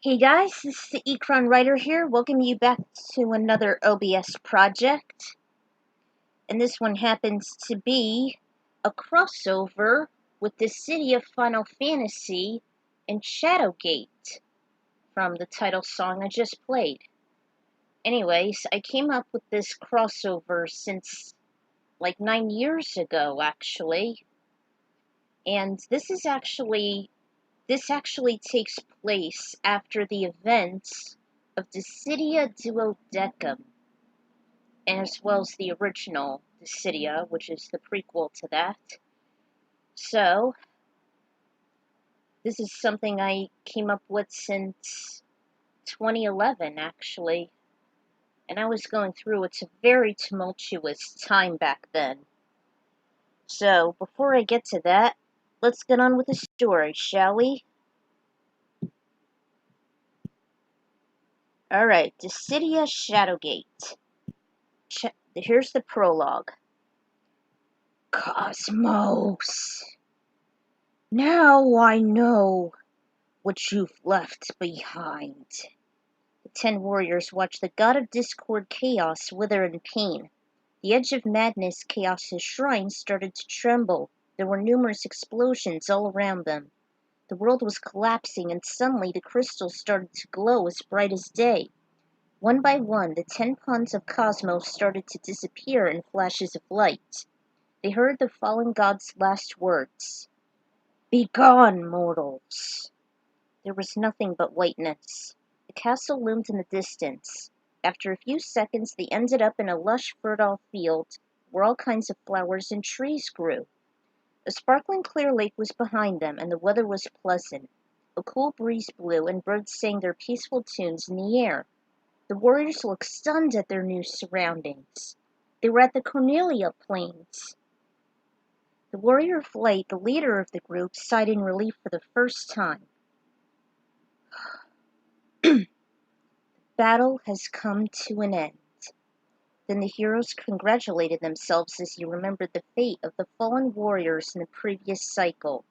Hey guys, this is the Ecron Writer here. Welcome you back to another OBS project. And this one happens to be a crossover with Dissidia Final Fantasy and Shadowgate from the title song I just played. Anyways, I came up with this crossover since like 9 years ago actually. And this actually takes place after the events of Dissidia Duodecum, as well as the original Dissidia, which is the prequel to that. So, this is something I came up with since 2011, actually. And I was going through, it's a very tumultuous time back then. So, before I get to that, let's get on with the story, shall we? Alright, Dissidia Shadowgate. Here's the prologue. Cosmos. Now I know what you've left behind. The 10 warriors watched the god of discord Chaos wither in pain. The edge of madness, Chaos's shrine, started to tremble. There were numerous explosions all around them. The world was collapsing, and suddenly the crystals started to glow as bright as day. One by one, the 10 pawns of Cosmos started to disappear in flashes of light. They heard the fallen god's last words. "Begone, mortals!" There was nothing but whiteness. The castle loomed in the distance. After a few seconds, they ended up in a lush, fertile field where all kinds of flowers and trees grew. A sparkling clear lake was behind them, and the weather was pleasant. A cool breeze blew, and birds sang their peaceful tunes in the air. The warriors looked stunned at their new surroundings. They were at the Cornelia Plains. The warrior of light, the leader of the group, sighed in relief for the first time. The battle has come to an end. Then the heroes congratulated themselves as they remembered the fate of the fallen warriors in the previous cycle.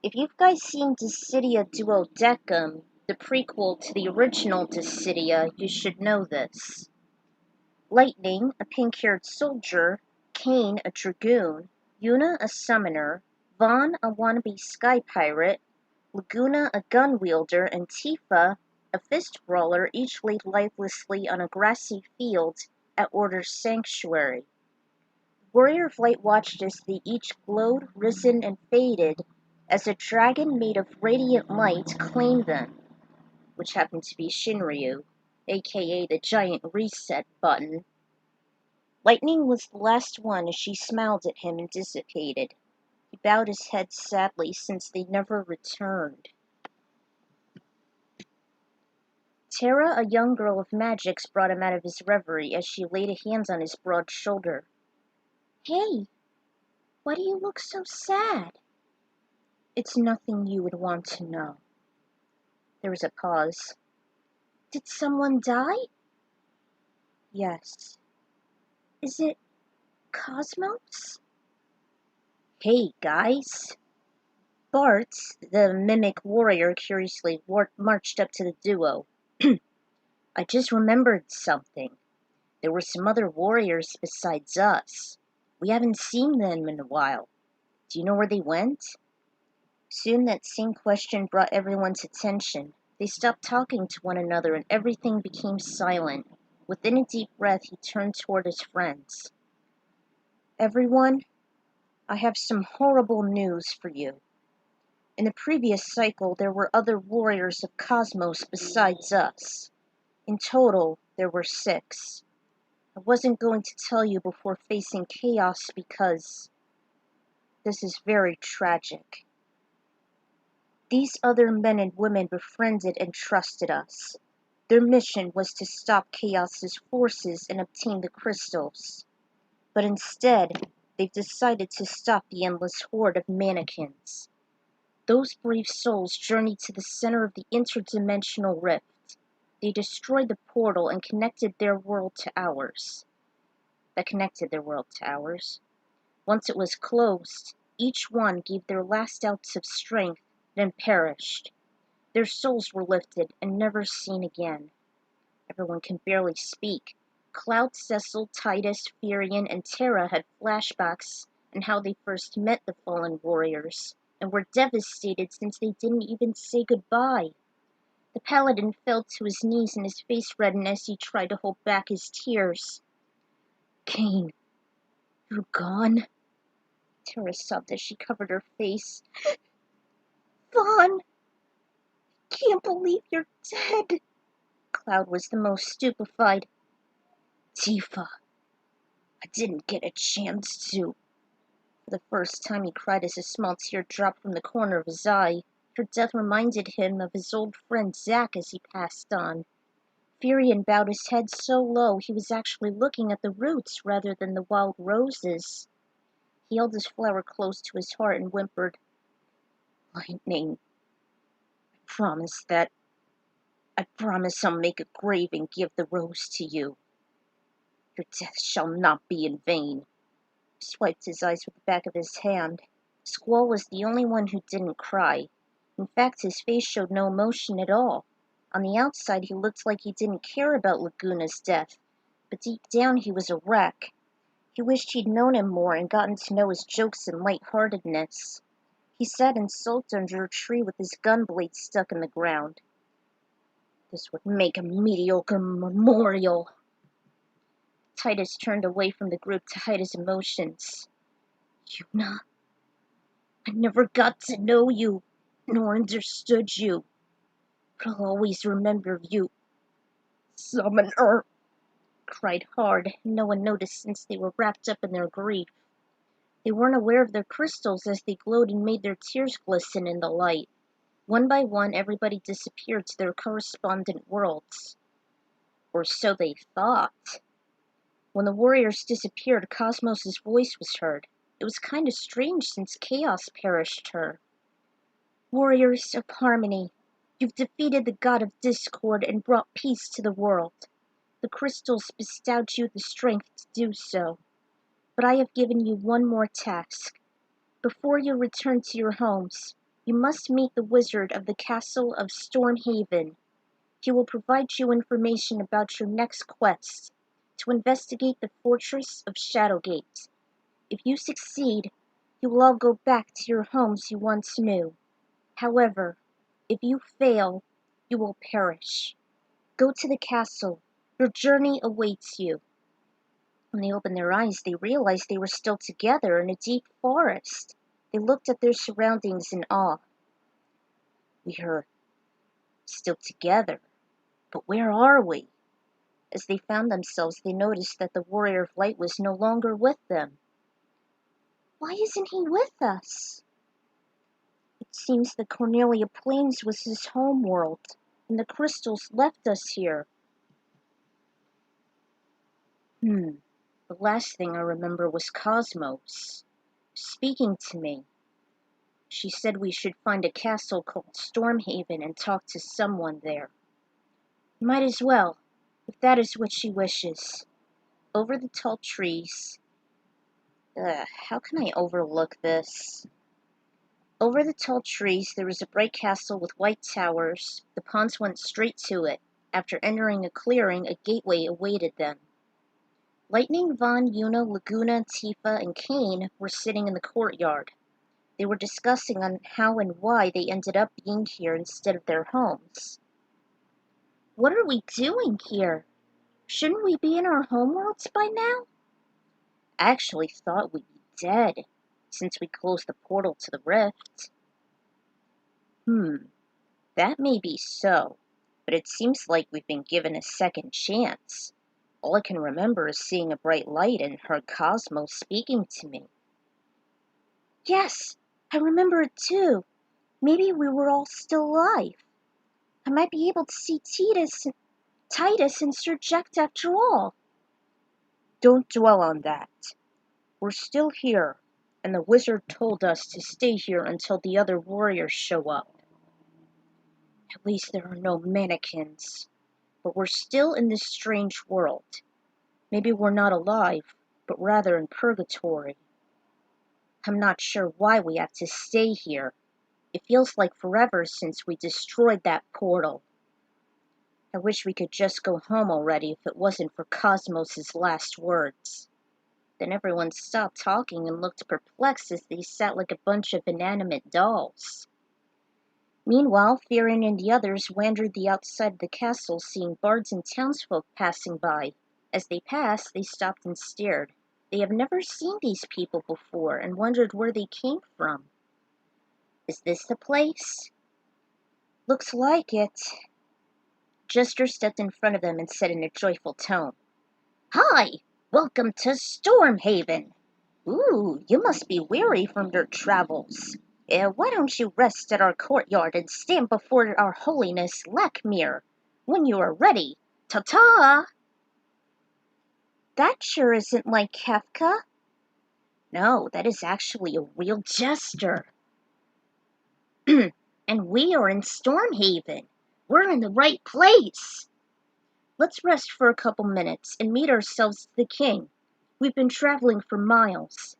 If you guys seen Dissidia Duodecum, the prequel to the original Dissidia, you should know this. Lightning, a pink-haired soldier, Kane, a dragoon, Yuna, a summoner, Vaughn, a wannabe sky pirate, Laguna, a gun wielder, and Tifa, a fist brawler, each laid lifelessly on a grassy field at Order's sanctuary. The Warrior of Light watched as they each glowed, risen, and faded as a dragon made of radiant light claimed them, which happened to be Shinryu, aka the giant reset button. Lightning was the last one as she smiled at him and dissipated. He bowed his head sadly since they never returned. Terra, a young girl of magics, brought him out of his reverie as she laid a hand on his broad shoulder. "Hey, why do you look so sad?" "It's nothing you would want to know." There was a pause. "Did someone die?" "Yes." "Is it Cosmos?" "Hey, guys." Bart, the mimic warrior, curiously marched up to the duo. "I just remembered something. There were some other warriors besides us. We haven't seen them in a while. Do you know where they went?" Soon that same question brought everyone's attention. They stopped talking to one another and everything became silent. Within a deep breath, he turned toward his friends. "Everyone, I have some horrible news for you. In the previous cycle, there were other warriors of Cosmos besides us. In total, there were 6. I wasn't going to tell you before facing Chaos because this is very tragic. These other men and women befriended and trusted us. Their mission was to stop Chaos's forces and obtain the crystals. But instead, they've decided to stop the endless horde of mannequins. Those brave souls journeyed to the center of the interdimensional rift. They destroyed the portal and connected their world to ours. Once it was closed, each one gave their last ounce of strength, then perished. Their souls were lifted and never seen again. Everyone can barely speak. Cloud, Cecil, Titus, Furion, and Terra had flashbacks on how they first met the fallen warriors, and were devastated since they didn't even say goodbye. The paladin fell to his knees and his face reddened as he tried to hold back his tears. "Kane, you're gone?" Terra sobbed as she covered her face. "Vaughn, can't believe you're dead." Cloud was the most stupefied. "Tifa, I didn't get a chance to." For the first time he cried as a small tear dropped from the corner of his eye. Her death reminded him of his old friend Zack as he passed on. Furion bowed his head so low he was actually looking at the roots rather than the wild roses. He held his flower close to his heart and whimpered, "Lightning, I promise I'll make a grave and give the rose to you. Your death shall not be in vain." He swiped his eyes with the back of his hand. Squall was the only one who didn't cry. In fact, his face showed no emotion at all. On the outside, he looked like he didn't care about Laguna's death, but deep down he was a wreck. He wished he'd known him more and gotten to know his jokes and lightheartedness. He sat and sulked under a tree with his gun blade stuck in the ground. This would make a mediocre memorial. Titus turned away from the group to hide his emotions. "Yuna, I never got to know you, nor understood you, but I'll always remember you. Summoner!" Cried hard. No one noticed since they were wrapped up in their grief. They weren't aware of their crystals as they glowed and made their tears glisten in the light. One by one, everybody disappeared to their correspondent worlds. Or so they thought. When the warriors disappeared, Cosmos' voice was heard. It was kinda strange since chaos perished her. "Warriors of harmony, you've defeated the god of discord and brought peace to the world. The crystals bestowed you the strength to do so. But I have given you one more task. Before you return to your homes, you must meet the wizard of the castle of Stormhaven. He will provide you information about your next quest, to investigate the fortress of Shadowgate. If you succeed, you will all go back to your homes you once knew. However, if you fail, you will perish. Go to the castle. Your journey awaits you." When they opened their eyes, they realized they were still together in a deep forest. They looked at their surroundings in awe. "We're still together, but where are we?" As they found themselves, they noticed that the Warrior of Light was no longer with them. "Why isn't he with us?" "It seems that Cornelia Plains was his home world, and the crystals left us here." The last thing I remember was Cosmos speaking to me. She said we should find a castle called Stormhaven and talk to someone there. Might as well, if that is what she wishes. Over the tall trees. How can I overlook this? Over the tall trees there was a bright castle with white towers. The pawns went straight to it. After entering a clearing, a gateway awaited them. Lightning, Vaughn, Yuna, Laguna, Tifa, and Kane were sitting in the courtyard. They were discussing on how and why they ended up being here instead of their homes. "What are we doing here? Shouldn't we be in our homeworlds by now?" "I actually thought we'd be dead, since we closed the portal to the rift." That may be so, but it seems like we've been given a second chance. All I can remember is seeing a bright light and heard Cosmos speaking to me." "Yes, I remember it too. Maybe we were all still alive. I might be able to see Titus and Sir Jecht after all." "Don't dwell on that. We're still here, and the wizard told us to stay here until the other warriors show up. At least there are no mannequins. But we're still in this strange world. Maybe we're not alive, but rather in purgatory. I'm not sure why we have to stay here, It feels like forever since we destroyed that portal. I wish we could just go home already if it wasn't for Cosmos's last words." Then everyone stopped talking and looked perplexed as they sat like a bunch of inanimate dolls. Meanwhile, Firion and the others wandered the outside of the castle, seeing bards and townsfolk passing by. As they passed, they stopped and stared. They have never seen these people before and wondered where they came from. "Is this the place?" "Looks like it." Jester stepped in front of them and said in a joyful tone, "Hi! Welcome to Stormhaven! Ooh, you must be weary from your travels. Why don't you rest at our courtyard and stand before our holiness Lakmir when you are ready? Ta-ta!" "That sure isn't like Kefka." "No, that is actually a real jester." "And we are in Stormhaven. We're in the right place." "Let's rest for a couple minutes and meet ourselves to the king. We've been traveling for miles."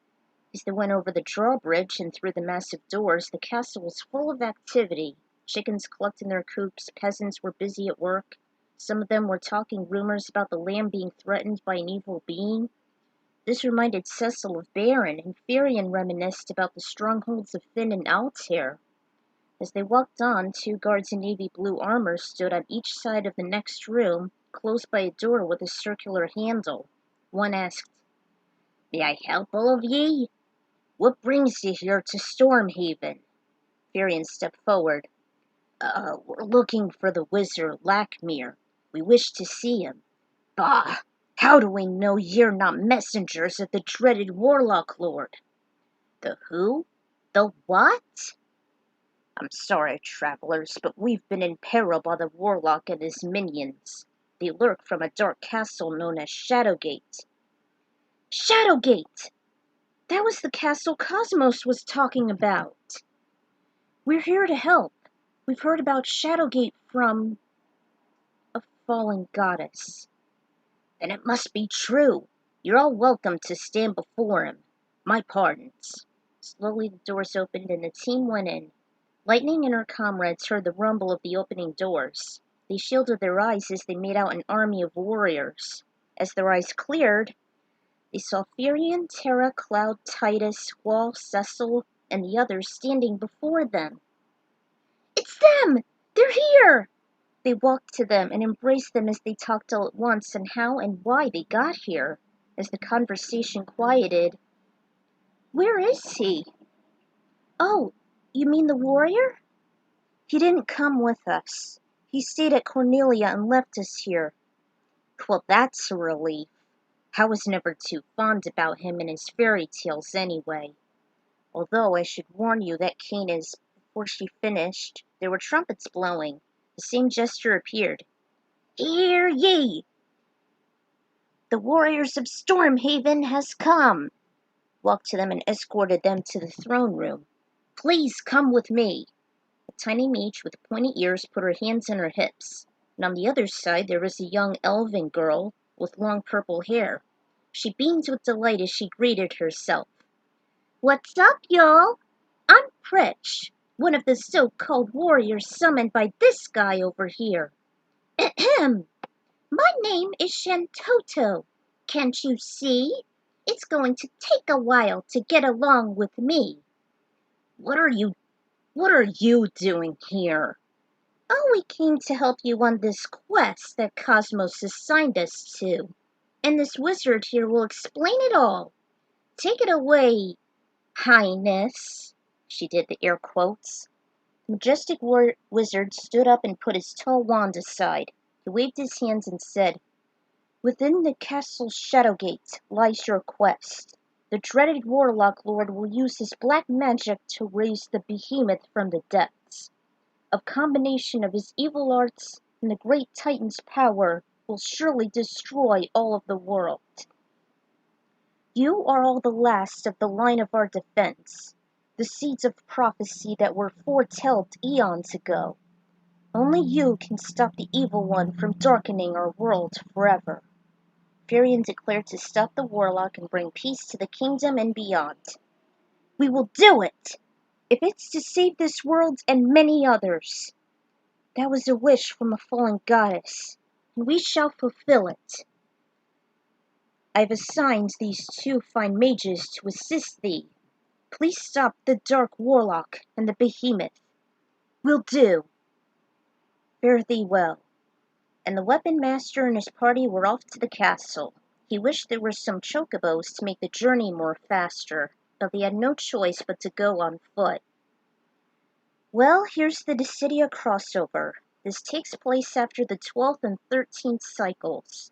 As they went over the drawbridge and through the massive doors, the castle was full of activity. Chickens clucked in their coops, peasants were busy at work. Some of them were talking rumors about the land being threatened by an evil being. This reminded Cecil of Baron, and Firion reminisced about the strongholds of Finn and Altair. As they walked on, 2 guards in navy blue armor stood on each side of the next room, close by a door with a circular handle. One asked, "May I help all of ye? What brings you here to Stormhaven?" Firion stepped forward. We're looking for the wizard Lakmir. We wish to see him." "Bah! How do we know you're not messengers of the dreaded Warlock Lord?" "The who? The what?" "I'm sorry, travelers, but we've been in peril by the Warlock and his minions. They lurk from a dark castle known as Shadowgate." "Shadowgate! That was the castle Cosmos was talking about." "We're here to help. We've heard about Shadowgate from a fallen goddess." "Then it must be true. You're all welcome to stand before him. My pardons." Slowly the doors opened and the team went in. Lightning and her comrades heard the rumble of the opening doors. They shielded their eyes as they made out an army of warriors. As their eyes cleared, they saw Firion, Terra, Cloud, Titus, Squall, Cecil, and the others standing before them. "It's them! They're here!" They walked to them and embraced them as they talked all at once on how and why they got here. As the conversation quieted, "Where is he?" "Oh, you mean the warrior?" "He didn't come with us. He stayed at Cornelia and left us here." "Well, that's a relief. I was never too fond about him and his fairy tales anyway. Although I should warn you that Kane is..." Before she finished, there were trumpets blowing. The same jester appeared. "Hear ye! The warriors of Stormhaven has come!" Walked to them and escorted them to the throne room. "Please come with me." A tiny mage with pointy ears put her hands on her hips, and on the other side there was a young elven girl with long purple hair. She beamed with delight as she greeted herself. "What's up, y'all? I'm Pritch, one of the so-called warriors summoned by this guy over here. Ahem. My name is Shantoto. Can't you see? It's going to take a while to get along with me." What are you doing here?" "Oh, we came to help you on this quest that Cosmos assigned us to. And this wizard here will explain it all. Take it away, Highness." She did the air quotes. The majestic wizard stood up and put his tall wand aside. He waved his hands and said, "Within the castle Shadowgate lies your quest. The dreaded Warlock Lord will use his black magic to raise the behemoth from the depths. A combination of his evil arts and the great Titan's power will surely destroy all of the world. You are all the last of the line of our defense, the seeds of prophecy that were foretold eons ago. Only you can stop the evil one from darkening our world forever." Firion declared to stop the warlock and bring peace to the kingdom and beyond. "We will do it!" If it's to save this world and many others, that was a wish from a fallen goddess, and we shall fulfill it. I've assigned these 2 fine mages to assist thee. Please stop the Dark Warlock and the Behemoth. Will do. Fare thee well. And the weapon master and his party were off to the castle. He wished there were some chocobos to make the journey more faster, but they had no choice but to go on foot. Well, here's the Dissidia crossover. This takes place after the 12th and 13th cycles.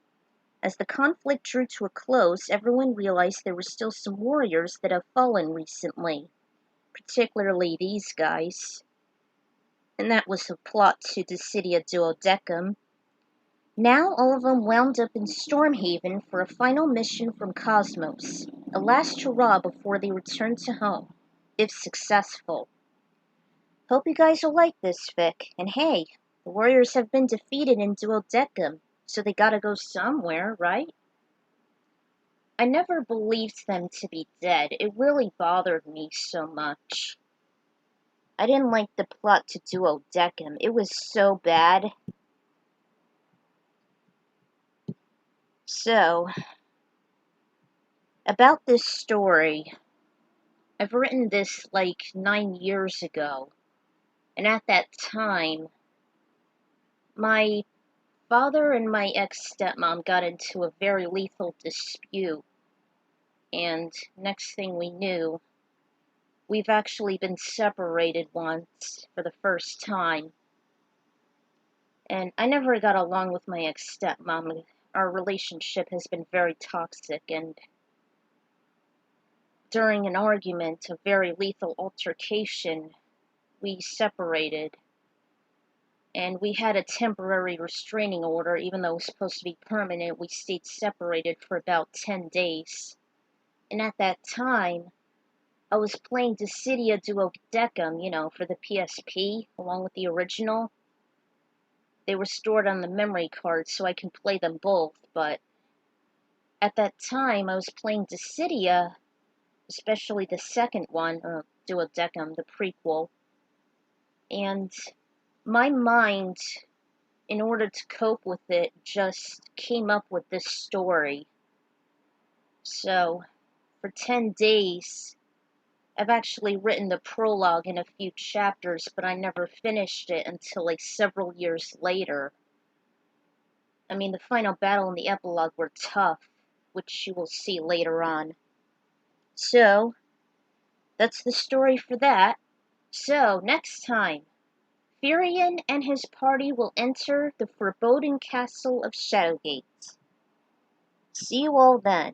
As the conflict drew to a close, everyone realized there were still some warriors that have fallen recently. Particularly these guys. And that was the plot to Dissidia Duodecim. Now all of them wound up in Stormhaven for a final mission from Cosmos, a last hurrah before they return to home, if successful. Hope you guys will like this fic, and hey, the warriors have been defeated in Duodecim, so they gotta go somewhere, right? I never believed them to be dead. It really bothered me so much. I didn't like the plot to Duodecim. It was so bad. So, about this story, I've written this like 9 years ago, and at that time, my father and my ex-stepmom got into a very lethal dispute, and next thing we knew, we've actually been separated once for the first time. And I never got along with my ex-stepmom. Our relationship has been very toxic, and during an argument, a very lethal altercation, we separated. And we had a temporary restraining order, even though it was supposed to be permanent. We stayed separated for about 10 days. And at that time, I was playing Dissidia Duodecim, for the PSP, along with the original. They were stored on the memory card, so I can play them both, but at that time, I was playing Dissidia, especially the second one, Duodecim, the prequel, and my mind, in order to cope with it, just came up with this story. So, for 10 days, I've actually written the prologue in a few chapters, but I never finished it until like several years later. I mean, the final battle and the epilogue were tough, which you will see later on. So, that's the story for that. So, next time, Furion and his party will enter the foreboding castle of Shadowgate. See you all then.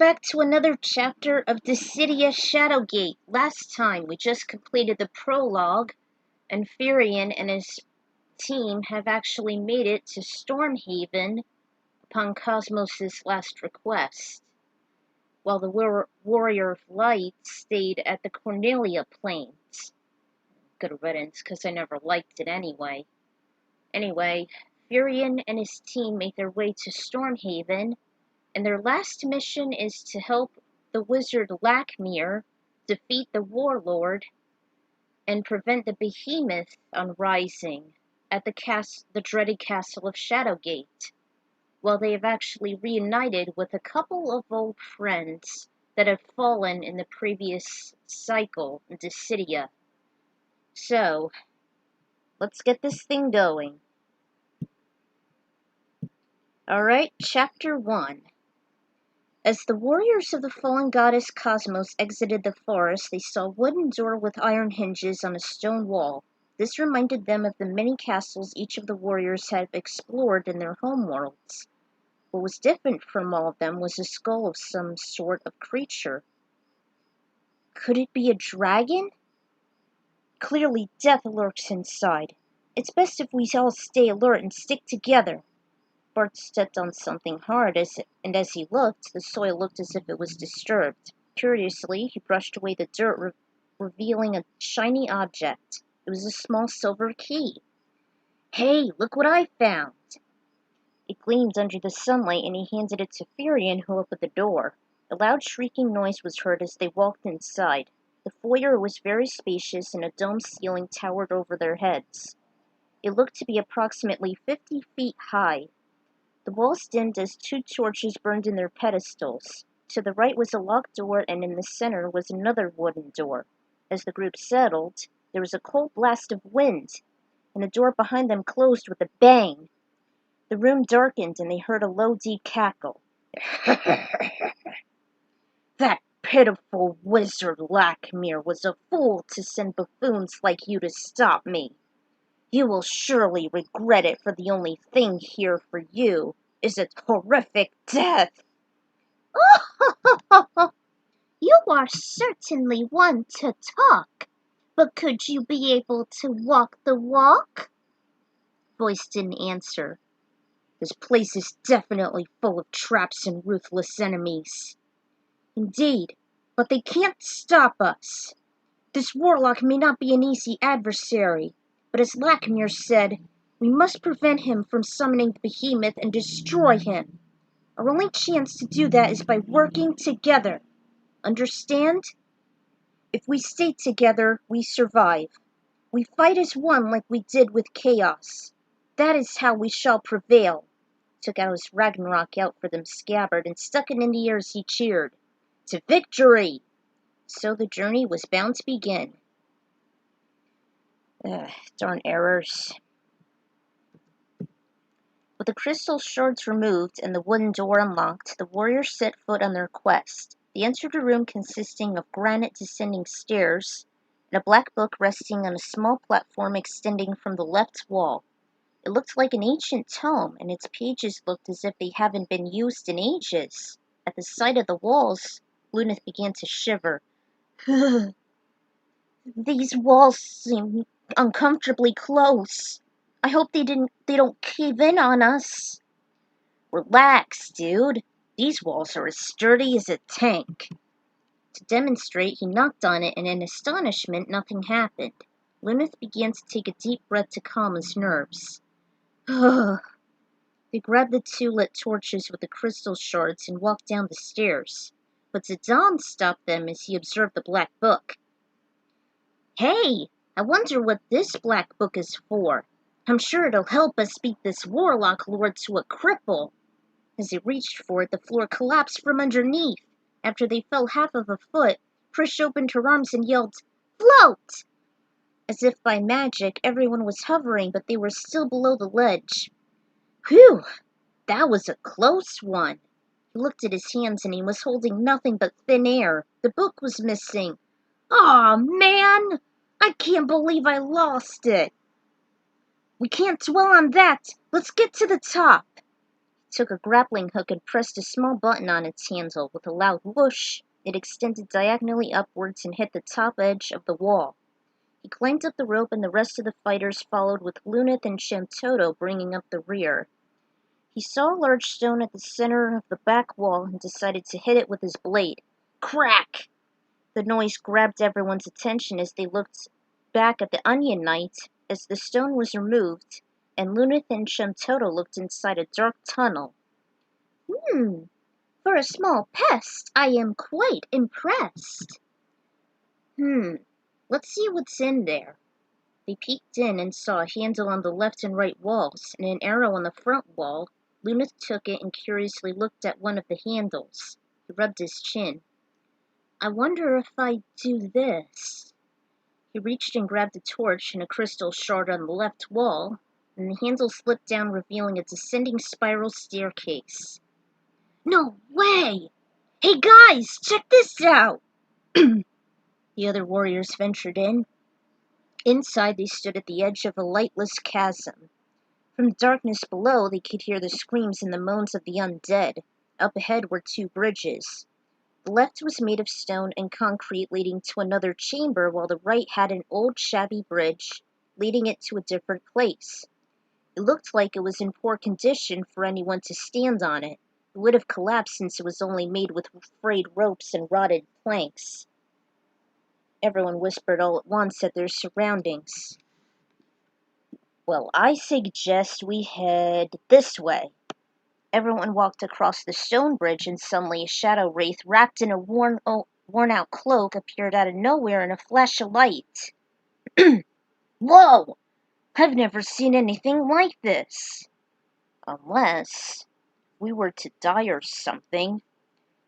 back to another chapter of Dissidia Shadowgate. Last time we just completed the prologue, and Furion and his team have actually made it to Stormhaven upon Cosmos' last request, while the Warrior of Light stayed at the Cornelia Plains. Good riddance, because I never liked it anyway. Anyway, Furion and his team made their way to Stormhaven, and their last mission is to help the wizard Lakmir defeat the warlord and prevent the behemoth on rising at the dreaded castle of Shadowgate, while they have actually reunited with a couple of old friends that have fallen in the previous cycle in Dissidia. So, let's get this thing going. Alright, Chapter 1. As the warriors of the fallen goddess Cosmos exited the forest, they saw a wooden door with iron hinges on a stone wall. This reminded them of the many castles each of the warriors had explored in their homeworlds. What was different from all of them was a skull of some sort of creature. Could it be a dragon? Clearly death lurks inside. It's best if we all stay alert and stick together. Bart stepped on something hard, and as he looked, the soil looked as if it was disturbed. Curiously, he brushed away the dirt, revealing a shiny object. It was a small silver key. "Hey, look what I found!" It gleamed under the sunlight, and he handed it to Furion, who opened the door. A loud shrieking noise was heard as they walked inside. The foyer was very spacious, and a domed ceiling towered over their heads. It looked to be approximately 50 feet high. The walls dimmed as two torches burned in their pedestals. To the right was a locked door, and in the center was another wooden door. As the group settled, there was a cold blast of wind, and the door behind them closed with a bang. The room darkened, and they heard a low, deep cackle. "That pitiful wizard Lakmir was a fool to send buffoons like you to stop me. You will surely regret it, for the only thing here for you is a horrific death." "You are certainly one to talk, but could you be able to walk the walk?" Voice didn't answer. "This place is definitely full of traps and ruthless enemies." "Indeed, but they can't stop us. This warlock may not be an easy adversary, but as Lakmir said, we must prevent him from summoning the behemoth and destroy him. Our only chance to do that is by working together. Understand? If we stay together, we survive. We fight as one like we did with Chaos. That is how we shall prevail." Took out his Ragnarok out for them scabbard and stuck it in the air as he cheered. "To victory!" So the journey was bound to begin. Darn errors. With the crystal shards removed and the wooden door unlocked, the warriors set foot on their quest. They entered a room consisting of granite descending stairs and a black book resting on a small platform extending from the left wall. It looked like an ancient tome, and its pages looked as if they haven't been used in ages. At the sight of the walls, Luneth began to shiver. "These walls seem uncomfortably close. I hope they don't cave in on us." "Relax, dude. These walls are as sturdy as a tank." To demonstrate, he knocked on it, and in astonishment, nothing happened. Luneth began to take a deep breath to calm his nerves. They grabbed the two lit torches with the crystal shards and walked down the stairs, but Zidane stopped them as he observed the black book. "Hey, I wonder what this black book is for. I'm sure it'll help us beat this warlock lord to a cripple." As he reached for it, the floor collapsed from underneath. After they fell half of a foot, Prish opened her arms and yelled, "Float!" As if by magic, everyone was hovering, but they were still below the ledge. Whew! That was a close one. He looked at his hands and he was holding nothing but thin air. The book was missing. Aw, man! I can't believe I lost it. "We can't dwell on that. Let's get to the top." He took a grappling hook and pressed a small button on its handle. With a loud whoosh, it extended diagonally upwards and hit the top edge of the wall. He climbed up the rope and the rest of the fighters followed, with Lunith and Shamtoto bringing up the rear. He saw a large stone at the center of the back wall and decided to hit it with his blade. Crack! The noise grabbed everyone's attention as they looked back at the Onion Knight as the stone was removed, and Lunith and Shamtoto looked inside a dark tunnel. For a small pest, I am quite impressed. Let's see what's in there. They peeked in and saw a handle on the left and right walls, and an arrow on the front wall. Lunith took it and curiously looked at one of the handles. He rubbed his chin. I wonder if I do this. He reached and grabbed a torch and a crystal shard on the left wall, and the handle slipped down, revealing a descending spiral staircase. No way! Hey guys, check this out! The other warriors ventured in. Inside, they stood at the edge of a lightless chasm. From the darkness below, they could hear the screams and the moans of the undead. Up ahead were two bridges. The left was made of stone and concrete, leading to another chamber, while the right had an old shabby bridge, leading it to a different place. It looked like it was in poor condition for anyone to stand on it. It would have collapsed since it was only made with frayed ropes and rotted planks. Everyone whispered all at once at their surroundings. Well, I suggest we head this way. Everyone walked across the stone bridge, and suddenly a shadow wraith wrapped in a worn-out cloak appeared out of nowhere in a flash of light. Whoa! I've never seen anything like this. Unless we were to die or something.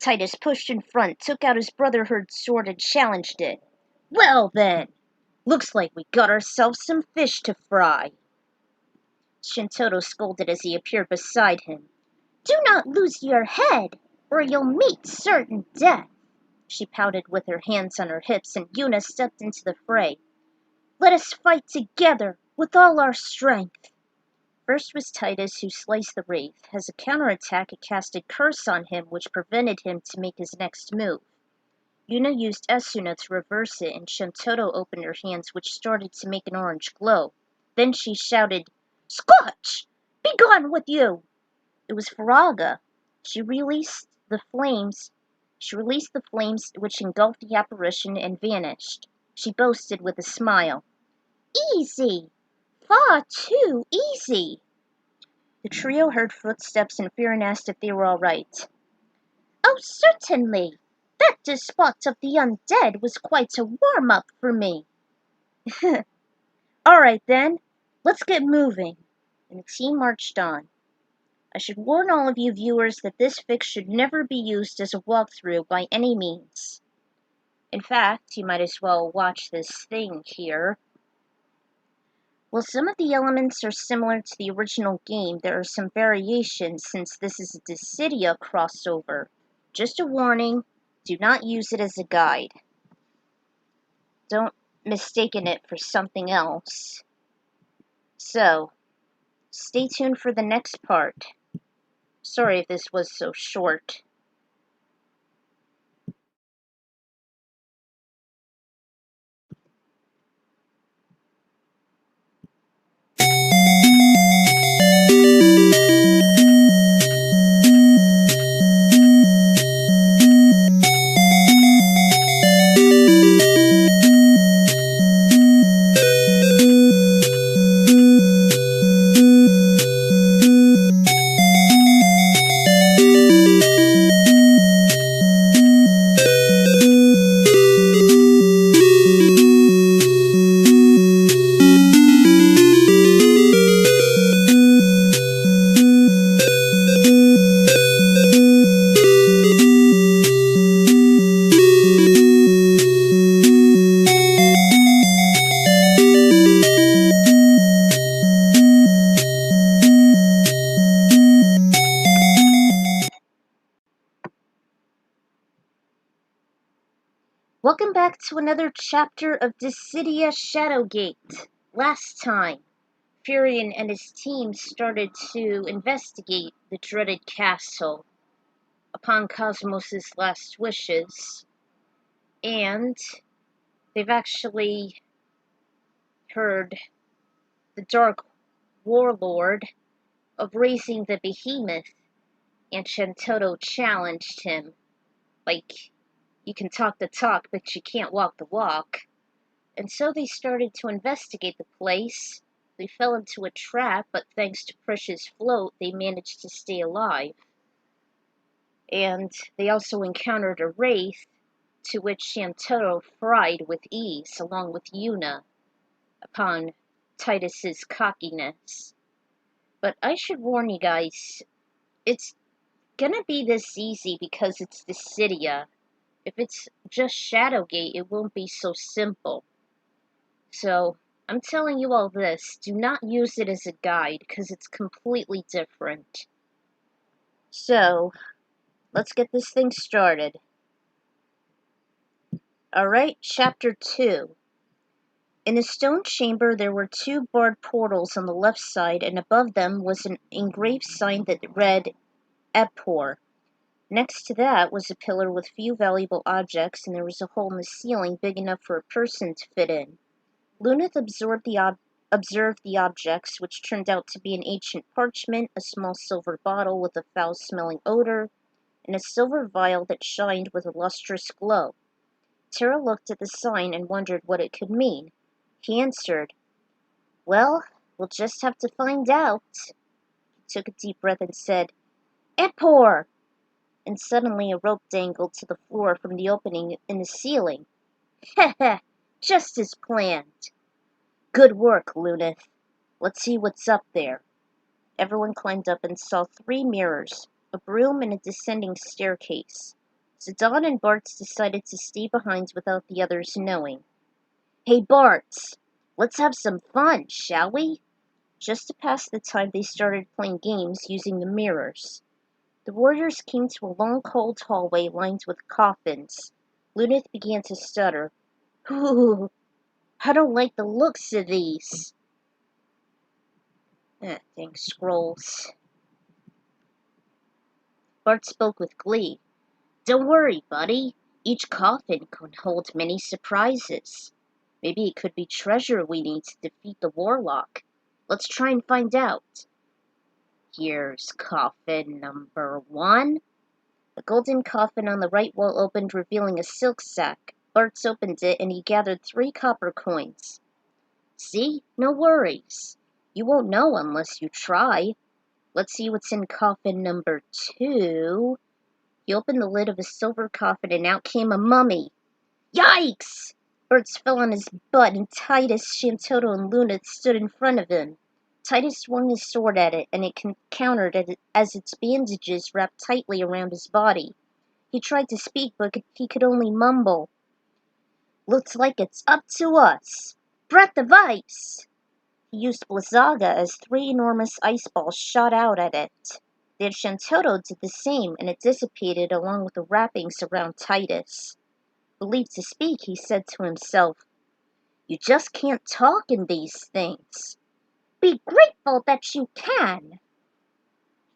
Titus pushed in front, took out his Brotherhood sword and challenged it. Well then, looks like we got ourselves some fish to fry. Shintoto scolded as he appeared beside him. Do not lose your head, or you'll meet certain death. She pouted with her hands on her hips, and Yuna stepped into the fray. Let us fight together, with all our strength. First was Titus, who sliced the wraith. As a counterattack, it casted Curse on him, which prevented him to make his next move. Yuna used Esuna to reverse it, and Shintoto opened her hands, which started to make an orange glow. Then she shouted, Scorch! Be gone with you! It was Faraga. She released the flames which engulfed the apparition and vanished. She boasted with a smile. Easy! Far too easy! The trio heard footsteps, and Fearon asked if they were all right. Oh, certainly! That despot of the undead was quite a warm-up for me. All right, then. Let's get moving. And the team marched on. I should warn all of you viewers that this fic should never be used as a walkthrough by any means. In fact, you might as well watch this thing here. While some of the elements are similar to the original game, there are some variations since this is a Dissidia crossover. Just a warning, do not use it as a guide. Don't mistaken it for something else. So, stay tuned for the next part. Sorry if this was so short. Welcome back to another chapter of Dissidia Shadowgate. Last time, Furion and his team started to investigate the dreaded castle upon Cosmos's last wishes, and they've actually heard the Dark Warlord of raising the behemoth, and Shantotto challenged him. Like, you can talk the talk, but you can't walk the walk. And so they started to investigate the place. They fell into a trap, but thanks to Prish's float, they managed to stay alive. And they also encountered a wraith, to which Shantotto fried with ease, along with Yuna, upon Titus's cockiness. But I should warn you guys, it's gonna be this easy because it's Dissidia. If it's just Shadowgate, it won't be so simple. So, I'm telling you all this, do not use it as a guide, because it's completely different. So, let's get this thing started. Alright, Chapter 2. In the stone chamber there were 2 barred portals on the left side, and above them was an engraved sign that read, Epor. Next to that was a pillar with few valuable objects, and there was a hole in the ceiling big enough for a person to fit in. Luneth observed the objects, which turned out to be an ancient parchment, a small silver bottle with a foul-smelling odor, and a silver vial that shined with a lustrous glow. Terra looked at the sign and wondered what it could mean. He answered, "Well, we'll just have to find out." He took a deep breath and said, "Epor!" And suddenly a rope dangled to the floor from the opening in the ceiling. "Heh, just as planned." "Good work, Luneth. Let's see what's up there." Everyone climbed up and saw 3 mirrors, a broom, and a descending staircase. Zidane and Bartz decided to stay behind without the others knowing. "Hey, Bartz, let's have some fun, shall we?" Just to pass the time, they started playing games using the mirrors. The warriors came to a long, cold hallway lined with coffins. Luneth began to stutter. "Ooh, I don't like the looks of these." Dang scrolls. Bart spoke with glee. "Don't worry, buddy. Each coffin can hold many surprises. Maybe it could be treasure we need to defeat the warlock. Let's try and find out." "Here's coffin number 1. A golden coffin on the right wall opened, revealing a silk sack. Bartz opened it, and he gathered 3 copper coins. "See? No worries. You won't know unless you try. Let's see what's in coffin number 2. He opened the lid of a silver coffin, and out came a mummy. "Yikes!" Bartz fell on his butt, and Titus, Shantotto, and Luneth stood in front of him. Titus swung his sword at it, and it countered as its bandages wrapped tightly around his body. He tried to speak, but he could only mumble. "Looks like it's up to us. Breath of ice!" He used Blizzaga as 3 enormous ice balls shot out at it. Then Shantotto did the same, and it dissipated along with the wrappings around Titus. Relieved to speak, he said to himself, "You just can't talk in these things." "Be grateful that you can."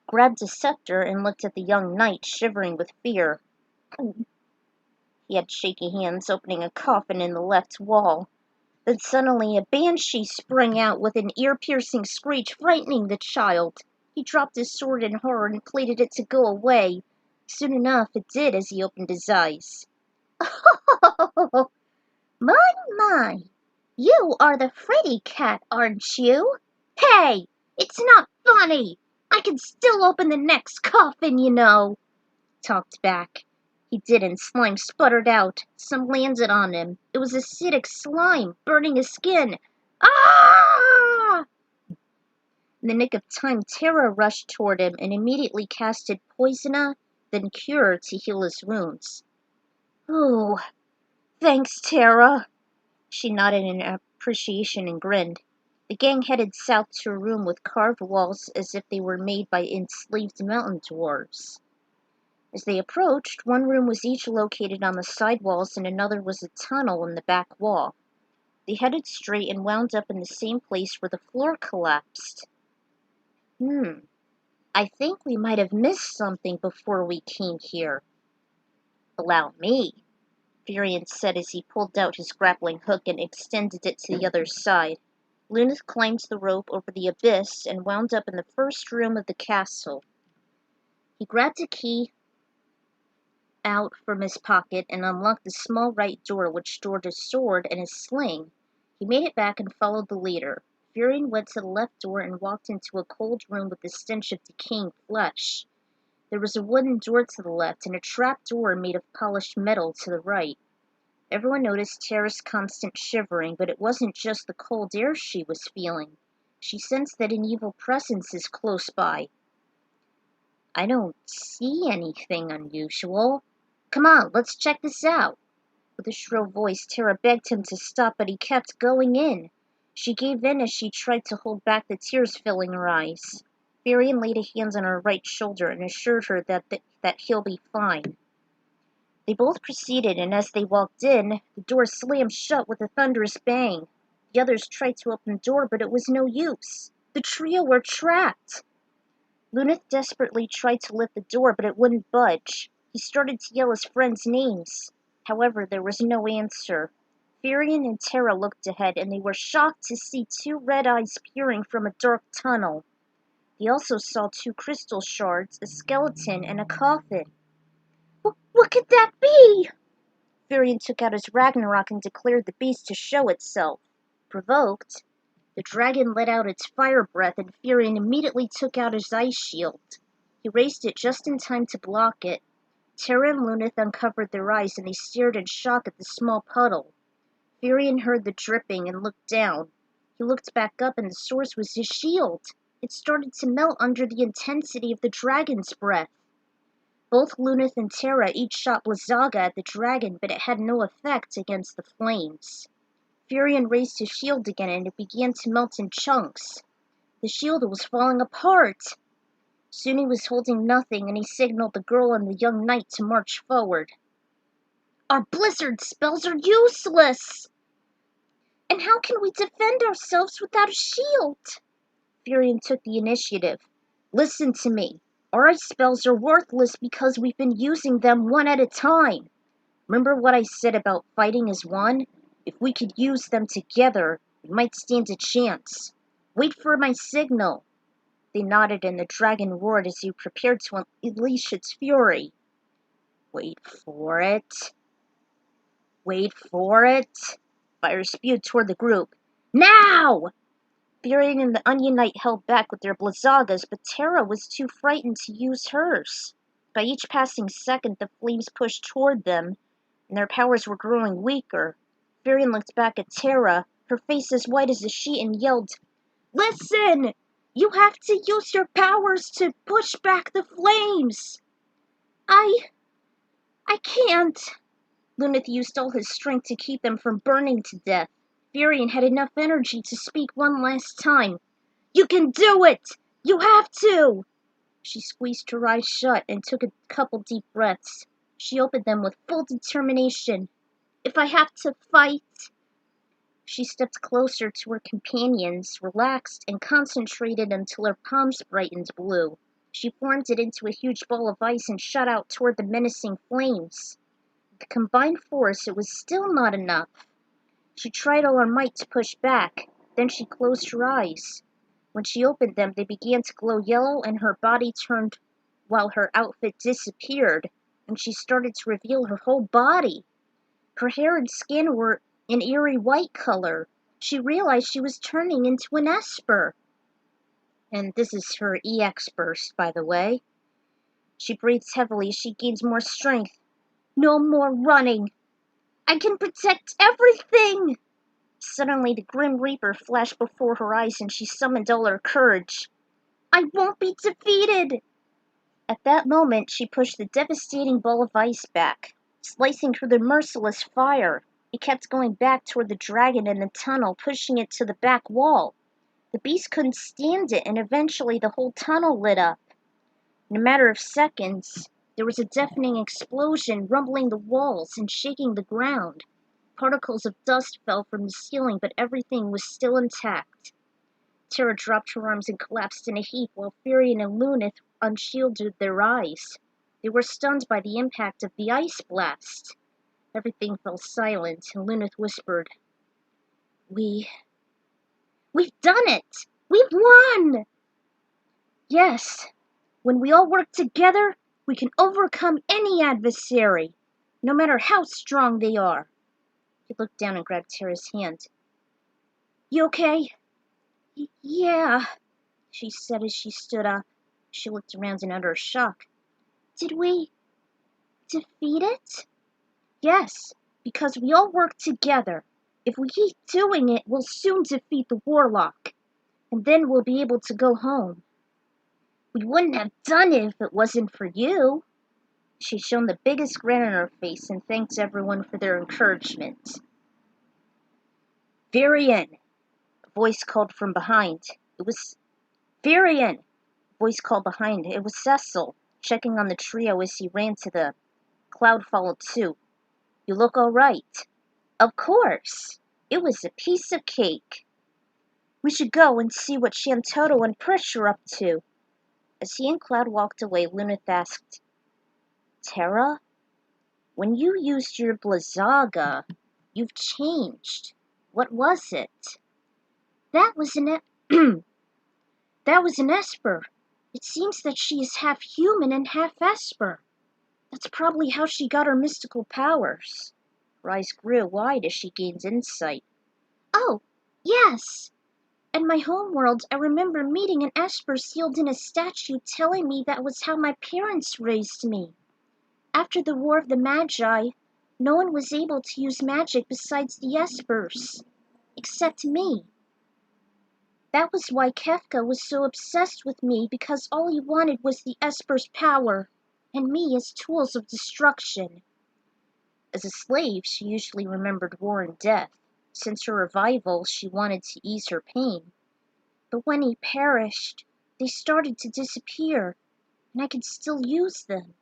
Grabbed a scepter and looked at the young knight, shivering with fear. He had shaky hands, opening a coffin in the left wall. Then suddenly a banshee sprang out with an ear-piercing screech, frightening the child. He dropped his sword in horror and pleaded it to go away. Soon enough it did as he opened his eyes. "Oh, my, you are the Freddy cat, aren't you? Hey, it's not funny. I can still open the next coffin, you know." Talked back. He did, and slime sputtered out. Some landed on him. It was acidic slime, burning his skin. "Ah!" In the nick of time, Terra rushed toward him and immediately casted Poisona, then Cure to heal his wounds. "Oh, thanks, Terra." She nodded in appreciation and grinned. The gang headed south to a room with carved walls as if they were made by enslaved mountain dwarves. As they approached, one room was each located on the side walls and another was a tunnel in the back wall. They headed straight and wound up in the same place where the floor collapsed. I think we might have missed something before we came here. Allow me, Furion said as he pulled out his grappling hook and extended it to the other side. Lunith climbed the rope over the abyss and wound up in the first room of the castle. He grabbed a key out from his pocket and unlocked the small right door which stored his sword and his sling. He made it back and followed the leader. Furion went to the left door and walked into a cold room with the stench of decaying flesh. There was a wooden door to the left and a trap door made of polished metal to the right. Everyone noticed Tara's constant shivering, but it wasn't just the cold air she was feeling. She sensed that an evil presence is close by. I don't see anything unusual. Come on, let's check this out. With a shrill voice, Tara begged him to stop, but he kept going in. She gave in as she tried to hold back the tears filling her eyes. Furion laid a hand on her right shoulder and assured her that he'll be fine. They both proceeded, and as they walked in, the door slammed shut with a thunderous bang. The others tried to open the door, but it was no use. The trio were trapped. Lunith desperately tried to lift the door, but it wouldn't budge. He started to yell his friends' names. However, there was no answer. Furion and Tara looked ahead, and they were shocked to see two red eyes peering from a dark tunnel. They also saw two crystal shards, a skeleton, and a coffin. What could that be? Furion took out his Ragnarok and declared the beast to show itself. Provoked, the dragon let out its fire breath, and Furion immediately took out his ice shield. He raised it just in time to block it. Tara and Lunith uncovered their eyes, and they stared in shock at the small puddle. Furion heard the dripping and looked down. He looked back up, and the source was his shield. It started to melt under the intensity of the dragon's breath. Both Lunith and Tara each shot Blizzaga at the dragon, but it had no effect against the flames. Furion raised his shield again, and it began to melt in chunks. The shield was falling apart. Soon he was holding nothing, and he signaled the girl and the young knight to march forward. Our blizzard spells are useless! And how can we defend ourselves without a shield? Furion took the initiative. Listen to me. Our ice spells are worthless because we've been using them one at a time. Remember what I said about fighting as one? If we could use them together, we might stand a chance. Wait for my signal. They nodded, and the dragon roared as he prepared to unleash its fury. Wait for it. Wait for it. Fire spewed toward the group. Now! Furion and the Onion Knight held back with their Blizzagas, but Tara was too frightened to use hers. By each passing second, the flames pushed toward them, and their powers were growing weaker. Furion looked back at Tara, her face as white as a sheet, and yelled, Listen! You have to use your powers to push back the flames! I can't. Lunith used all his strength to keep them from burning to death. Furion had enough energy to speak one last time. You can do it! You have to! She squeezed her eyes shut and took a couple deep breaths. She opened them with full determination. If I have to fight... She stepped closer to her companions, relaxed, and concentrated until her palms brightened blue. She formed it into a huge ball of ice and shot out toward the menacing flames. With the combined force, it was still not enough. She tried all her might to push back, then she closed her eyes. When she opened them, they began to glow yellow, and her body turned while her outfit disappeared, and she started to reveal her whole body. Her hair and skin were an eerie white color. She realized she was turning into an Esper. And this is her EX burst, by the way. She breathes heavily as she gains more strength. No more running. I can protect everything! Suddenly, the Grim Reaper flashed before her eyes, and she summoned all her courage. I won't be defeated! At that moment, she pushed the devastating ball of ice back, slicing through the merciless fire. It kept going back toward the dragon in the tunnel, pushing it to the back wall. The beast couldn't stand it, and eventually the whole tunnel lit up. In a matter of seconds, there was a deafening explosion, rumbling the walls and shaking the ground. Particles of dust fell from the ceiling, but everything was still intact. Terra dropped her arms and collapsed in a heap, while Furion and Lunith unshielded their eyes. They were stunned by the impact of the ice blast. Everything fell silent, and Lunith whispered, We've done it! We've won! Yes, when we all work together, we can overcome any adversary, no matter how strong they are. He looked down and grabbed Terra's hand. You okay? Yeah, she said as she stood up. She looked around in utter shock. Did we defeat it? Yes, because we all work together. If we keep doing it, we'll soon defeat the Warlock, and then we'll be able to go home. We wouldn't have done it if it wasn't for you. She shone the biggest grin on her face and thanked everyone for their encouragement. Furion! A voice called from behind. It was Furion! A voice called behind. It was Cecil, checking on the trio as he ran to them. Cloud followed too. You look all right. Of course. It was a piece of cake. We should go and see what Shantoto and Prish are up to. As he and Cloud walked away, Lunith asked, Terra, when you used your Blizzaga, you've changed. What was it? That was an Esper. It seems that she is half human and half Esper. That's probably how she got her mystical powers. Her eyes grew wide as she gained insight. Oh, yes. At my homeworld, I remember meeting an Esper sealed in a statue telling me that was how my parents raised me. After the War of the Magi, no one was able to use magic besides the Espers, except me. That was why Kefka was so obsessed with me, because all he wanted was the Esper's power, and me as tools of destruction. As a slave, she usually remembered war and death. Since her revival, she wanted to ease her pain. But when he perished, they started to disappear, and I could still use them.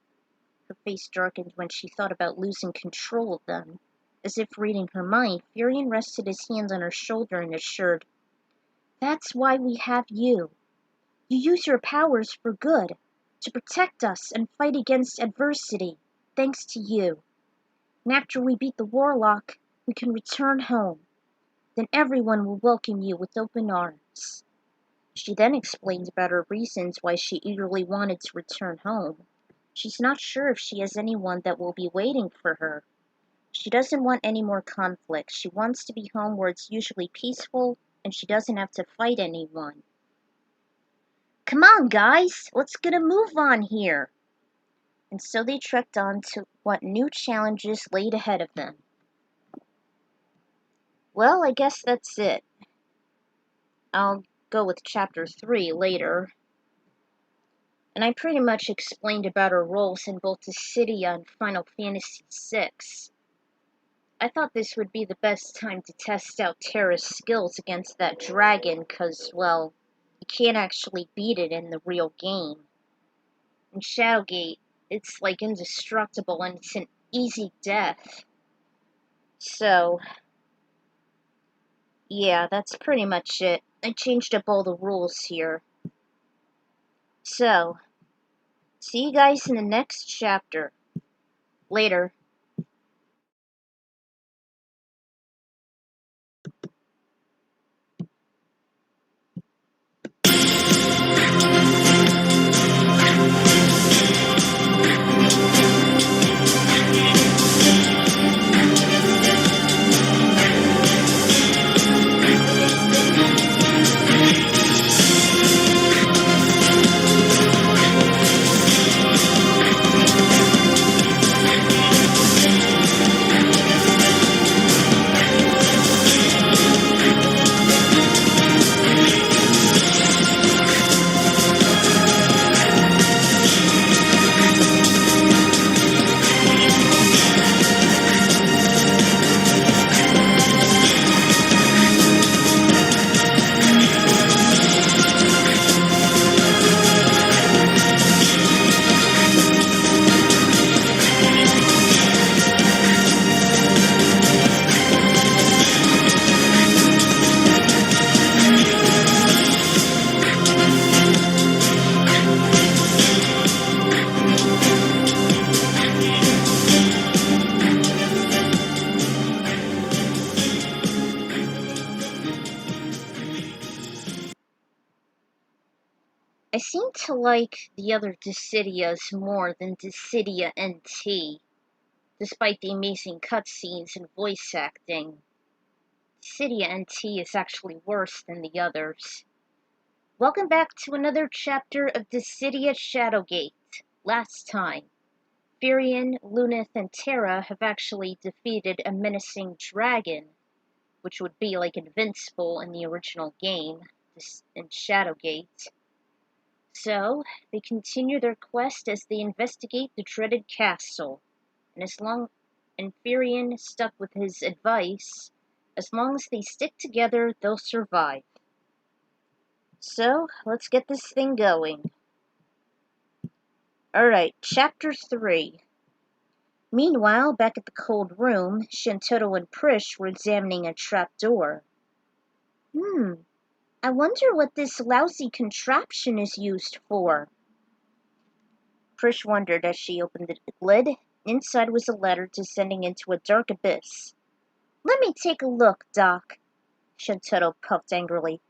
Her face darkened when she thought about losing control of them. As if reading her mind, Furion rested his hand on her shoulder and assured, That's why we have you. You use your powers for good, to protect us and fight against adversity, thanks to you. And after we beat the Warlock, we can return home. Then everyone will welcome you with open arms. She then explained about her reasons why she eagerly wanted to return home. She's not sure if she has anyone that will be waiting for her. She doesn't want any more conflict. She wants to be home where it's usually peaceful and she doesn't have to fight anyone. Come on, guys, let's get a move on here. And so they trekked on to what new challenges laid ahead of them. Well, I guess that's it. I'll go with Chapter 3 later. And I pretty much explained about her roles in both Dissidia and Final Fantasy VI. I thought this would be the best time to test out Terra's skills against that dragon, cause, well, you can't actually beat it in the real game. In Shadowgate, it's like indestructible and it's an easy death. So, yeah, that's pretty much it. I changed up all the rules here. So, see you guys in the next chapter. Later. I seem to like the other Dissidias more than Dissidia NT, despite the amazing cutscenes and voice acting. Dissidia NT is actually worse than the others. Welcome back to another chapter of Dissidia Shadowgate. Last time, Firion, Lunith, and Terra have actually defeated a menacing dragon, which would be like invincible in the original game, in Shadowgate. So, they continue their quest as they investigate the dreaded castle, and Firion stuck with his advice, as long as they stick together, they'll survive. So, let's get this thing going. Alright, Chapter 3. Meanwhile, back at the cold room, Shantotto and Prish were examining a trapdoor. I wonder what this lousy contraption is used for. Prish wondered as she opened the lid. Inside was a ladder descending into a dark abyss. Let me take a look, Doc. Shantotto puffed angrily.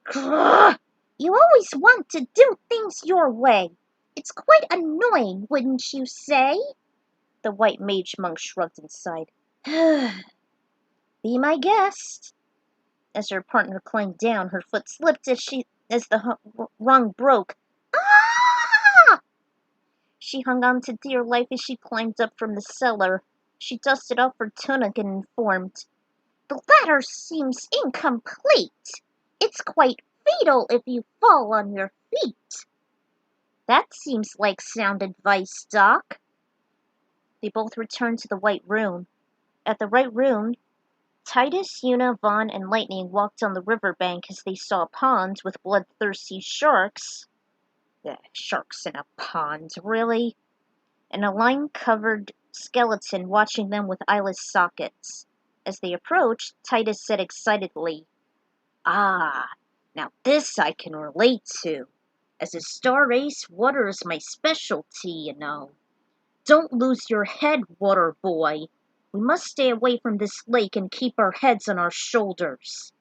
Grrr! You always want to do things your way. It's quite annoying, wouldn't you say? The white mage monk shrugged and sighed. Be my guest. As her partner climbed down, her foot slipped as the rung broke. Ah! She hung on to dear life as she climbed up from the cellar. She dusted off her tunic and informed. The ladder seems incomplete. It's quite fatal if you fall on your feet. That seems like sound advice, Doc. They both returned to the White Room. At the White Room, Titus, Una, Vaughn, and Lightning walked on the riverbank as they saw a pond with bloodthirsty sharks. Sharks in a pond, really? And a line-covered skeleton watching them with eyeless sockets. As they approached, Titus said excitedly, Ah, now this I can relate to. As a star ace, water is my specialty, you know. Don't lose your head, water boy. We must stay away from this lake and keep our heads on our shoulders.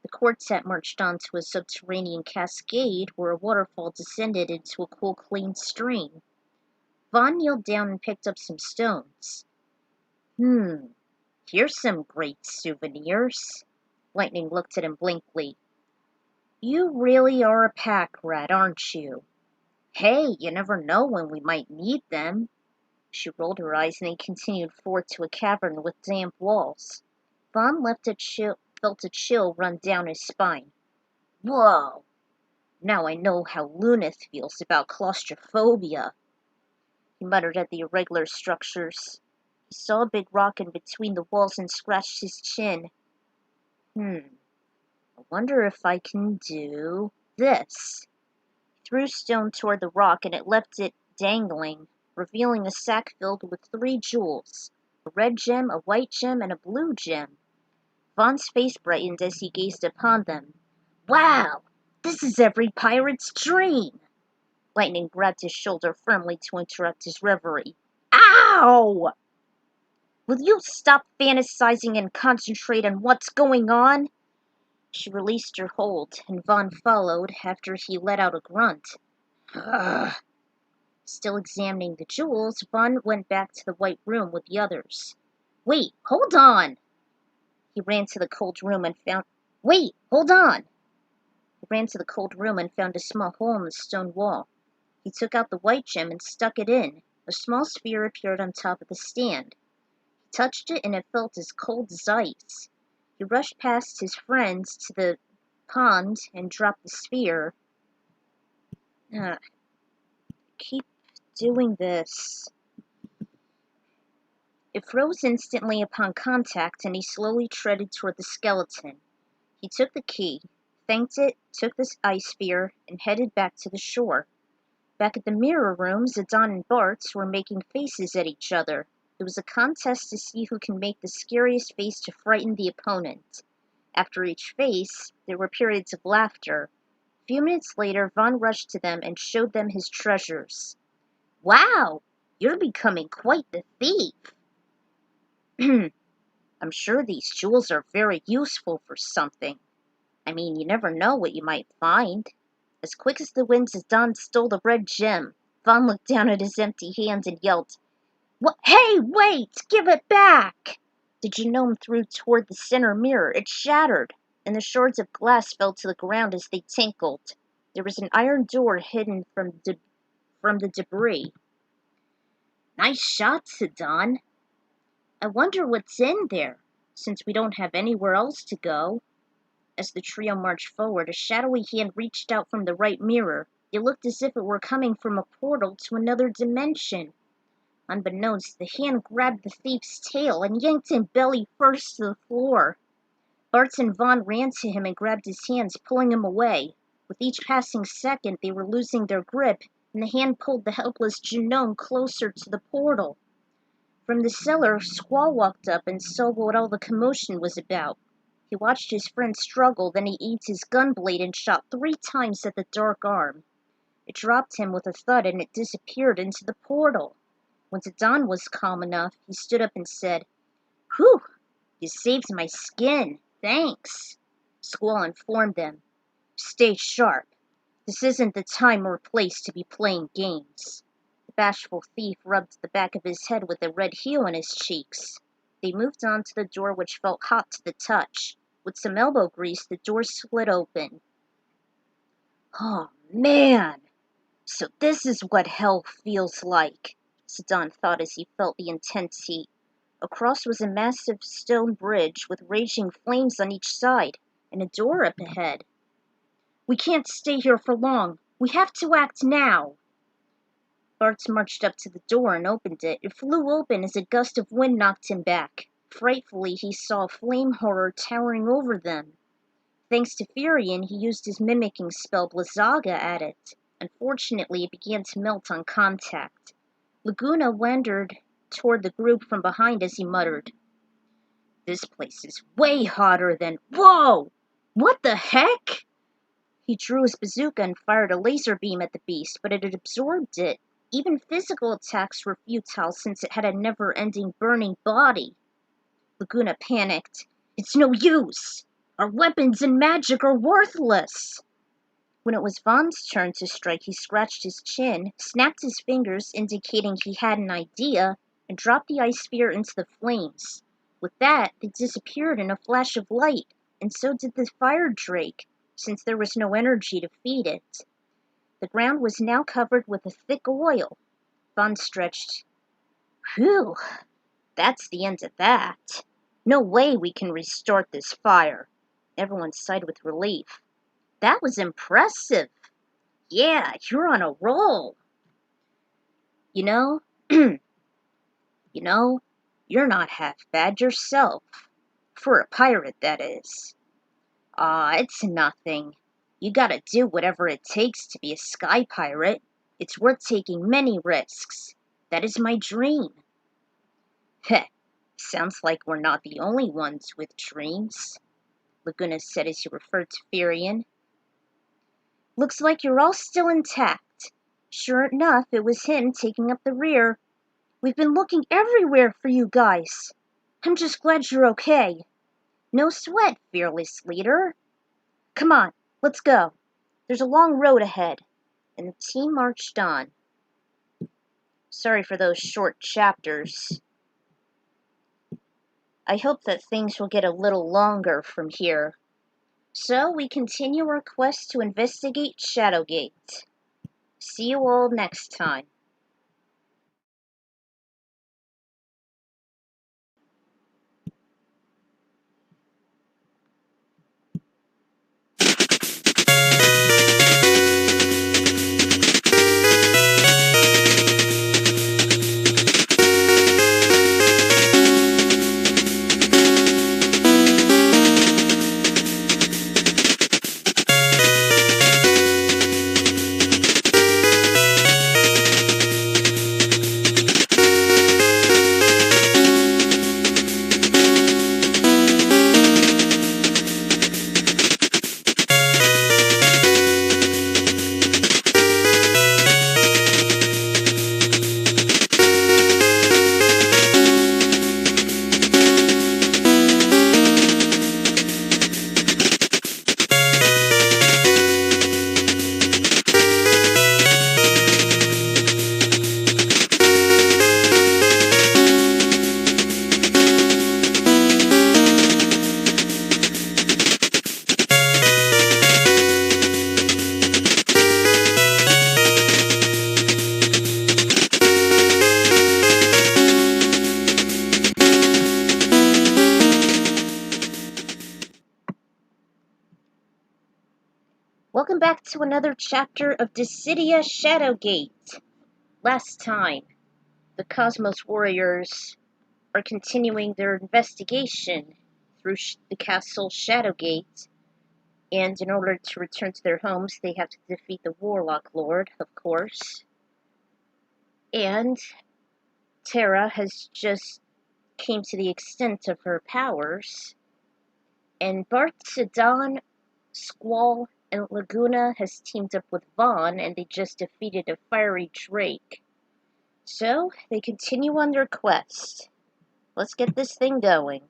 The quartet marched on to a subterranean cascade where a waterfall descended into a cool, clean stream. Vaughn kneeled down and picked up some stones. Here's some great souvenirs. Lightning looked at him blankly. You really are a pack rat, aren't you? Hey, you never know when we might need them. She rolled her eyes and then continued forward to a cavern with damp walls. Vaughn felt a chill run down his spine. Whoa! Now I know how Lunith feels about claustrophobia. He muttered at the irregular structures. He saw a big rock in between the walls and scratched his chin. I wonder if I can do this. He threw a stone toward the rock and it left it dangling, revealing a sack filled with 3 jewels, a red gem, a white gem, and a blue gem. Vaughn's face brightened as he gazed upon them. Wow! This is every pirate's dream! Lightning grabbed his shoulder firmly to interrupt his reverie. Ow! Will you stop fantasizing and concentrate on what's going on? She released her hold, and Vaughn followed after he let out a grunt. Ugh. Still examining the jewels, Vaughn went back to the White Room with the others. Wait, hold on! He ran to the cold room and found... Wait, hold on! He ran to the cold room and found a small hole in the stone wall. He took out the white gem and stuck it in. A small sphere appeared on top of the stand. He touched it and it felt as cold as ice. He rushed past his friends to the pond and dropped the sphere. Keep doing this. It froze instantly upon contact, and he slowly treaded toward the skeleton. He took the key, thanked it, took the ice sphere, and headed back to the shore. Back at the mirror room, Zidane and Bart were making faces at each other. It was a contest to see who can make the scariest face to frighten the opponent. After each face, there were periods of laughter. A few minutes later, Vaughn rushed to them and showed them his treasures. Wow! You're becoming quite the thief! I'm sure these jewels are very useful for something. I mean, you never know what you might find. As quick as the wind, Zidane stole the red gem. Vaughn looked down at his empty hands and yelled, "What? Hey, wait! Give it back!" The genome threw toward the center mirror. It shattered, and the shards of glass fell to the ground as they tinkled. There was an iron door hidden from the debris. "Nice shot, Zidane. I wonder what's in there, since we don't have anywhere else to go." As the trio marched forward, a shadowy hand reached out from the right mirror. It looked as if it were coming from a portal to another dimension. Unbeknownst, the hand grabbed the thief's tail and yanked him belly first to the floor. Bart and Vaughn ran to him and grabbed his hands, pulling him away. With each passing second, they were losing their grip, and the hand pulled the helpless genome closer to the portal. From the cellar, Squall walked up and saw what all the commotion was about. He watched his friend struggle, then he aimed his gun blade and shot 3 times at the dark arm. It dropped him with a thud and it disappeared into the portal. When Zidane was calm enough, he stood up and said, "Whew, you saved my skin, thanks." Squall informed them, "Stay sharp. This isn't the time or place to be playing games." The bashful thief rubbed the back of his head with a red heel in his cheeks. They moved on to the door, which felt hot to the touch. With some elbow grease, the door slid open. "Oh, man! So this is what hell feels like," Zidane thought as he felt the intense heat. Across was a massive stone bridge with raging flames on each side, and a door up ahead. "We can't stay here for long. We have to act now." Bart marched up to the door and opened it. It flew open as a gust of wind knocked him back. Frightfully, he saw a flame horror towering over them. Thanks to Furion, he used his mimicking spell Blizzaga at it. Unfortunately, it began to melt on contact. Laguna wandered toward the group from behind as he muttered, "This place is way hotter than— Whoa! What the heck?" He drew his bazooka and fired a laser beam at the beast, but it had absorbed it. Even physical attacks were futile since it had a never-ending burning body. Laguna panicked. "It's no use! Our weapons and magic are worthless!" When it was Vaughn's turn to strike, he scratched his chin, snapped his fingers, indicating he had an idea, and dropped the ice sphere into the flames. With that, they disappeared in a flash of light, and so did the fire drake, since there was no energy to feed it. The ground was now covered with a thick oil. Vaughn stretched. "Whew, that's the end of that. No way we can restart this fire." Everyone sighed with relief. "That was impressive. Yeah, you're on a roll. You know, you know, you're not half bad yourself. For a pirate, that is." "Aw, it's nothing. You gotta do whatever it takes to be a sky pirate. It's worth taking many risks. That is my dream." "Heh, sounds like we're not the only ones with dreams," Laguna said as he referred to Furion. "Looks like you're all still intact. Sure enough, it was him taking up the rear. We've been looking everywhere for you guys. I'm just glad you're okay. No sweat, fearless leader. Come on, let's go. There's a long road ahead." And the team marched on. Sorry for those short chapters. I hope that things will get a little longer from here. So we continue our quest to investigate Shadowgate. See you all next time. Welcome back to another chapter of Dissidia Shadowgate. Last time, the Cosmos Warriors are continuing their investigation through the castle Shadowgate, and in order to return to their homes, they have to defeat the Warlock Lord, of course. And Terra has just came to the extent of her powers, and Bart, Sedan, Squall, and Laguna has teamed up with Vaughn, and they just defeated a fiery drake. So, they continue on their quest. Let's get this thing going.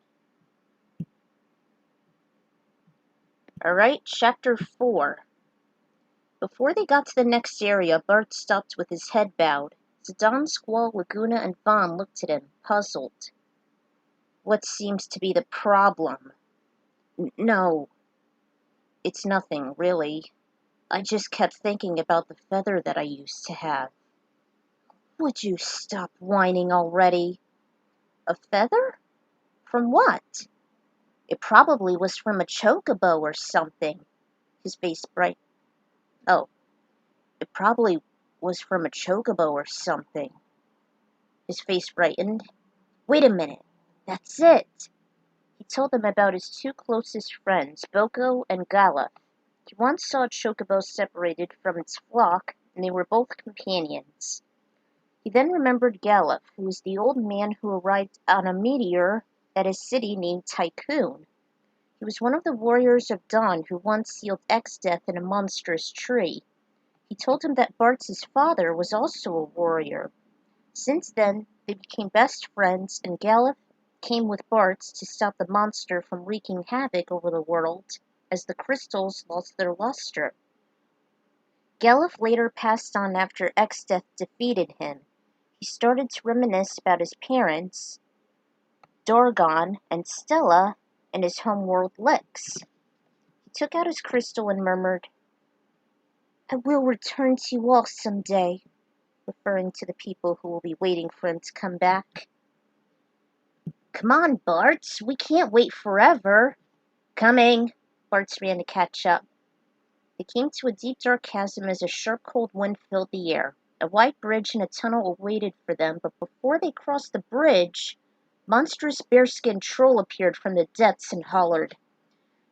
Alright, Chapter 4. Before they got to the next area, Bart stopped with his head bowed. Sedan, Squall, Laguna, and Vaughn looked at him, puzzled. What seems to be the problem? No, it's nothing, really. I just kept thinking about the feather that I used to have. Would you stop whining already? A feather? From what? It probably was from a chocobo or something. His face bright. Oh, it probably was from a chocobo or something. His face brightened. Wait a minute. That's it. He told them about his two closest friends, Boko and Gala. He once saw a chocobo separated from its flock, and they were both companions. He then remembered Galuf, who was the old man who arrived on a meteor at a city named Tycoon. He was one of the warriors of Dawn who once sealed X-Death in a monstrous tree. He told him that Bart's father was also a warrior. Since then, they became best friends, and Galuf came with Bart's to stop the monster from wreaking havoc over the world as the crystals lost their luster. Galuf later passed on after X-Death defeated him. He started to reminisce about his parents, Dorgon and Stella, and his homeworld Lix. He took out his crystal and murmured, I will return to you all someday, referring to the people who will be waiting for him to come back. Come on, Bart, we can't wait forever. Coming. Bart ran to catch up. They came to a deep dark chasm as a sharp cold wind filled the air. A wide bridge and a tunnel awaited for them, but before they crossed the bridge, monstrous bearskin troll appeared from the depths and hollered,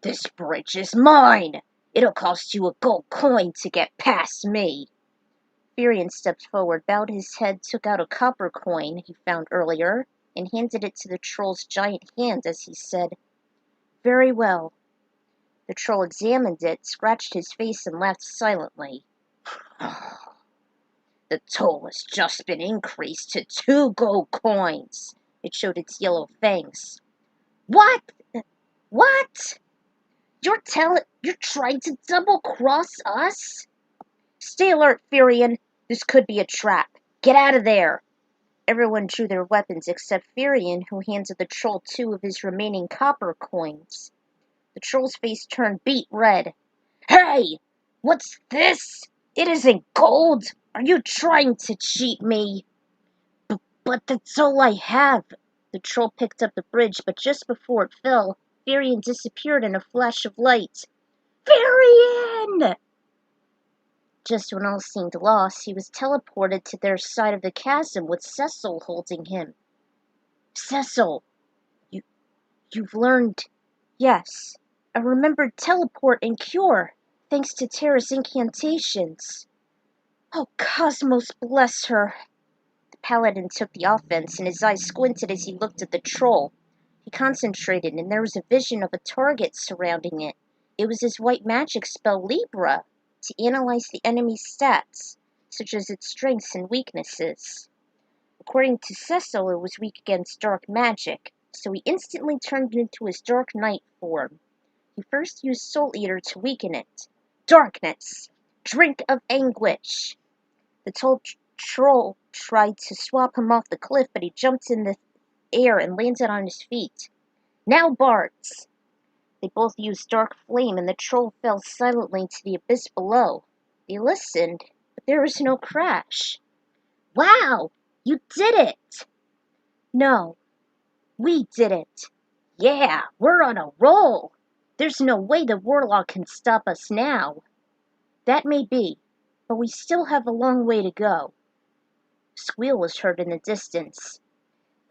This bridge is mine! It'll cost you a gold coin to get past me! Furion stepped forward, bowed his head, took out a copper coin he found earlier, and handed it to the troll's giant hand as he said, Very well. The troll examined it, scratched his face, and laughed silently. The toll has just been increased to 2 gold coins. It showed its yellow fangs. What? What? You're trying to double-cross us? Stay alert, Furion. This could be a trap. Get out of there. Everyone drew their weapons except Furion, who handed the troll 2 of his remaining copper coins. The troll's face turned beet red. Hey! What's this? It isn't gold! Are you trying to cheat me? But that's all I have. The troll picked up the bridge, but just before it fell, Furion disappeared in a flash of light. Furion! Just when all seemed lost, he was teleported to their side of the chasm with Cecil holding him. Cecil! You've learned... Yes, I remembered teleport and cure, thanks to Terra's incantations. Oh, Cosmos bless her. The paladin took the offense, and his eyes squinted as he looked at the troll. He concentrated, and there was a vision of a target surrounding it. It was his white magic spell Libra, to analyze the enemy's stats, such as its strengths and weaknesses. According to Cecil, it was weak against dark magic, so he instantly turned into his Dark Knight form. He first used Soul Eater to weaken it. Darkness! Drink of anguish! The troll tried to swap him off the cliff, but he jumped in the air and landed on his feet. Now, Bart's! They both used Dark Flame, and the troll fell silently to the abyss below. They listened, but there was no crash. Wow! You did it! No, we did it. Yeah, we're on a roll. There's no way the Warlock can stop us now. That may be, but we still have a long way to go. A squeal was heard in the distance.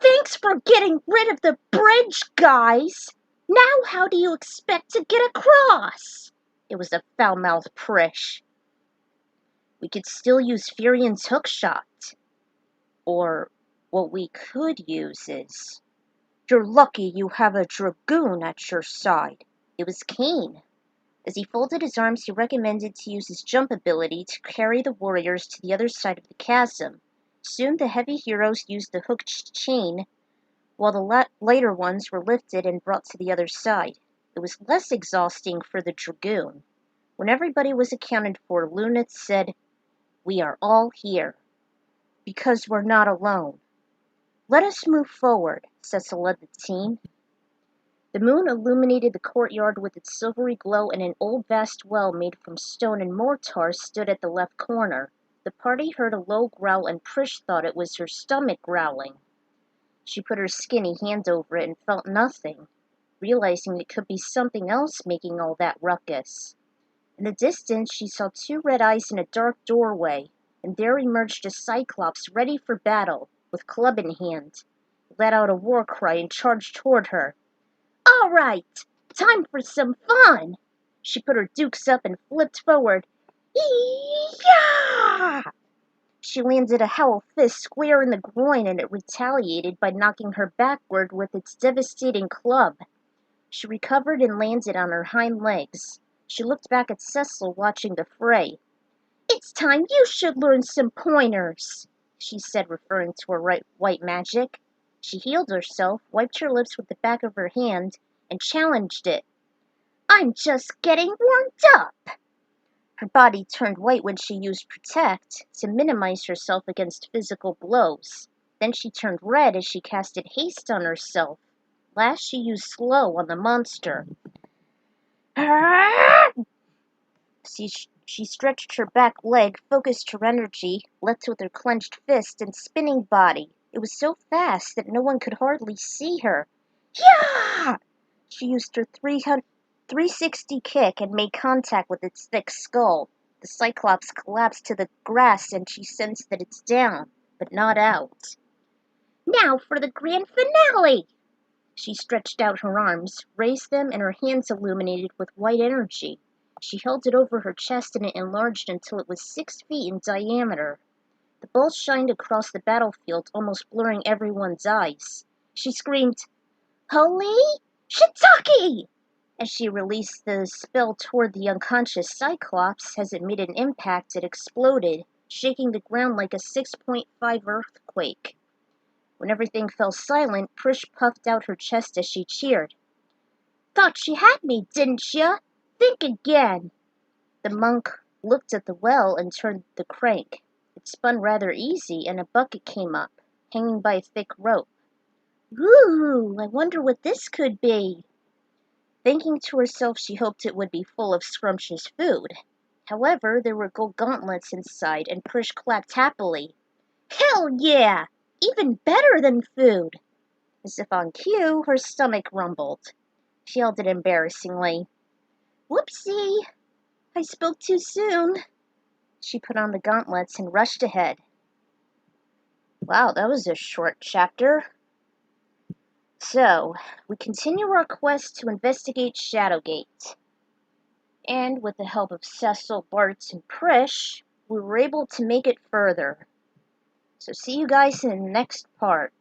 Thanks for getting rid of the bridge, guys! Now how do you expect to get across? It was a foul-mouthed Prish. We could still use Furion's hookshot. Or what we could use is... You're lucky you have a dragoon at your side. It was Kane. As he folded his arms, he recommended to use his jump ability to carry the warriors to the other side of the chasm. Soon the heavy heroes used the hooked chain, while the lighter ones were lifted and brought to the other side. It was less exhausting for the dragoon. When everybody was accounted for, Lunith said, "We are all here, because we're not alone. Let us move forward," Cecil led the team. The moon illuminated the courtyard with its silvery glow, and an old vast well made from stone and mortar stood at the left corner. The party heard a low growl, and Prish thought it was her stomach growling. She put her skinny hand over it and felt nothing, realizing it could be something else making all that ruckus. In the distance, she saw two red eyes in a dark doorway, and there emerged a Cyclops ready for battle, with club in hand. He let out a war cry and charged toward her. "All right, time for some fun!" She put her dukes up and flipped forward. Yah! She landed a Howl fist square in the groin, and it retaliated by knocking her backward with its devastating club. She recovered and landed on her hind legs. She looked back at Cecil watching the fray. "It's time you should learn some pointers," she said, referring to her white magic. She healed herself, wiped her lips with the back of her hand, and challenged it. "I'm just getting warmed up." Her body turned white when she used Protect to minimize herself against physical blows. Then she turned red as she casted Haste on herself. Last she used Slow on the monster. She stretched her back leg, focused her energy, leapt with her clenched fist and spinning body. It was so fast that no one could hardly see her. Yeah! She used her 360 kick and made contact with its thick skull. The Cyclops collapsed to the grass, and she sensed that it's down, but not out. "Now for the grand finale!" She stretched out her arms, raised them, and her hands illuminated with white energy. She held it over her chest, and it enlarged until it was 6 feet in diameter. The ball shined across the battlefield, almost blurring everyone's eyes. She screamed, "Holy Shiitake!" As she released the spell toward the unconscious Cyclops. As it made an impact, it exploded, shaking the ground like a 6.5 earthquake. When everything fell silent, Prish puffed out her chest as she cheered. "Thought she had me, didn't ya? Think again." The monk looked at the well and turned the crank. It spun rather easy, and a bucket came up, hanging by a thick rope. "Ooh, I wonder what this could be." Thinking to herself, she hoped it would be full of scrumptious food. However, there were gold gauntlets inside, and Prish clapped happily. "Hell yeah! Even better than food!" As if on cue, her stomach rumbled. She held it embarrassingly. "Whoopsie! I spoke too soon." She put on the gauntlets and rushed ahead. Wow, that was a short chapter. So, we continue our quest to investigate Shadowgate. And with the help of Cecil, Bart, and Prish, we were able to make it further. So see you guys in the next part.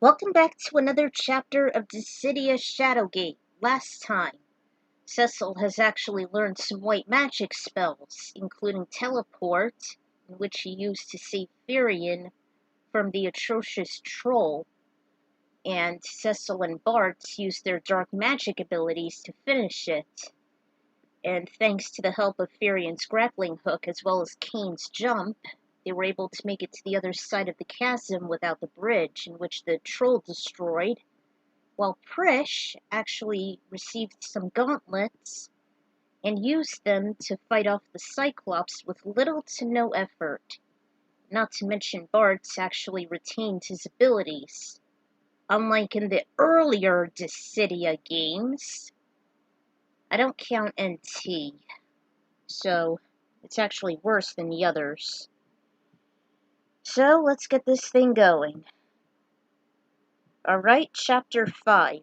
Welcome back to another chapter of Dissidia Shadowgate. Last time, Cecil has actually learned some white magic spells, including teleport, in which he used to save Firion from the atrocious troll, and Cecil and Bart used their dark magic abilities to finish it. And thanks to the help of Firion's grappling hook as well as Kane's jump, they were able to make it to the other side of the chasm without the bridge, in which the troll destroyed, while Prish actually received some gauntlets and used them to fight off the Cyclops with little to no effort. Not to mention Bart's actually retained his abilities. Unlike in the earlier Dissidia games, I don't count NT, so it's actually worse than the others. So let's get this thing going. Alright, Chapter 5.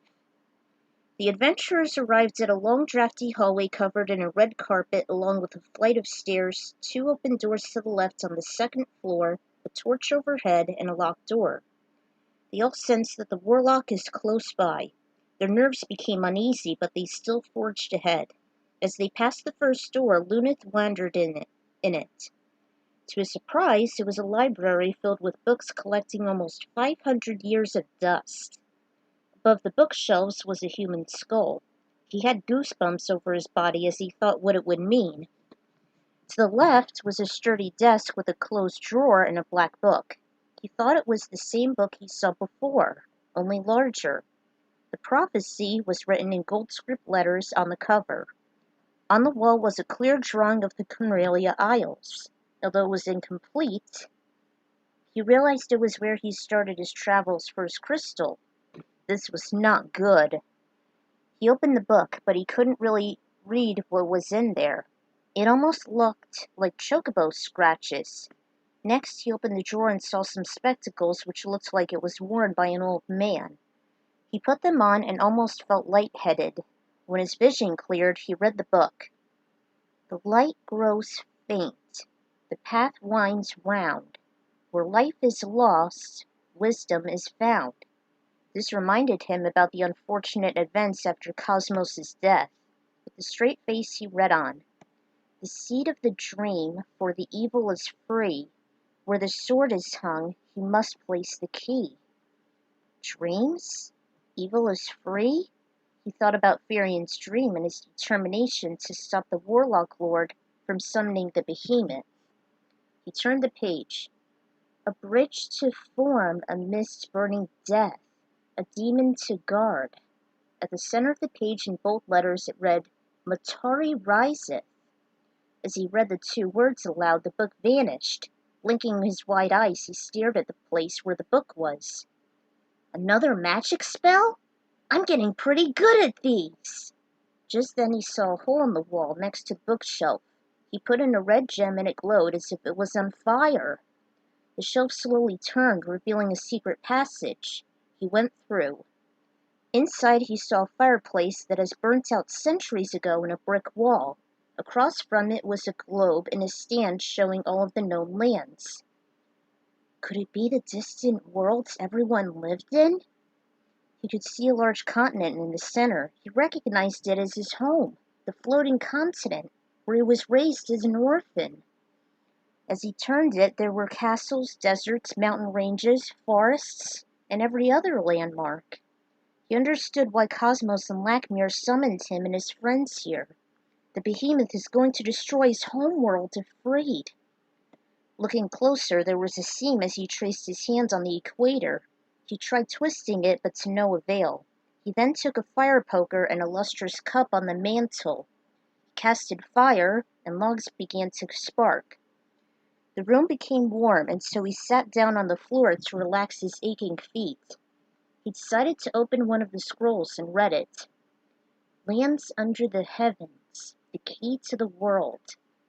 The adventurers arrived at a long drafty hallway covered in a red carpet along with a flight of stairs, 2 open doors to the left on the second floor, a torch overhead, and a locked door. They all sensed that the warlock is close by. Their nerves became uneasy, but they still forged ahead. As they passed the first door, Lunith wandered in it. To his surprise, it was a library filled with books collecting almost 500 years of dust. Above the bookshelves was a human skull. He had goosebumps over his body as he thought what it would mean. To the left was a sturdy desk with a closed drawer and a black book. He thought it was the same book he saw before, only larger. The prophecy was written in gold script letters on the cover. On the wall was a clear drawing of the Cornelia Isles. Although it was incomplete, he realized it was where he started his travels for his crystal. This was not good. He opened the book, but he couldn't really read what was in there. It almost looked like chocobo scratches. Next, he opened the drawer and saw some spectacles which looked like it was worn by an old man. He put them on and almost felt lightheaded. When his vision cleared, he read the book. The light grows faint. The path winds round. Where life is lost, wisdom is found. This reminded him about the unfortunate events after Cosmos' death. With a straight face he read on. The seed of the dream, for the evil is free. Where the sword is hung, he must place the key. Dreams? Evil is free? He thought about Firion's dream and his determination to stop the Warlock Lord from summoning the behemoth. He turned the page. A bridge to form amidst burning death. A demon to guard. At the center of the page in bold letters it read, Matari riseth. As he read the 2 words aloud, the book vanished. Blinking his wide eyes, he stared at the place where the book was. Another magic spell? I'm getting pretty good at these. Just then he saw a hole in the wall next to the bookshelf. He put in a red gem and it glowed as if it was on fire. The shelf slowly turned, revealing a secret passage. He went through. Inside he saw a fireplace that has burnt out centuries ago in a brick wall. Across from it was a globe and a stand showing all of the known lands. Could it be the distant worlds everyone lived in? He could see a large continent in the center. He recognized it as his home, the floating continent, where he was raised as an orphan. As he turned it, there were castles, deserts, mountain ranges, forests, and every other landmark. He understood why Cosmos and Lakmir summoned him and his friends here. The behemoth is going to destroy his homeworld if freed. Looking closer, there was a seam as he traced his hands on the equator. He tried twisting it, but to no avail. He then took a fire poker and a lustrous cup on the mantle. He casted fire, and logs began to spark. The room became warm, and so he sat down on the floor to relax his aching feet. He decided to open one of the scrolls and read it. Lands under the heavens, the key to the world.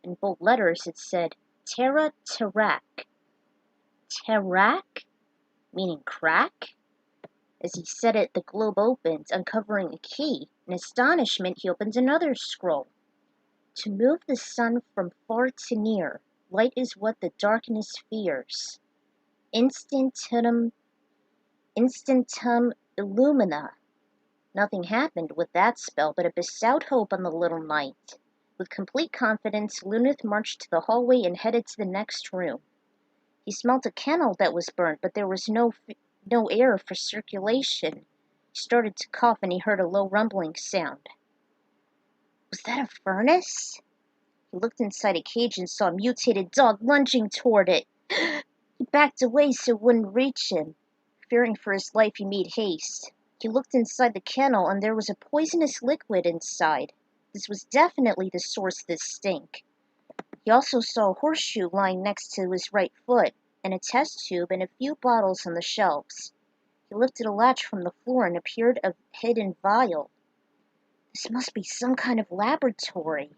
In bold letters it said, Terra Terrak. Terrak? Meaning crack? As he said it, the globe opened, uncovering a key. In astonishment, he opened another scroll. To move the sun from far to near, light is what the darkness fears. Instantum Instantum illumina. Nothing happened with that spell, but it bestowed hope on the little knight. With complete confidence, Luneth marched to the hallway and headed to the next room. He smelt a candle that was burnt, but there was no air for circulation. He started to cough and he heard a low rumbling sound. Was that a furnace? He looked inside a cage and saw a mutated dog lunging toward it. He backed away so it wouldn't reach him. Fearing for his life, he made haste. He looked inside the kennel and there was a poisonous liquid inside. This was definitely the source of this stink. He also saw a horseshoe lying next to his right foot, and a test tube and a few bottles on the shelves. He lifted a latch from the floor and appeared a hidden vial. This must be some kind of laboratory.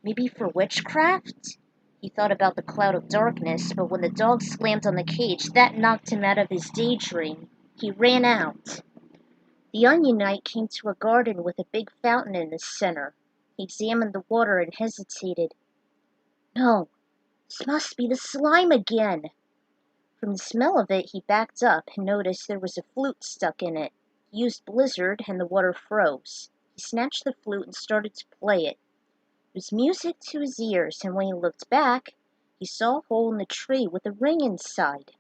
Maybe for witchcraft? He thought about the cloud of darkness, but when the dog slammed on the cage, that knocked him out of his daydream. He ran out. The Onion Knight came to a garden with a big fountain in the center. He examined the water and hesitated. No, this must be the slime again. From the smell of it, he backed up and noticed there was a flute stuck in it. He used Blizzard and the water froze. He snatched the flute and started to play it. It was music to his ears, and when he looked back, he saw a hole in the tree with a ring inside.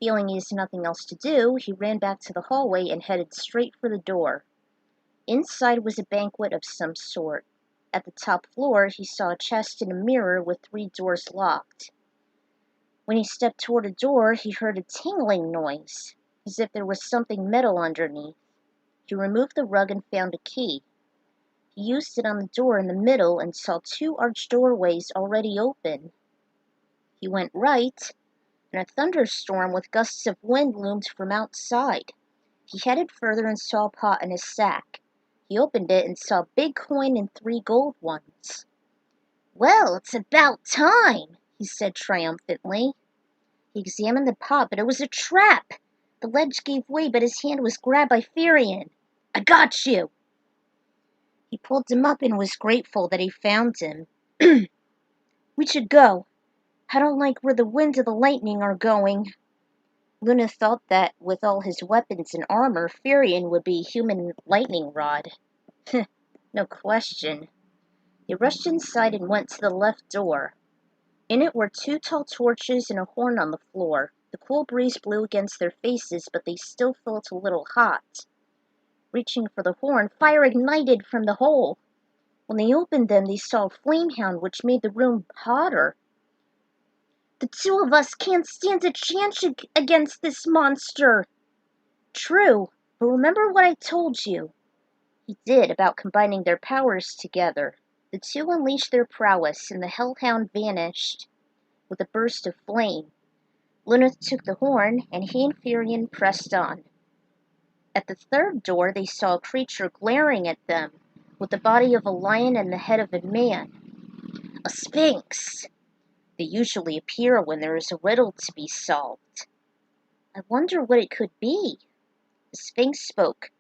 Feeling he has nothing else to do, he ran back to the hallway and headed straight for the door. Inside was a banquet of some sort. At the top floor, he saw a chest and a mirror with 3 doors locked. When he stepped toward a door, he heard a tingling noise, as if there was something metal underneath. He removed the rug and found a key. He used it on the door in the middle and saw 2 arched doorways already open. He went right, and a thunderstorm with gusts of wind loomed from outside. He headed further and saw a pot and a sack. He opened it and saw a big coin and 3 gold ones. Well, it's about time, he said triumphantly. He examined the pot, but it was a trap. The ledge gave way, but his hand was grabbed by Furion. I got you! He pulled him up and was grateful that he found him. We should go. I don't like where the wind and the lightning are going. Luna thought that, with all his weapons and armor, Furion would be human lightning rod. No question. They rushed inside and went to the left door. In it were 2 tall torches and a horn on the floor. The cool breeze blew against their faces, but they still felt a little hot. Reaching for the horn, fire ignited from the hole. When they opened them, they saw a flamehound, which made the room hotter. The 2 of us can't stand a chance against this monster. True, but remember what I told you. He did, about combining their powers together. The 2 unleashed their prowess, and the hellhound vanished with a burst of flame. Luneth took the horn, and he and Furion pressed on. At the 3rd door, they saw a creature glaring at them, with the body of a lion and the head of a man. A sphinx! They usually appear when there is a riddle to be solved. I wonder what it could be. The sphinx spoke.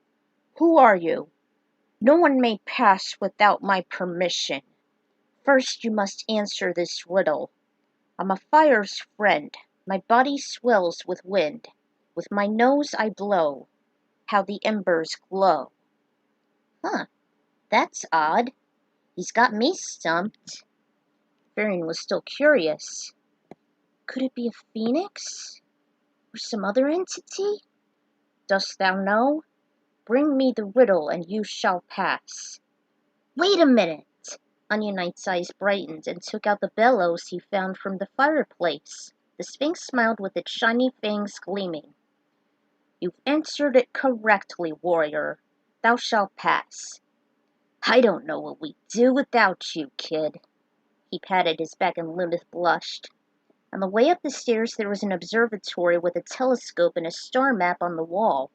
Who are you? No one may pass without my permission. First you must answer this riddle. I'm a fire's friend. My body swells with wind. With my nose I blow. How the embers glow. Huh, that's odd. He's got me stumped. Furion was still curious. Could it be a phoenix? Or some other entity? Dost thou know? Bring me the riddle and you shall pass. Wait a minute! Onion Knight's eyes brightened and took out the bellows he found from the fireplace. The sphinx smiled with its shiny fangs gleaming. You've answered it correctly, warrior. Thou shalt pass. I don't know what we'd do without you, kid. He patted his back and Luneth blushed. On the way up the stairs there was an observatory with a telescope and a star map on the wall.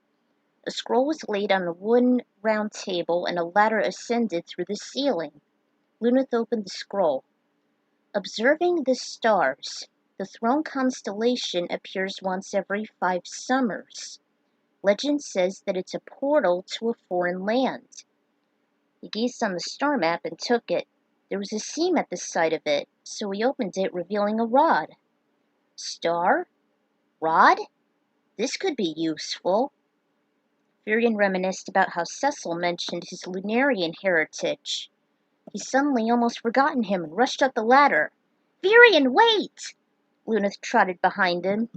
A scroll was laid on a wooden round table and a ladder ascended through the ceiling. Luneth opened the scroll. Observing the stars, the throne constellation appears once every 5 summers. Legend says that it's a portal to a foreign land. He gazed on the star map and took it. There was a seam at the side of it, so he opened it, revealing a rod. Star? Rod? This could be useful. Furion reminisced about how Cecil mentioned his Lunarian heritage. He suddenly almost forgotten him and rushed up the ladder. Furion, wait! Lunith trotted behind him.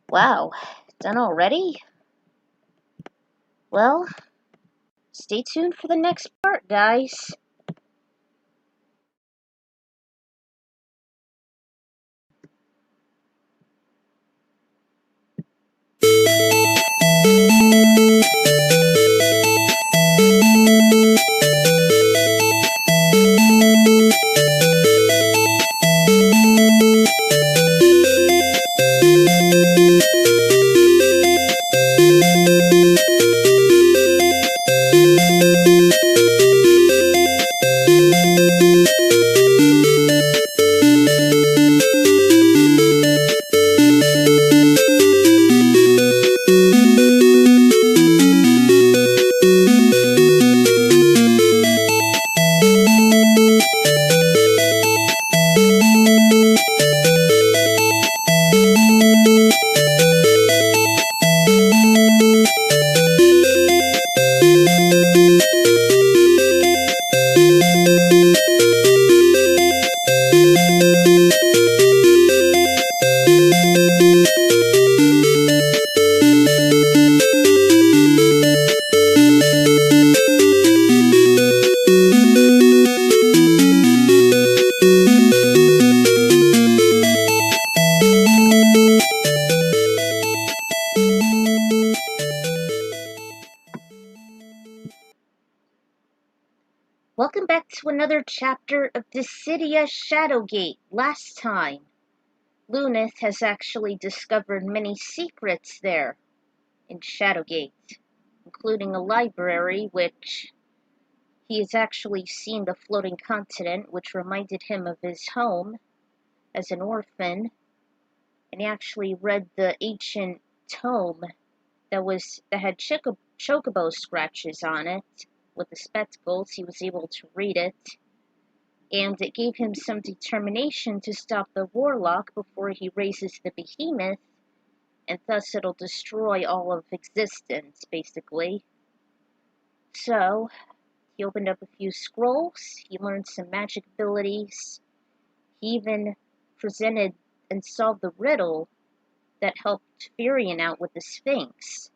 Wow, done already? Well, stay tuned for the next part, guys. Welcome back to another chapter of Dissidia Shadowgate. Last time, Lunith has actually discovered many secrets there in Shadowgate, including a library which he has actually seen the floating continent, which reminded him of his home as an orphan, and he actually read the ancient tome that had chocobo scratches on it. With the spectacles, he was able to read it, and it gave him some determination to stop the warlock before he raises the behemoth, and thus it'll destroy all of existence, basically. So, he opened up a few scrolls, he learned some magic abilities, he even presented and solved the riddle that helped Furion out with the Sphinx.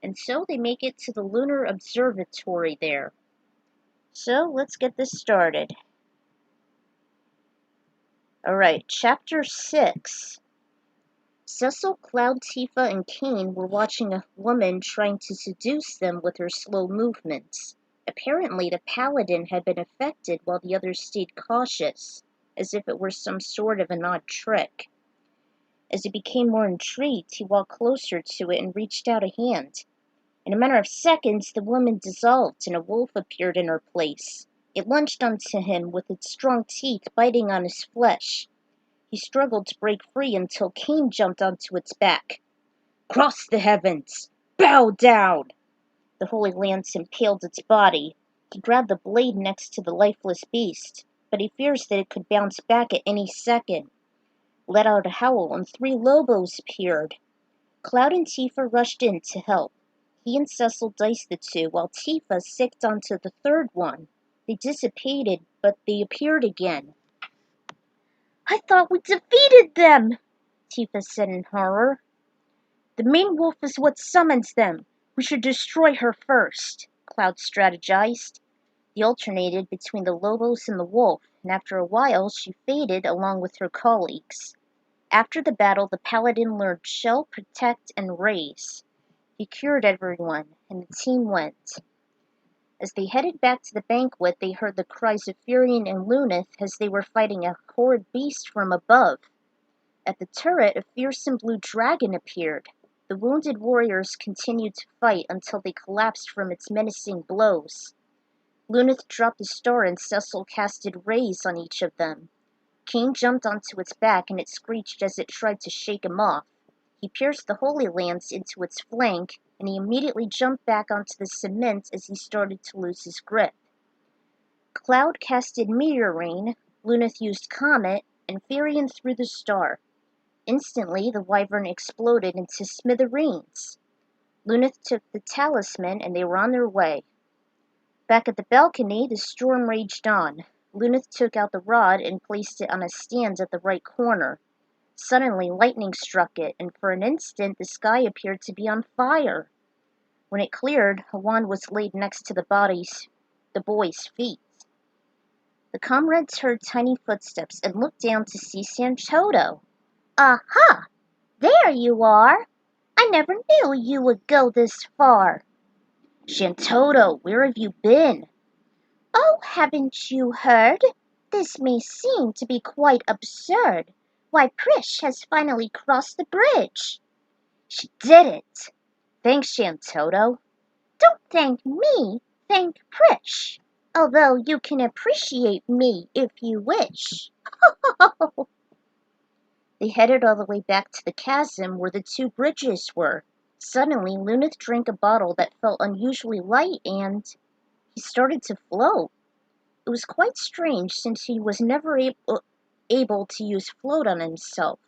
And so they make it to the lunar observatory there. So, let's get this started. Alright, Chapter 6. Cecil, Cloud, Tifa, and Kane were watching a woman trying to seduce them with her slow movements. Apparently, the paladin had been affected while the others stayed cautious, as if it were some sort of an odd trick. As he became more intrigued, he walked closer to it and reached out a hand. In a matter of seconds, the woman dissolved and a wolf appeared in her place. It lunged onto him with its strong teeth biting on his flesh. He struggled to break free until Kane jumped onto its back. Cross the heavens! Bow down! The Holy Lance impaled its body. He grabbed the blade next to the lifeless beast, but he fears that it could bounce back at any second. Let out a howl and 3 Lobos appeared. Cloud and Tifa rushed in to help. He and Cecil diced the 2, while Tifa sicked onto the 3rd one. They dissipated, but they appeared again. I thought we defeated them, Tifa said in horror. The main wolf is what summons them. We should destroy her first, Cloud strategized. They alternated between the Lobos and the wolf, and after a while she faded along with her colleagues. After the battle, the paladin learned Shell, Protect, and Raise. He cured everyone, and the team went. As they headed back to the banquet, they heard the cries of Furion and Lunith as they were fighting a horrid beast from above. At the turret, a fearsome blue dragon appeared. The wounded warriors continued to fight until they collapsed from its menacing blows. Lunith dropped a star and Cecil casted Rays on each of them. Kane jumped onto its back and it screeched as it tried to shake him off. He pierced the Holy Lance into its flank, and he immediately jumped back onto the cement as he started to lose his grip. Cloud casted Meteor Rain, Lunith used Comet, and Furion threw the star. Instantly, the wyvern exploded into smithereens. Lunith took the talisman, and they were on their way. Back at the balcony, the storm raged on. Lunith took out the rod and placed it on a stand at the right corner. Suddenly, lightning struck it, and for an instant the sky appeared to be on fire. When it cleared, a wand was laid next to the boy's feet. The comrades heard tiny footsteps and looked down to see Sanchoto. "Aha! There you are! I never knew you would go this far." "Shantotto, where have you been?" "Oh, haven't you heard? This may seem to be quite absurd. Why, Prish has finally crossed the bridge." "She did it! Thanks, Shantotto." "Don't thank me, thank Prish. Although you can appreciate me if you wish." They headed all the way back to the chasm where the two bridges were. Suddenly, Lunith drank a bottle that felt unusually light, and he started to float. It was quite strange, since he was never able to use float on himself.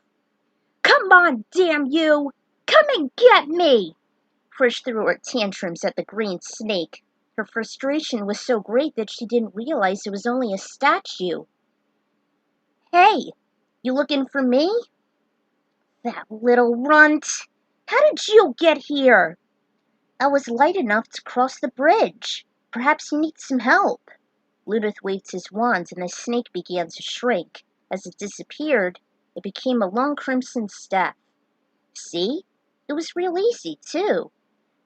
"Come on, damn you! Come and get me!" Frisch threw her tantrums at the green snake. Her frustration was so great that she didn't realize it was only a statue. "Hey, you looking for me?" "That little runt! How did you get here?" "I was light enough to cross the bridge. Perhaps you need some help." Lunith waved his wand, and the snake began to shrink. As it disappeared, it became a long crimson staff. "See? It was real easy, too."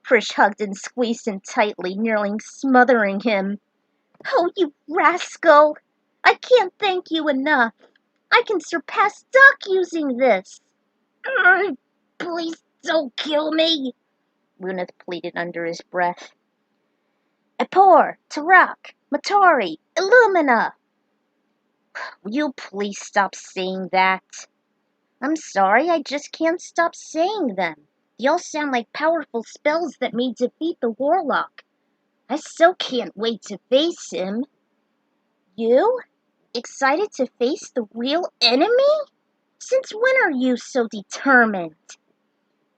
Frisch hugged and squeezed him tightly, nearly smothering him. "Oh, you rascal! I can't thank you enough. I can surpass Duck using this." "Please don't kill me," Lunith pleaded under his breath. "Epor, Tarak, Matori, Illumina." "Will you please stop saying that?" "I'm sorry, I just can't stop saying them. They all sound like powerful spells that may defeat the warlock. I so can't wait to face him." "You? Excited to face the real enemy? Since when are you so determined?"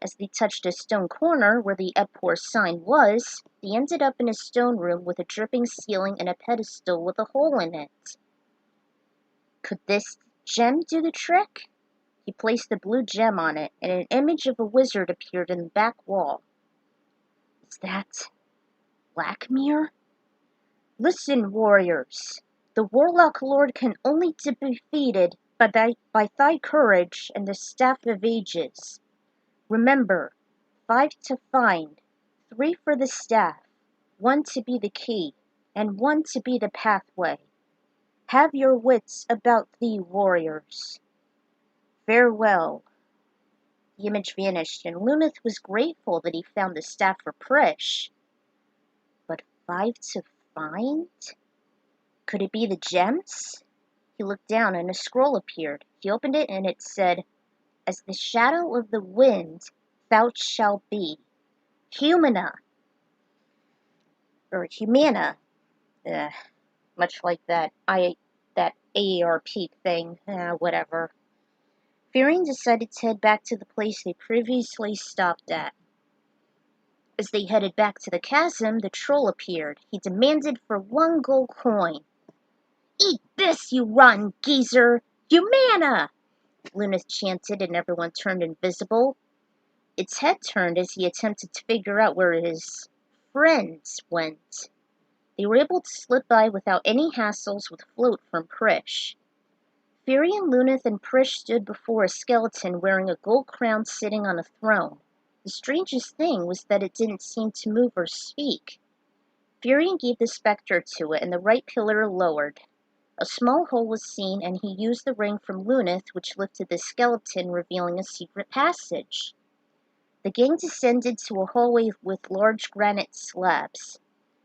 As they touched a stone corner where the Epor sign was, they ended up in a stone room with a dripping ceiling and a pedestal with a hole in it. Could this gem do the trick? He placed the blue gem on it, and an image of a wizard appeared in the back wall. "Is that Blackmere?" "Listen, warriors. The Warlock Lord can only be defeated by thy courage and the Staff of Ages. Remember, 5 to find, 3 for the staff, 1 to be the key, and 1 to be the pathway. Have your wits about thee, warriors. Farewell." The image vanished, and Lunith was grateful that he found the staff for Prish. But 5 to find? Could it be the gems? He looked down, and a scroll appeared. He opened it, and it said, "As the shadow of the wind, thou shalt be. Humana." Or Humana. Much like that AARP thing. Whatever. Fearing decided to head back to the place they previously stopped at. As they headed back to the chasm, the troll appeared. He demanded for 1 gold coin. "Eat this, you rotten geezer! Humana!" Lunith chanted, and everyone turned invisible. Its head turned as he attempted to figure out where his friends went. They were able to slip by without any hassles with float from Prish. Firion, Lunith, and Prish stood before a skeleton wearing a gold crown sitting on a throne. The strangest thing was that it didn't seem to move or speak. Firion gave the spectre to it, and the right pillar lowered. A small hole was seen, and he used the ring from Lunith, which lifted the skeleton, revealing a secret passage. The gang descended to a hallway with large granite slabs.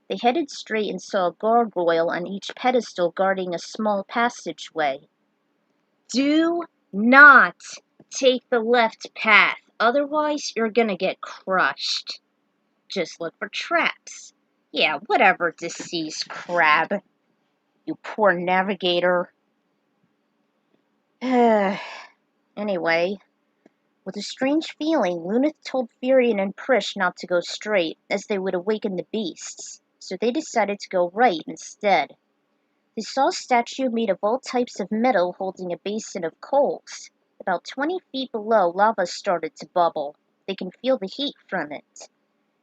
They headed straight and saw a gargoyle on each pedestal guarding a small passageway. "Do not take the left path, otherwise you're gonna get crushed. Just look for traps. Yeah, whatever, deceased crab. You poor navigator." Anyway, With a strange feeling, Lunith told Furion and Prish not to go straight, as they would awaken the beasts, so they decided to go right instead. They saw a statue made of all types of metal holding a basin of coals. About 20 feet below, lava started to bubble. They can feel the heat from it.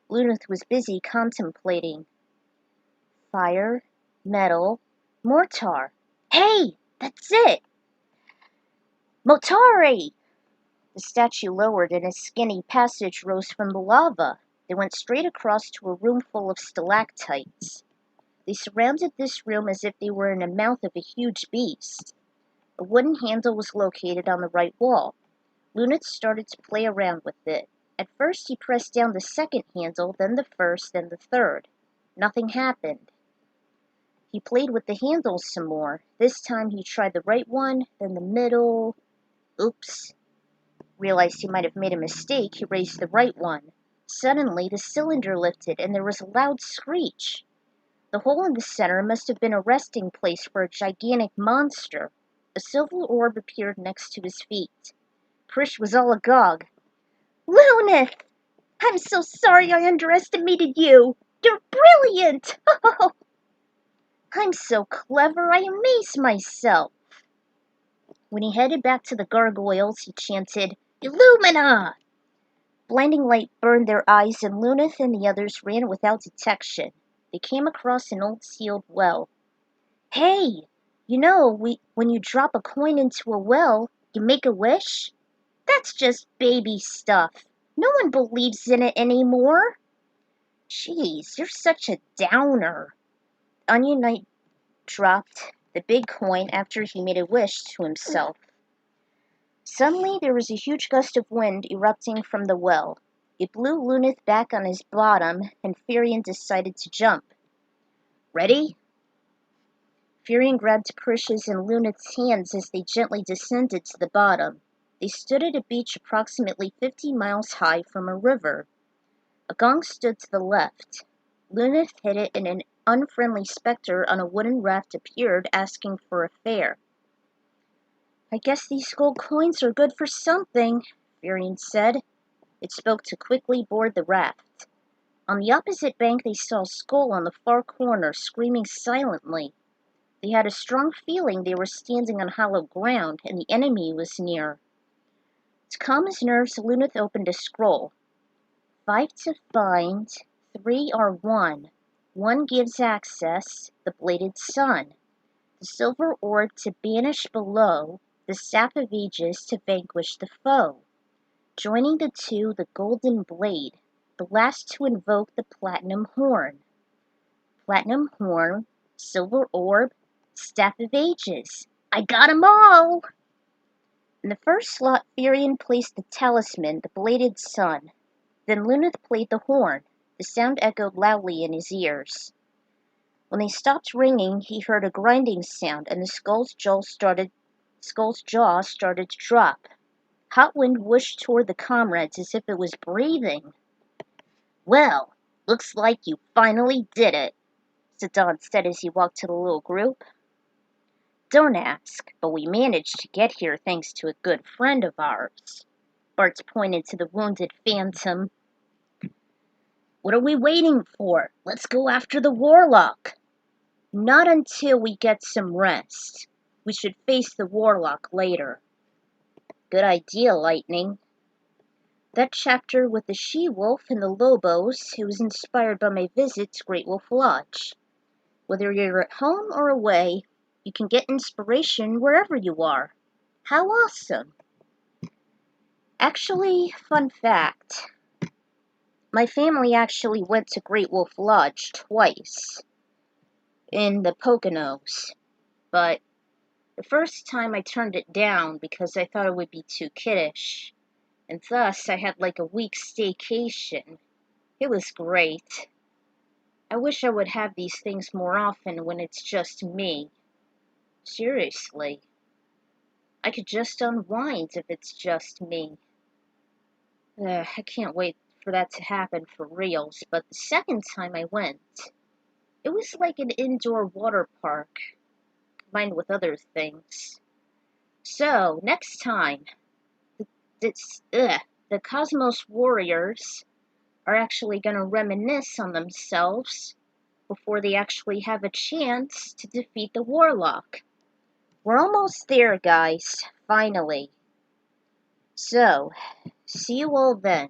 Lunith was busy contemplating. Fire, metal, mortar. Hey, that's it! Motari! The statue lowered and a skinny passage rose from the lava. They went straight across to a room full of stalactites. They surrounded this room as if they were in the mouth of a huge beast. A wooden handle was located on the right wall. Lunith started to play around with it. At first he pressed down the second handle, then the first, then the third. Nothing happened. He played with the handles some more. This time he tried the right one, then the middle. Oops. Realized he might have made a mistake, he raised the right one. Suddenly the cylinder lifted and there was a loud screech. The hole in the center must have been a resting place for a gigantic monster. A silver orb appeared next to his feet. Prish was all agog. Lunith! I'm so sorry I underestimated you! You're brilliant! I'm so clever I amaze myself. When he headed back to the gargoyles, he chanted, Illumina! Blinding light burned their eyes, and Lunith and the others ran without detection. They came across an old sealed well. Hey, when you drop a coin into a well, you make a wish? That's just baby stuff. No one believes in it anymore. Jeez, you're such a downer. Onion Knight dropped the big coin after he made a wish to himself. Suddenly, there was a huge gust of wind erupting from the well. It blew Lunith back on his bottom, and Furion decided to jump. Ready? Furion grabbed Prish's and Lunith's hands as they gently descended to the bottom. They stood at a beach approximately 50 miles high from a river. A gong stood to the left. Lunith hit it, and an unfriendly specter on a wooden raft appeared, asking for a fare. I guess these gold coins are good for something, Furion said. It spoke to quickly board the raft. On the opposite bank they saw a skull on the far corner, screaming silently. They had a strong feeling they were standing on hollow ground, and the enemy was near. To calm his nerves, Lunith opened a scroll. 5 to find, 3 are 1. 1 gives access, the bladed sun. The silver orb to banish below, the staff of ages to vanquish the foe. Joining the 2, the golden blade, the last to invoke the platinum horn. Platinum horn, silver orb, staff of ages. I got 'em all! In the first slot, Furion placed the talisman, the bladed sun. Then Lunith played the horn. The sound echoed loudly in his ears. When they stopped ringing, he heard a grinding sound, and the skull's jaw started to drop. Hot wind whooshed toward the comrades as if it was breathing. Well, looks like you finally did it, Zidane said as he walked to the little group. Don't ask, but we managed to get here thanks to a good friend of ours. Bartz pointed to the wounded phantom. What are we waiting for? Let's go after the warlock. Not until we get some rest. We should face the warlock later. Good idea, Lightning. That chapter with the she-wolf and the lobos, it was inspired by my visit to Great Wolf Lodge. Whether you're at home or away, you can get inspiration wherever you are. How awesome! Actually, fun fact. My family actually went to Great Wolf Lodge twice in the Poconos, but the first time I turned it down because I thought it would be too kiddish, and thus I had like a week staycation. It was great. I wish I would have these things more often when it's just me. Seriously. I could just unwind if it's just me. I can't wait for that to happen for reals, but the second time I went, it was like an indoor water park, combined with other things. So, next time, the Cosmos Warriors are actually going to reminisce on themselves before they actually have a chance to defeat the Warlock. We're almost there, guys, finally. So, see you all then.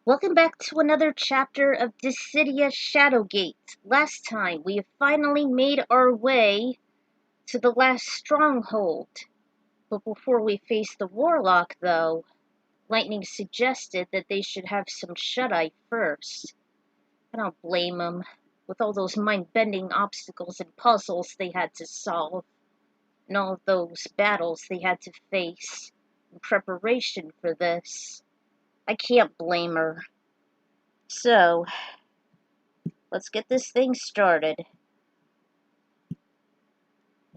Welcome back to another chapter of Dissidia Shadowgate. Last time, we have finally made our way to the last stronghold. But before we face the Warlock, though, Lightning suggested that they should have some shut-eye first. I don't blame them, with all those mind-bending obstacles and puzzles they had to solve, and all those battles they had to face in preparation for this. I can't blame her. So, let's get this thing started.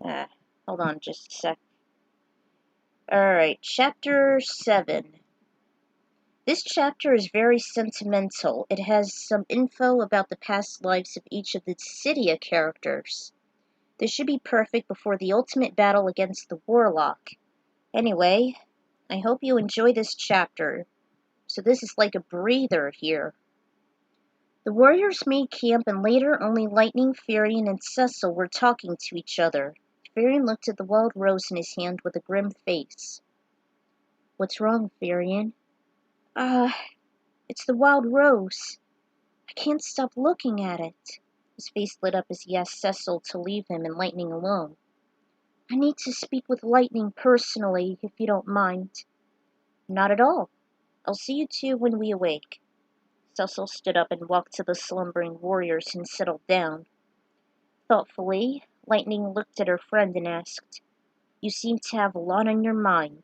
Hold on just a sec. Alright, Chapter 7. This chapter is very sentimental. It has some info about the past lives of each of the Dissidia characters. This should be perfect before the ultimate battle against the Warlock. Anyway, I hope you enjoy this chapter. So this is like a breather here. The warriors made camp, and later only Lightning, Furion, and Cecil were talking to each other. Furion looked at the wild rose in his hand with a grim face. "What's wrong, Furion?" It's the wild rose. I can't stop looking at it." His face lit up as he asked Cecil to leave him and Lightning alone. "I need to speak with Lightning personally, if you don't mind." "Not at all. I'll see you two when we awake." Cecil stood up and walked to the slumbering warriors and settled down. Thoughtfully, Lightning looked at her friend and asked, "You seem to have a lot on your mind.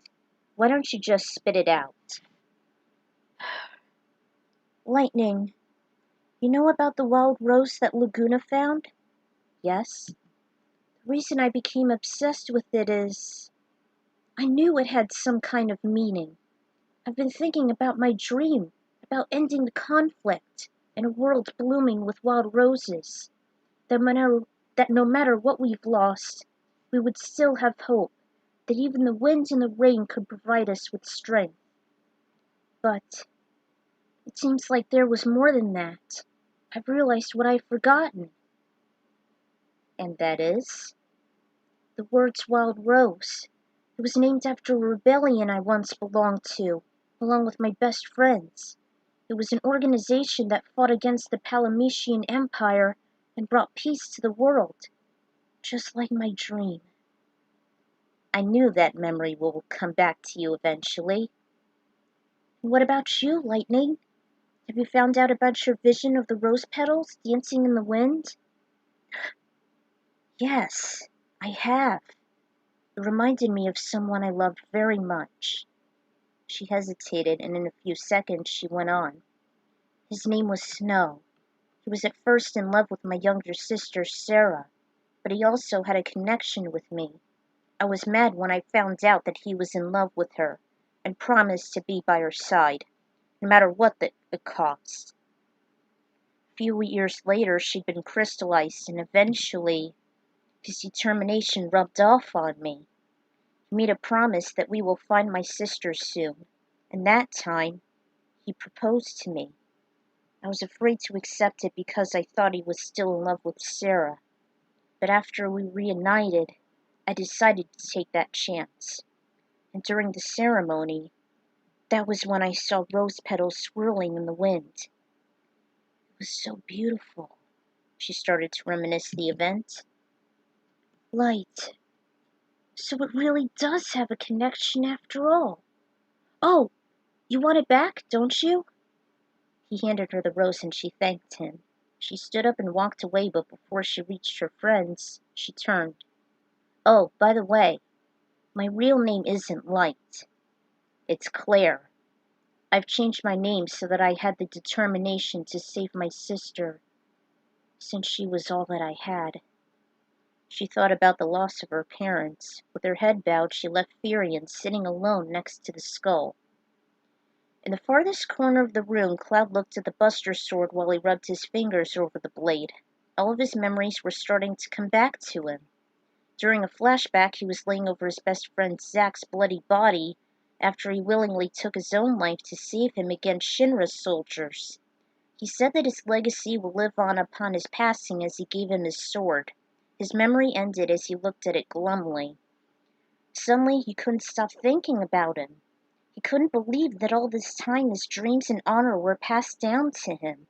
Why don't you just spit it out?" "Lightning, you know about the wild rose that Laguna found?" "Yes." "The reason I became obsessed with it is... I knew it had some kind of meaning. I've been thinking about my dream, about ending the conflict, and a world blooming with wild roses. That no matter what we've lost, we would still have hope, that even the wind and the rain could provide us with strength. But it seems like there was more than that. I've realized what I've forgotten." "And that is?" "The words wild rose. It was named after a rebellion I once belonged to, along with my best friends. It was an organization that fought against the Palametian Empire and brought peace to the world. just like my dream. I knew that memory will come back to you eventually. And what about you, Lightning? Have you found out about your vision of the rose petals dancing in the wind? Yes, I have. It reminded me of someone I loved very much. She hesitated, and in a few seconds she went on. His name was Snow. He was at first in love with my younger sister, Sarah, but he also had a connection with me. I was mad when I found out that he was in love with her, and promised to be by her side, no matter what it cost. A few years later, she'd been crystallized, and eventually, his determination rubbed off on me. He made a promise that we will find my sister soon, and that time, he proposed to me. I was afraid to accept it because I thought he was still in love with Sarah, but after we reunited, I decided to take that chance. And during the ceremony, that was when I saw rose petals swirling in the wind. It was so beautiful. She started to reminisce the event. Light. So it really does have a connection after all. Oh, you want it back, don't you? He handed her the rose and she thanked him. She stood up and walked away, but before she reached her friends, she turned. Oh, by the way, my real name isn't Light. It's Claire. I've changed my name so that I had the determination to save my sister, since she was all that I had. She thought about the loss of her parents. With her head bowed, she left Furion sitting alone next to the skull. In the farthest corner of the room, Cloud looked at the Buster sword while he rubbed his fingers over the blade. All of his memories were starting to come back to him. During a flashback, he was laying over his best friend Zack's bloody body after he willingly took his own life to save him against Shinra's soldiers. He said that his legacy will live on upon his passing as he gave him his sword. His memory ended as he looked at it glumly. Suddenly, he couldn't stop thinking about him. He couldn't believe that all this time his dreams and honor were passed down to him.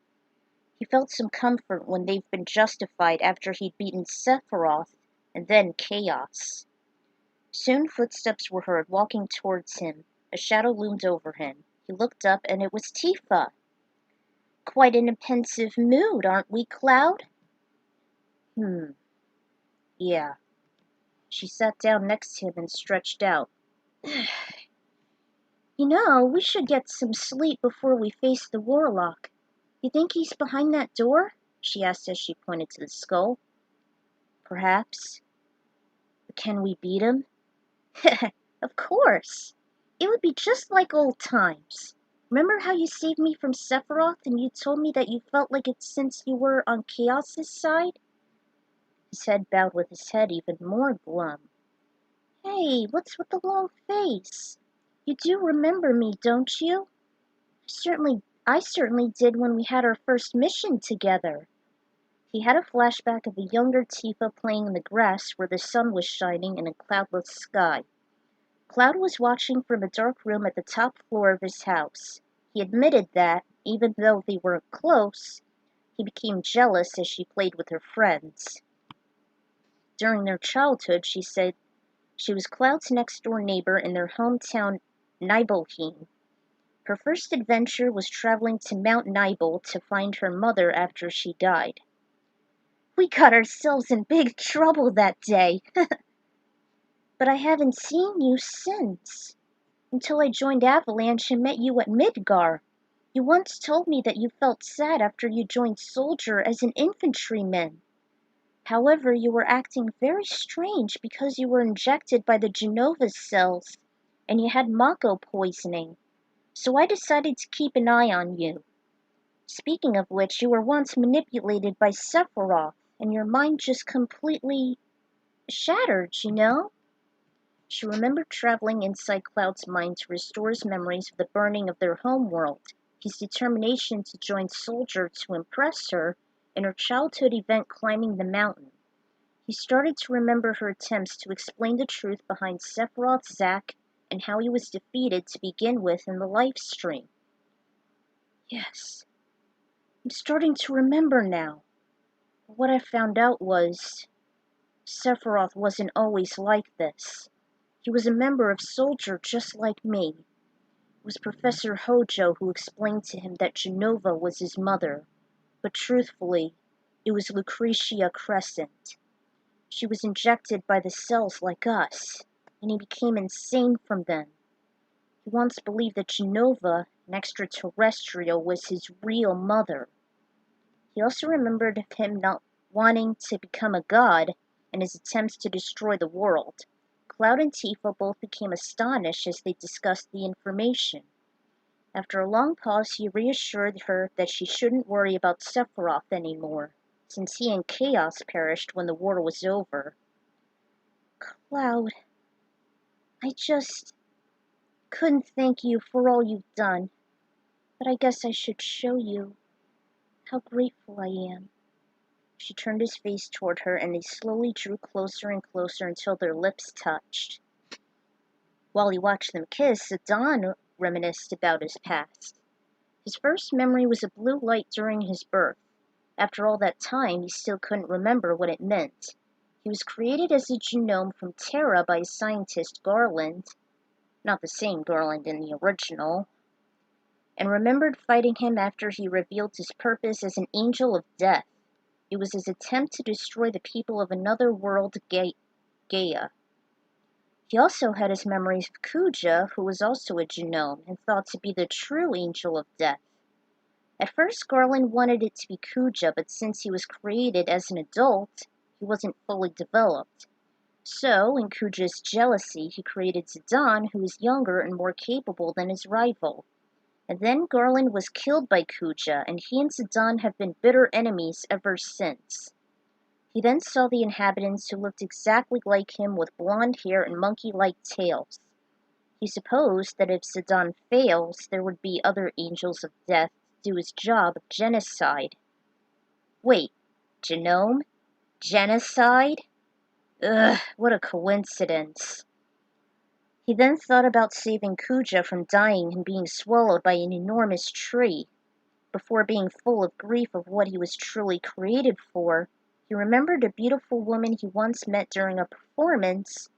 He felt some comfort when they've been justified after he'd beaten Sephiroth and then Chaos. Soon footsteps were heard walking towards him. A shadow loomed over him. He looked up and it was Tifa. Quite in a pensive mood, aren't we, Cloud? Yeah. She sat down next to him and stretched out. You know, we should get some sleep before we face the Warlock. You think he's behind that door? She asked as she pointed to the skull. Perhaps. But can we beat him? Of course. It would be just like old times. Remember how you saved me from Sephiroth and you told me that you felt like it since you were on Chaos's side? His head bowed with his head even more glum. Hey, what's with the long face? You do remember me, don't you? I certainly did when we had our first mission together. He had a flashback of a younger Tifa playing in the grass where the sun was shining in a cloudless sky. Cloud was watching from a dark room at the top floor of his house. He admitted that, even though they weren't close, he became jealous as she played with her friends. During their childhood, she said she was Cloud's next-door neighbor in their hometown Nibelheim. Her first adventure was traveling to Mount Nibel to find her mother after she died. We got ourselves in big trouble that day. But I haven't seen you since. Until I joined Avalanche and met you at Midgar. You once told me that you felt sad after you joined Soldier as an infantryman. However, you were acting very strange because you were injected by the Genova's cells, and you had Mako poisoning. So I decided to keep an eye on you. Speaking of which, you were once manipulated by Sephiroth, and your mind just completely shattered, you know? She remembered traveling inside Cloud's mind to restore his memories of the burning of their homeworld, his determination to join Soldier to impress her, and her childhood event climbing the mountain. He started to remember her attempts to explain the truth behind Sephiroth Zack and how he was defeated to begin with in the live stream. Yes, I'm starting to remember now. What I found out was, Sephiroth wasn't always like this. He was a member of Soldier just like me. It was Professor Hojo who explained to him that Genova was his mother, but truthfully, it was Lucretia Crescent. She was injected by the cells like us, and he became insane from them. He once believed that Genova, an extraterrestrial, was his real mother. He also remembered of him not wanting to become a god and his attempts to destroy the world. Cloud and Tifa both became astonished as they discussed the information. After a long pause, he reassured her that she shouldn't worry about Sephiroth anymore, since he and Chaos perished when the war was over. Cloud, I just couldn't thank you for all you've done, but I guess I should show you how grateful I am. She turned his face toward her, and they slowly drew closer and closer until their lips touched. While he watched them kiss, Zidane reminisced about his past. His first memory was a blue light during his birth. After all that time, he still couldn't remember what it meant. He was created as a genome from Terra by scientist Garland, not the same Garland in the original, and remembered fighting him after he revealed his purpose as an angel of death. It was his attempt to destroy the people of another world, Gaia. He also had his memories of Kuja, who was also a genome, and thought to be the true angel of death. At first, Garland wanted it to be Kuja, but since he was created as an adult, he wasn't fully developed. So, in Kuja's jealousy, he created Zidane, who was younger and more capable than his rival. And then Garland was killed by Kuja, and he and Zidane have been bitter enemies ever since. He then saw the inhabitants who looked exactly like him with blonde hair and monkey-like tails. He supposed that if Zidane fails, there would be other angels of death to do his job of genocide. Wait, genome? Genocide? Ugh, what a coincidence. He then thought about saving Kuja from dying and being swallowed by an enormous tree. Before being full of grief of what he was truly created for, he remembered a beautiful woman he once met during a performance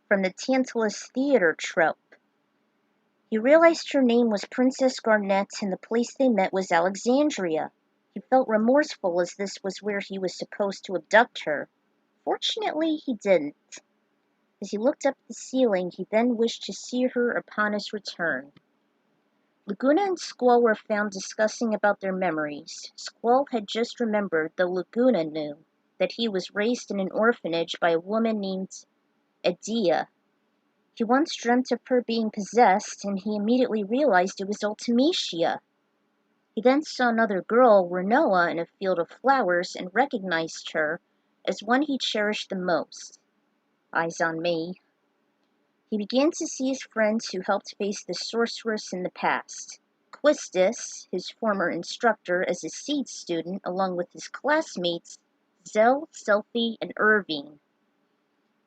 from the Tantalus Theater troupe. He realized her name was Princess Garnet and the place they met was Alexandria. He felt remorseful as this was where he was supposed to abduct her. Fortunately, he didn't. As he looked up at the ceiling, he then wished to see her upon his return. Laguna and Squall were found discussing about their memories. Squall had just remembered, though Laguna knew, that he was raised in an orphanage by a woman named Edea. He once dreamt of her being possessed, and he immediately realized it was Ultimecia. He then saw another girl, Renoa, in a field of flowers, and recognized her as one he cherished the most. Eyes on me. He began to see his friends who helped face the sorceress in the past. Quistis, his former instructor as a seed student, along with his classmates, Zell, Selphie, and Irvine.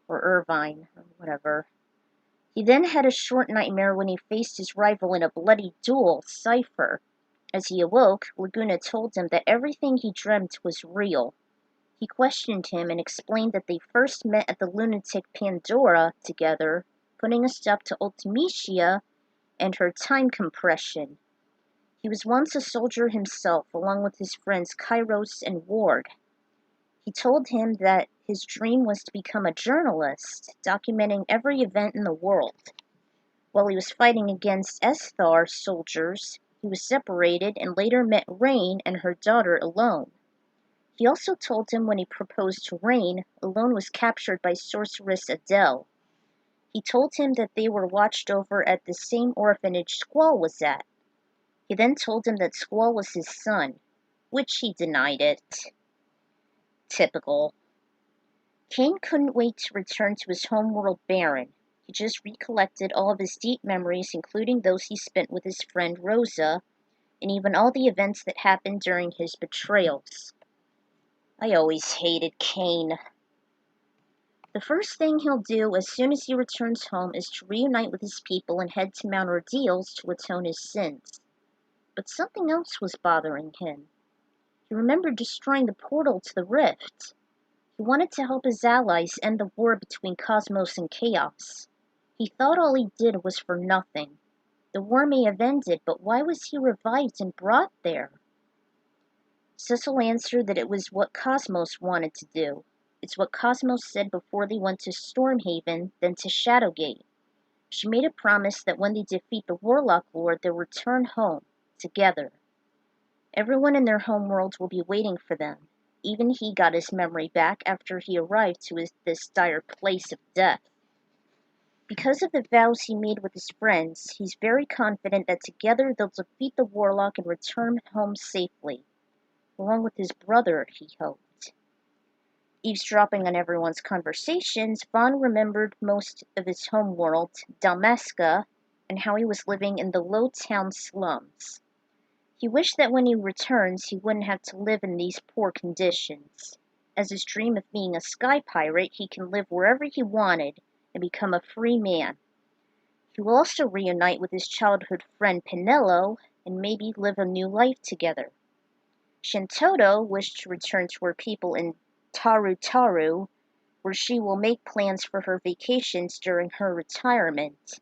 Or Irvine, or whatever. He then had a short nightmare when he faced his rival in a bloody duel, Cypher. As he awoke, Laguna told him that everything he dreamt was real. He questioned him and explained that they first met at the lunatic Pandora together, putting a stop to Ultimecia and her time compression. He was once a soldier himself, along with his friends Kairos and Ward. He told him that his dream was to become a journalist, documenting every event in the world. While he was fighting against Esthar soldiers, he was separated and later met Rain and her daughter Alone. He also told him when he proposed to Rain, Alone was captured by sorceress Adele. He told him that they were watched over at the same orphanage Squall was at. He then told him that Squall was his son, which he denied it. Typical. Cain couldn't wait to return to his homeworld Baron. He just recollected all of his deep memories, including those he spent with his friend Rosa, and even all the events that happened during his betrayals. I always hated Cain. The first thing he'll do as soon as he returns home is to reunite with his people and head to Mount Ordeals to atone his sins. But something else was bothering him. He remembered destroying the portal to the rift. He wanted to help his allies end the war between Cosmos and Chaos. He thought all he did was for nothing. The war may have ended, but why was he revived and brought there? Cecil answered that it was what Cosmos wanted to do. It's what Cosmos said before they went to Stormhaven, then to Shadowgate. She made a promise that when they defeat the Warlock Lord, they'll return home, together. Everyone in their homeworlds will be waiting for them. Even he got his memory back after he arrived to this dire place of death. Because of the vows he made with his friends, he's very confident that together they'll defeat the Warlock and return home safely. Along with his brother, he hoped. Eavesdropping on everyone's conversations, Vaughn remembered most of his homeworld, Dalmasca, and how he was living in the low-town slums. He wished that when he returns, he wouldn't have to live in these poor conditions. As his dream of being a sky pirate, he can live wherever he wanted and become a free man. He will also reunite with his childhood friend Pinello and maybe live a new life together. Shintoto wished to return to her people in Taru, where she will make plans for her vacations during her retirement.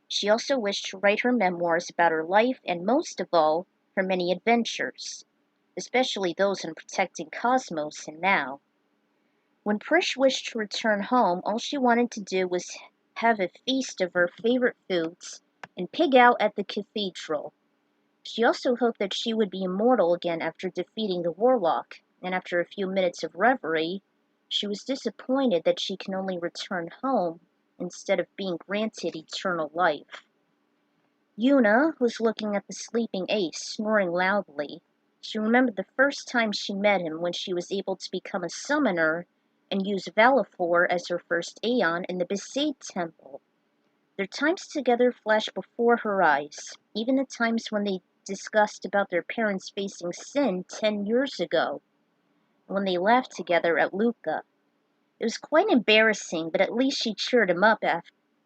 She also wished to write her memoirs about her life and, most of all, her many adventures, especially those in protecting Cosmos and now. When Prish wished to return home, all she wanted to do was have a feast of her favorite foods and pig out at the cathedral. She also hoped that she would be immortal again after defeating the Warlock, and after a few minutes of reverie, she was disappointed that she can only return home instead of being granted eternal life. Yuna was looking at the sleeping Ace, snoring loudly. She remembered the first time she met him when she was able to become a summoner and use Valifor as her first Aeon in the Besaid Temple. Their times together flashed before her eyes, even the times when they discussed about their parents facing sin 10 years ago, when they laughed together at Luca. It was quite embarrassing, but at least she cheered him up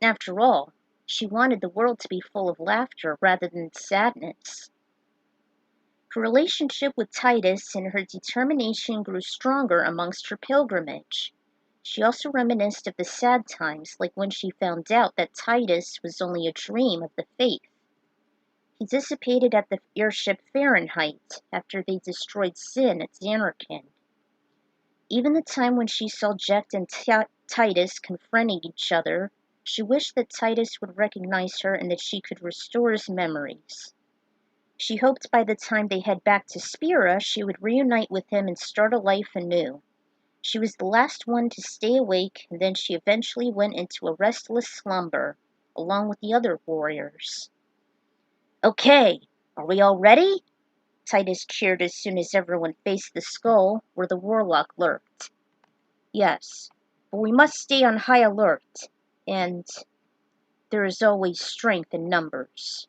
after all. She wanted the world to be full of laughter rather than sadness. Her relationship with Titus and her determination grew stronger amongst her pilgrimage. She also reminisced of the sad times, like when she found out that Titus was only a dream of the faith. He dissipated at the airship Fahrenheit after they destroyed Sin at Xanarkand. Even the time when she saw Jecht and Titus confronting each other, she wished that Titus would recognize her and that she could restore his memories. She hoped by the time they head back to Spira, she would reunite with him and start a life anew. She was the last one to stay awake, and then she eventually went into a restless slumber, along with the other warriors. "Okay, are we all ready?" Titus cheered as soon as everyone faced the skull where the Warlock lurked. "Yes, but we must stay on high alert, and there is always strength in numbers."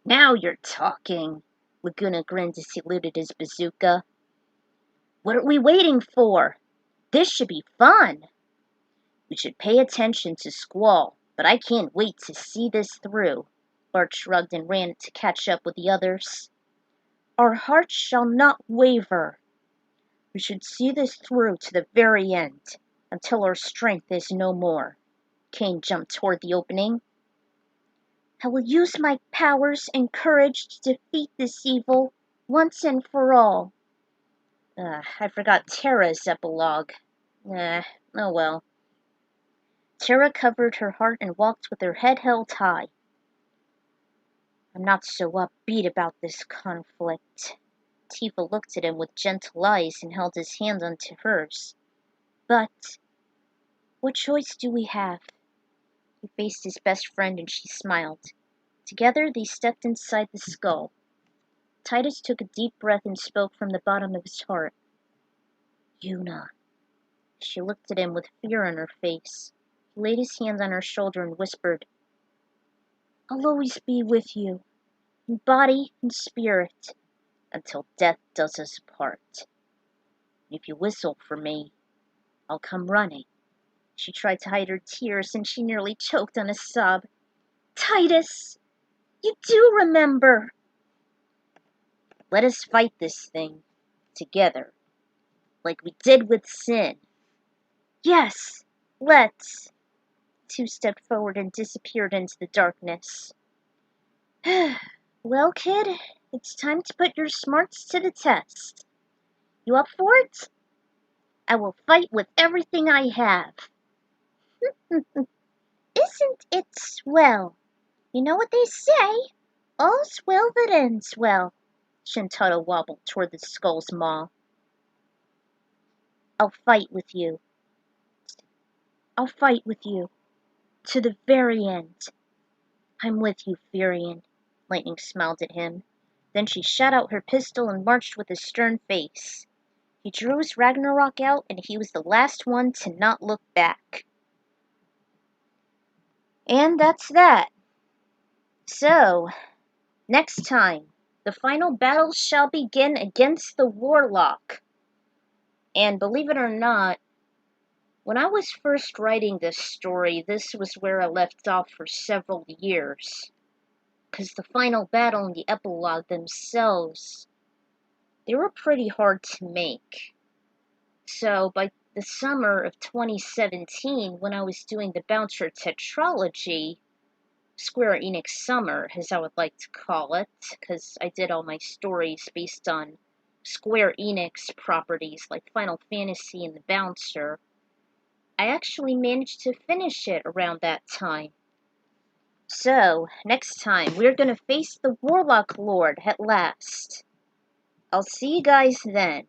"Now you're talking." Laguna grinned as he looted his bazooka. "What are we waiting for? This should be fun." "We should pay attention to Squall, but I can't wait to see this through." Bart shrugged and ran to catch up with the others. "Our hearts shall not waver. We should see this through to the very end, until our strength is no more." Kane jumped toward the opening. "I will use my powers and courage to defeat this evil, once and for all." I forgot Terra's epilogue. Oh well. Terra covered her heart and walked with her head held high. "I'm not so upbeat about this conflict." Tifa looked at him with gentle eyes and held his hand onto hers. "But what choice do we have?" He faced his best friend and she smiled. Together they stepped inside the skull. Titus took a deep breath and spoke from the bottom of his heart. "Yuna." She looked at him with fear on her face. He laid his hand on her shoulder and whispered, "I'll always be with you, in body and spirit, until death does us part. If you whistle for me, I'll come running." She tried to hide her tears and she nearly choked on a sob. "Titus, you do remember." "Let us fight this thing together, like we did with Sin." Yes, let's. Two stepped forward and disappeared into the darkness. Well, kid, it's time to put your smarts to the test. You up for it? I will fight with everything I have. Isn't it swell? You know what they say? All's well that ends well. Shintaro wobbled toward the skull's maw. I'll fight with you. I'll fight with you. To the very end. I'm with you, Furion. Lightning smiled at him. Then she shot out her pistol and marched with a stern face. He drew his Ragnarok out, and he was the last one to not look back. And that's that. So, next time, the final battle shall begin against the Warlock. And believe it or not, when I was first writing this story, this was where I left off for several years. Because the final battle and the epilogue themselves, they were pretty hard to make. So by the summer of 2017, when I was doing the Bouncer Tetralogy, Square Enix Summer, as I would like to call it, because I did all my stories based on Square Enix properties like Final Fantasy and the Bouncer, I actually managed to finish it around that time. So, next time, we're gonna face the Warlock Lord at last. I'll see you guys then.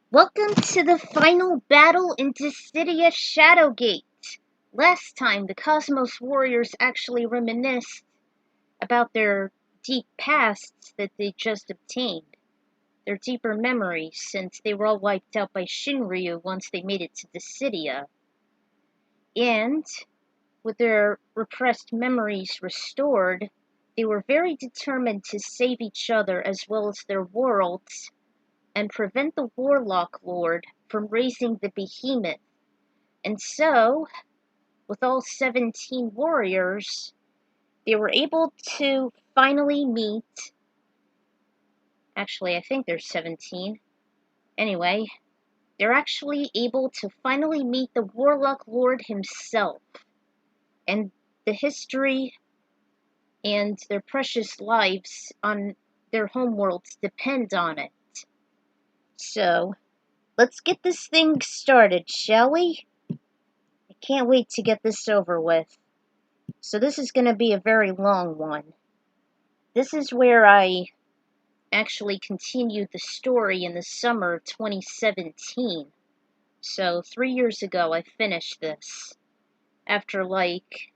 Welcome to the final battle in Dissidia Shadowgate. Last time, the Cosmos Warriors actually reminisced about their deep pasts that they just obtained. Their deeper memories, since they were all wiped out by Shinryu once they made it to Dissidia. And, with their repressed memories restored, they were very determined to save each other as well as their worlds, and prevent the Warlock Lord from raising the behemoth. And so, with all 17 warriors, they were able to finally meet. Actually, I think there's 17. Anyway, they're actually able to finally meet the Warlock Lord himself. And the history and their precious lives on their homeworlds depend on it. So, let's get this thing started, shall we? I can't wait to get this over with. So this is going to be a very long one. This is where I actually continued the story in the summer of 2017. So 3 years ago I finished this. After like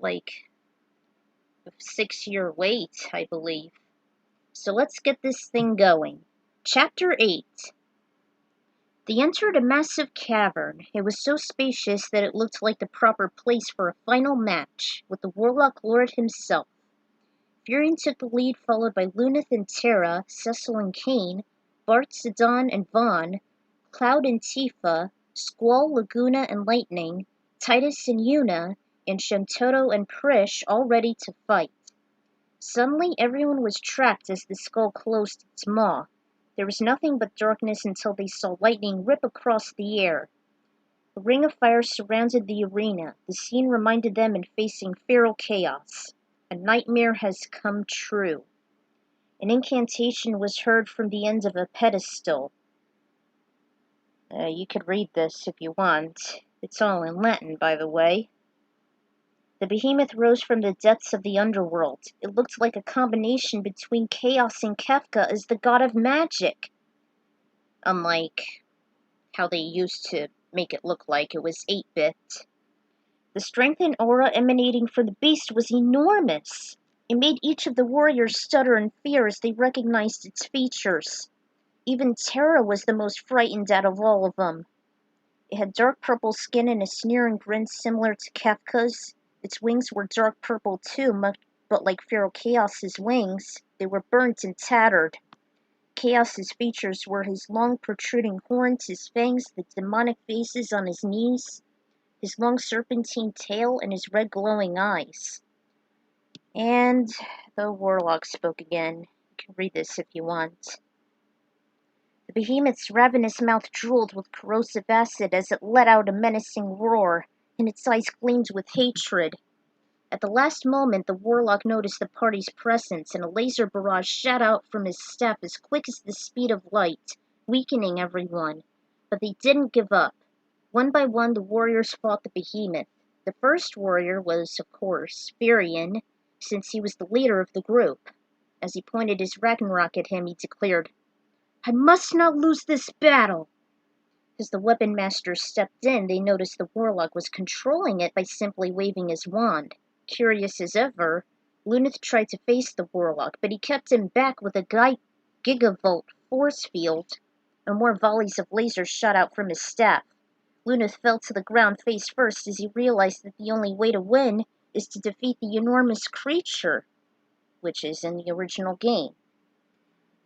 a 6-year wait, I believe. So let's get this thing going. Chapter 8. They entered a massive cavern. It was so spacious that it looked like the proper place for a final match with the Warlock Lord himself. Furion took the lead, followed by Luneth and Terra, Cecil and Kane, Bart, Zidane and Vaughn, Cloud and Tifa, Squall, Laguna and Lightning, Titus and Yuna, and Shantotto and Prish, all ready to fight. Suddenly everyone was trapped as the skull closed its maw. There was nothing but darkness until they saw lightning rip across the air. A ring of fire surrounded the arena. The scene reminded them in facing feral chaos. A nightmare has come true. An incantation was heard from the end of a pedestal. You could read this if you want. It's all in Latin, by the way. The behemoth rose from the depths of the underworld. It looked like a combination between Chaos and Kefka as the god of magic. Unlike how they used to make it look like it was 8-bit. The strength and aura emanating from the beast was enormous. It made each of the warriors stutter in fear as they recognized its features. Even Terra was the most frightened out of all of them. It had dark purple skin and a sneering grin similar to Kefka's. Its wings were dark purple too, but like Feral Chaos's wings, they were burnt and tattered. Chaos's features were his long protruding horns, his fangs, the demonic faces on his knees, his long serpentine tail, and his red glowing eyes. And the Warlock spoke again. You can read this if you want. The behemoth's ravenous mouth drooled with corrosive acid as it let out a menacing roar, and its eyes gleamed with hatred. At the last moment, the Warlock noticed the party's presence, and a laser barrage shot out from his staff as quick as the speed of light, weakening everyone. But they didn't give up. One by one, the warriors fought the behemoth. The first warrior was, of course, Furion, since he was the leader of the group. As he pointed his Ragnarok at him, he declared, "I must not lose this battle!" As the weapon master stepped in, they noticed the Warlock was controlling it by simply waving his wand. Curious as ever, Luneth tried to face the Warlock, but he kept him back with a gigavolt force field, and more volleys of lasers shot out from his staff. Luneth fell to the ground face first as he realized that the only way to win is to defeat the enormous creature, which is in the original game.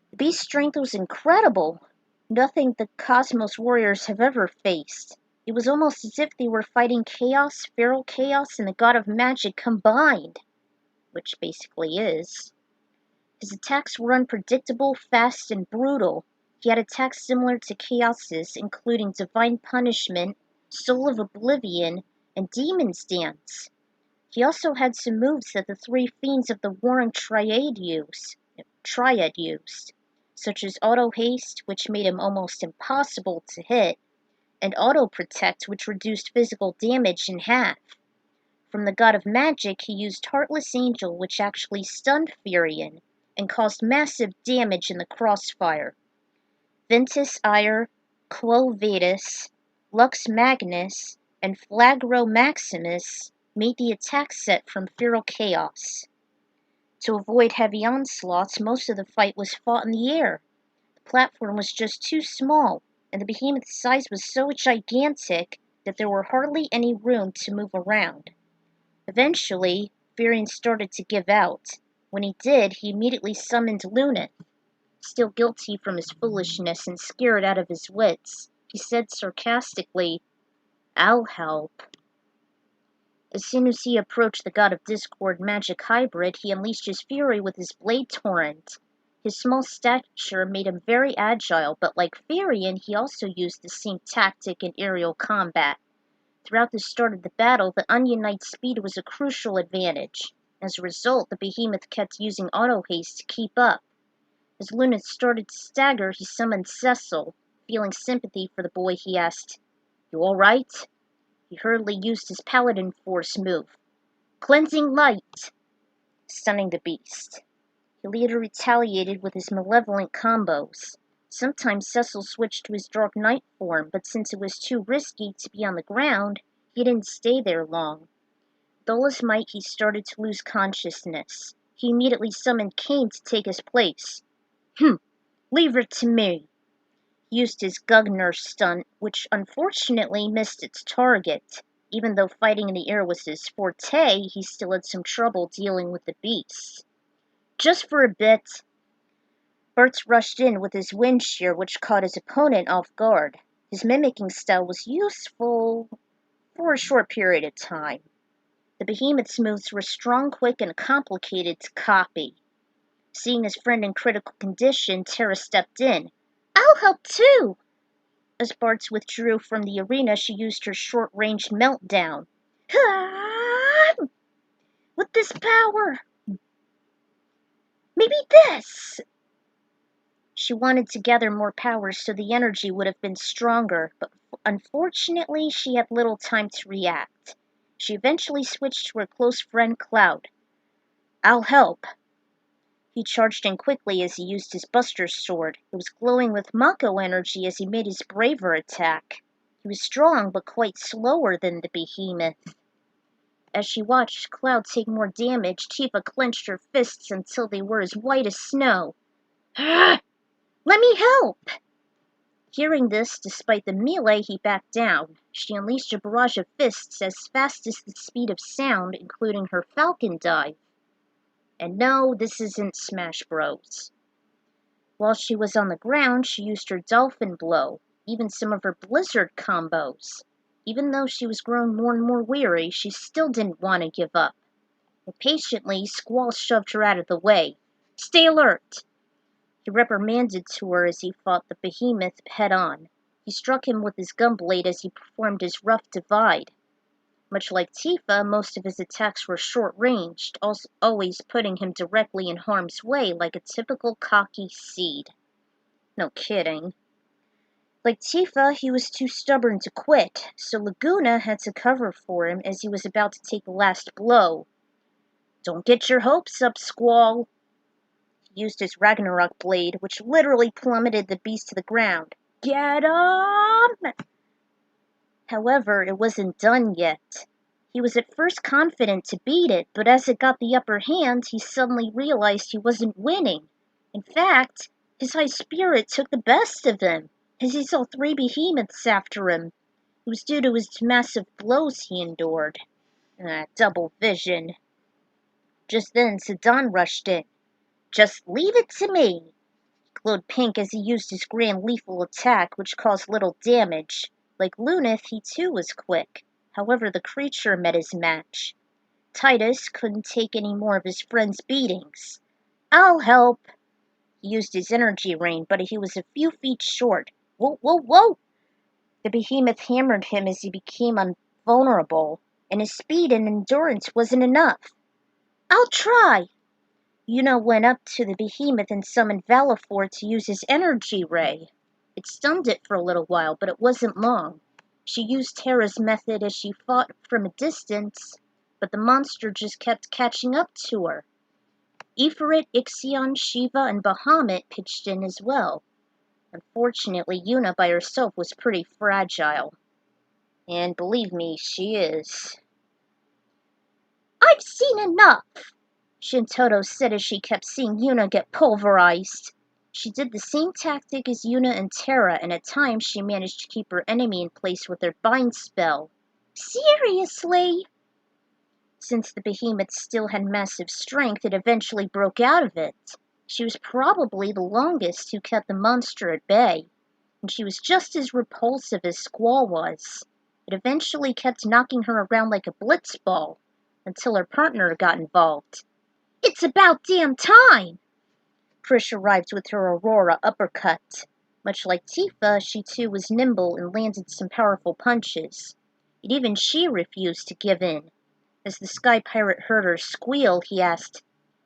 The beast's strength was incredible, nothing the Cosmos warriors have ever faced. It was almost as if they were fighting Chaos, Feral Chaos, and the God of Magic combined, which basically is. His attacks were unpredictable, fast, and brutal. He had attacks similar to Chaos's, including Divine Punishment, Soul of Oblivion, and Demon's Dance. He also had some moves that the three fiends of the Warring Triad used, such as Auto Haste, which made him almost impossible to hit, and Auto Protect, which reduced physical damage in half. From the God of Magic, he used Heartless Angel, which actually stunned Furion, and caused massive damage in the crossfire. Ventus Ire, Quo Vadis, Lux Magnus, and Flagro Maximus made the attack set from Feral Chaos. To avoid heavy onslaughts, most of the fight was fought in the air. The platform was just too small, and the behemoth's size was so gigantic that there were hardly any room to move around. Eventually, Furion started to give out. When he did, he immediately summoned Luneth. Still guilty from his foolishness and scared out of his wits, he said sarcastically, "I'll help." As soon as he approached the god of discord magic hybrid, he unleashed his fury with his blade torrent. His small stature made him very agile, but like Farion, he also used the same tactic in aerial combat. Throughout the start of the battle, the Onion Knight's speed was a crucial advantage. As a result, the behemoth kept using auto-haste to keep up. As Luna started to stagger, he summoned Cecil. Feeling sympathy for the boy, he asked, "You alright?" He hurriedly used his Paladin Force move, Cleansing Light, stunning the beast. He later retaliated with his malevolent combos. Sometimes Cecil switched to his Dark Knight form, but since it was too risky to be on the ground, he didn't stay there long. With all his might, he started to lose consciousness. He immediately summoned Cain to take his place. Leave it to me." He used his juggernaut stunt, which unfortunately missed its target. Even though fighting in the air was his forte, he still had some trouble dealing with the beasts. Just for a bit. Bartz rushed in with his wind shear, which caught his opponent off guard. His mimicking style was useful for a short period of time. The behemoth's moves were strong, quick, and complicated to copy. Seeing his friend in critical condition, Tara stepped in. "I'll help too!" As Bartz withdrew from the arena, she used her short-range meltdown. "With this power! Maybe this!" She wanted to gather more power so the energy would have been stronger, but unfortunately she had little time to react. She eventually switched to her close friend Cloud. "I'll help." He charged in quickly as he used his Buster Sword. It was glowing with Mako energy as he made his braver attack. He was strong, but quite slower than the behemoth. As she watched Cloud take more damage, Tifa clenched her fists until they were as white as snow. "Let me help!" Hearing this, despite the melee, he backed down. She unleashed a barrage of fists as fast as the speed of sound, including her Falcon dive. And no, this isn't Smash Bros. While she was on the ground, she used her Dolphin Blow, even some of her Blizzard combos. Even though she was growing more and more weary, she still didn't want to give up. Impatiently, Squall shoved her out of the way. "Stay alert!" He reprimanded to her as he fought the behemoth head-on. He struck him with his gunblade as he performed his rough divide. Much like Tifa, most of his attacks were short-ranged, always putting him directly in harm's way like a typical cocky seed. No kidding. Like Tifa, he was too stubborn to quit, so Laguna had to cover for him as he was about to take the last blow. "Don't get your hopes up, Squall." He used his Ragnarok blade, which literally plummeted the beast to the ground. "Get him!" However, it wasn't done yet. He was at first confident to beat it, but as it got the upper hand, he suddenly realized he wasn't winning. In fact, his high spirit took the best of him, as he saw 3 behemoths after him. It was due to his massive blows he endured. Double vision. Just then, Zidane rushed in. "Just leave it to me." He glowed pink as he used his grand lethal attack, which caused little damage. Like Lunith, he too was quick. However, the creature met his match. Titus couldn't take any more of his friend's beatings. "I'll help." He used his energy rain, but he was a few feet short. "Whoa, whoa, whoa!" The behemoth hammered him as he became invulnerable, and his speed and endurance wasn't enough. "I'll try." Yuna went up to the behemoth and summoned Valifor to use his energy ray. It stunned it for a little while, but it wasn't long. She used Terra's method as she fought from a distance, but the monster just kept catching up to her. Ifrit, Ixion, Shiva, and Bahamut pitched in as well. Unfortunately, Yuna by herself was pretty fragile. And believe me, she is. "I've seen enough," Shintoto said as she kept seeing Yuna get pulverized. She did the same tactic as Yuna and Terra, and at times she managed to keep her enemy in place with her bind spell. "Seriously?" Since the behemoth still had massive strength, it eventually broke out of it. She was probably the longest who kept the monster at bay, and she was just as repulsive as Squall was. It eventually kept knocking her around like a blitzball, until her partner got involved. "It's about damn time!" Trish arrived with her Aurora uppercut. Much like Tifa, she too was nimble and landed some powerful punches. Yet even she refused to give in. As the Sky Pirate heard her squeal, he asked,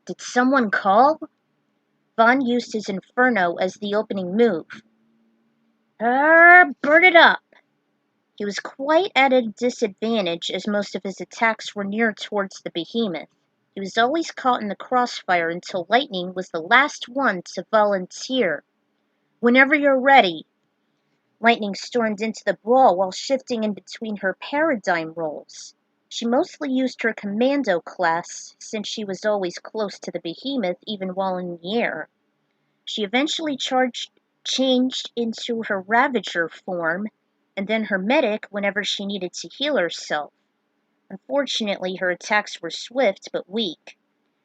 "Did someone call?" Vaughn used his Inferno as the opening move. Burn it up! He was quite at a disadvantage as most of his attacks were near towards the behemoth. He was always caught in the crossfire until Lightning was the last one to volunteer. "Whenever you're ready." Lightning stormed into the brawl while shifting in between her paradigm roles. She mostly used her commando class, since she was always close to the behemoth even while in the air. She eventually changed into her Ravager form, and then her medic whenever she needed to heal herself. Unfortunately, her attacks were swift but weak,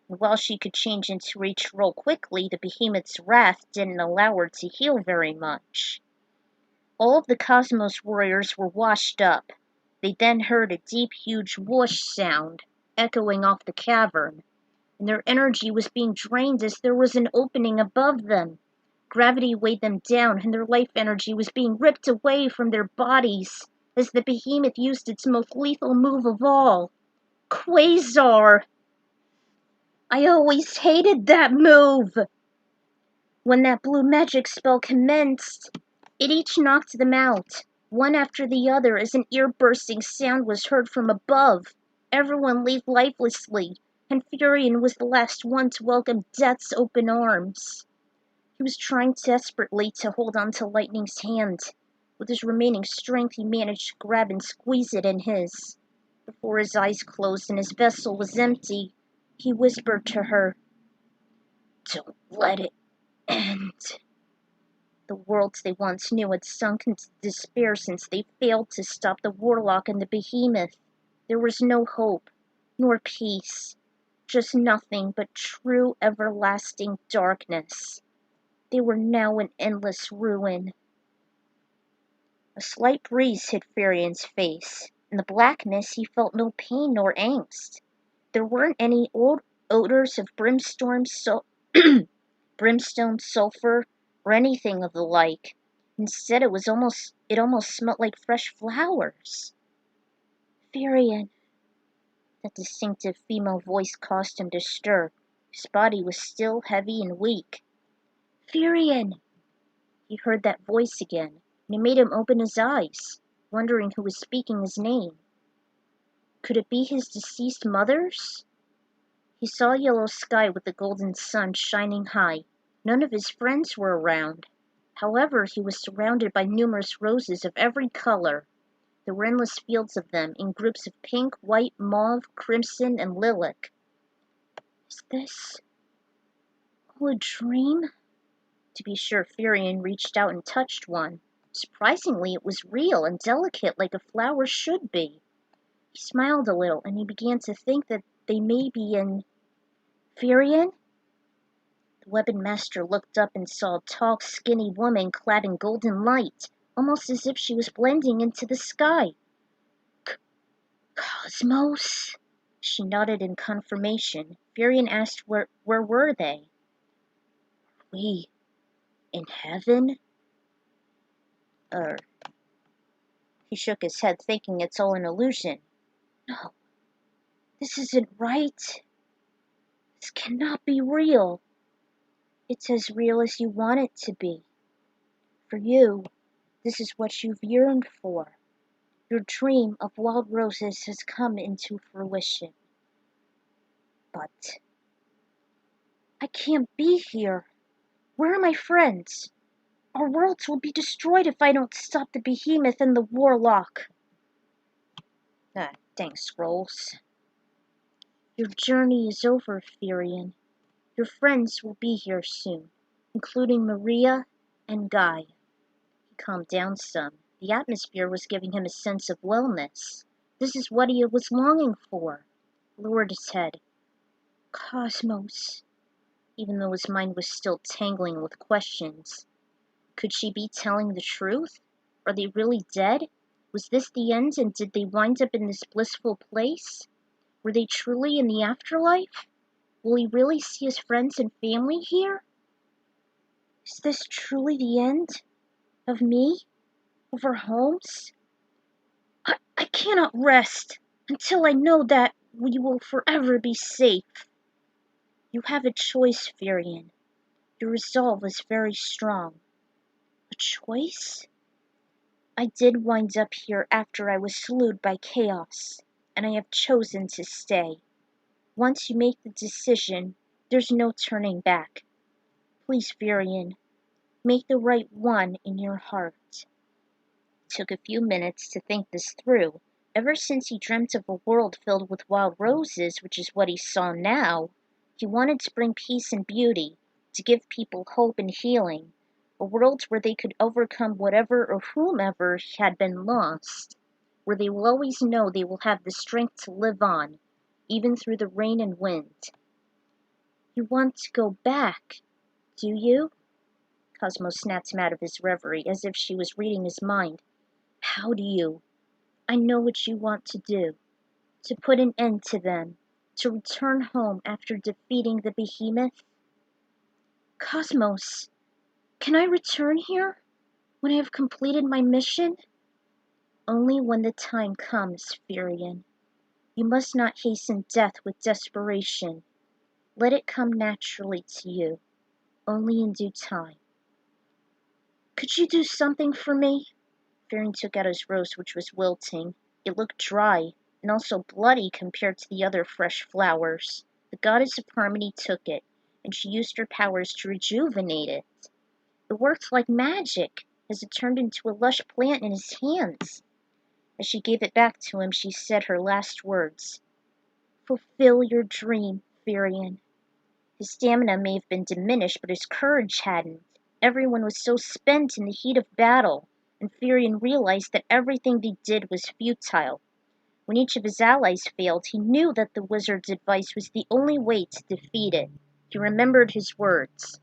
and while she could change into each role quickly, the behemoth's wrath didn't allow her to heal very much. All of the Cosmos warriors were washed up. They then heard a deep, huge whoosh sound echoing off the cavern, and their energy was being drained as there was an opening above them. Gravity weighed them down, and their life energy was being ripped away from their bodies as the behemoth used its most lethal move of all, Quasar. I always hated that move. When that blue magic spell commenced, it each knocked them out, one after the other, as an ear-bursting sound was heard from above. Everyone lay lifelessly, and Furion was the last one to welcome death's open arms. He was trying desperately to hold on to Lightning's hand. With his remaining strength, he managed to grab and squeeze it in his. Before his eyes closed and his vessel was empty, he whispered to her, "Don't let it end." The worlds they once knew had sunk into despair since they failed to stop the Warlock and the Behemoth. There was no hope, nor peace, just nothing but true everlasting darkness. They were now in endless ruin. A slight breeze hit Furion's face. In the blackness he felt no pain nor angst. There weren't any old odors of brimstone, sulfur, or anything of the like. Instead it almost smelt like fresh flowers. "Furion." That distinctive female voice caused him to stir. His body was still heavy and weak. "Furion." He heard that voice again, and it made him open his eyes, wondering who was speaking his name. Could it be his deceased mother's? He saw a yellow sky with the golden sun shining high. None of his friends were around. However, he was surrounded by numerous roses of every color. There were endless fields of them, in groups of pink, white, mauve, crimson, and lilac. Is this all a dream? To be sure, Furion reached out and touched one. Surprisingly, it was real and delicate like a flower should be. He smiled a little, and he began to think that they may be in... Furion? The weapon master looked up and saw a tall, skinny woman clad in golden light, almost as if she was blending into the sky. Cosmos? She nodded in confirmation. Furion asked where were they? We in heaven? He shook his head, thinking it's all an illusion. No, this isn't right. This cannot be real. It's as real as you want it to be. For you, this is what you've yearned for. Your dream of wild roses has come into fruition. But I can't be here. Where are my friends? Our worlds will be destroyed if I don't stop the Behemoth and the Warlock. Ah, dang scrolls. Your journey is over, Furion. Your friends will be here soon, including Maria and Guy. He calmed down some. The atmosphere was giving him a sense of wellness. This is what he was longing for. Lowered his head. Cosmos. even though his mind was still tangling with questions. Could she be telling the truth? Are they really dead? Was this the end, and did they wind up in this blissful place? Were they truly in the afterlife? Will he really see his friends and family here? Is this truly the end? Of me? Of our homes? I cannot rest until I know that we will forever be safe. You have a choice, Furion. Your resolve is very strong. A choice? I did wind up here after I was slewed by chaos, and I have chosen to stay. Once you make the decision, there's no turning back. Please, Furion, make the right one in your heart. It took a few minutes to think this through. Ever since he dreamt of a world filled with wild roses, which is what he saw now, he wanted to bring peace and beauty, to give people hope and healing, a world where they could overcome whatever or whomever had been lost, where they will always know they will have the strength to live on, even through the rain and wind. You want to go back, do you? Cosmo snapped him out of his reverie, as if she was reading his mind. How do you? I know what you want to do. To put an end to them. To return home after defeating the behemoth. Cosmos, can I return here? When I have completed my mission? Only when the time comes, Furion. You must not hasten death with desperation. Let it come naturally to you. Only in due time. Could you do something for me? Furion took out his rose, which was wilting. It looked dry, and also bloody compared to the other fresh flowers. The goddess of harmony took it, and she used her powers to rejuvenate it. It worked like magic, as it turned into a lush plant in his hands. As she gave it back to him, she said her last words. Fulfill your dream, Furion. His stamina may have been diminished, but his courage hadn't. Everyone was so spent in the heat of battle, and Furion realized that everything they did was futile. When each of his allies failed, he knew that the wizard's advice was the only way to defeat it. He remembered his words.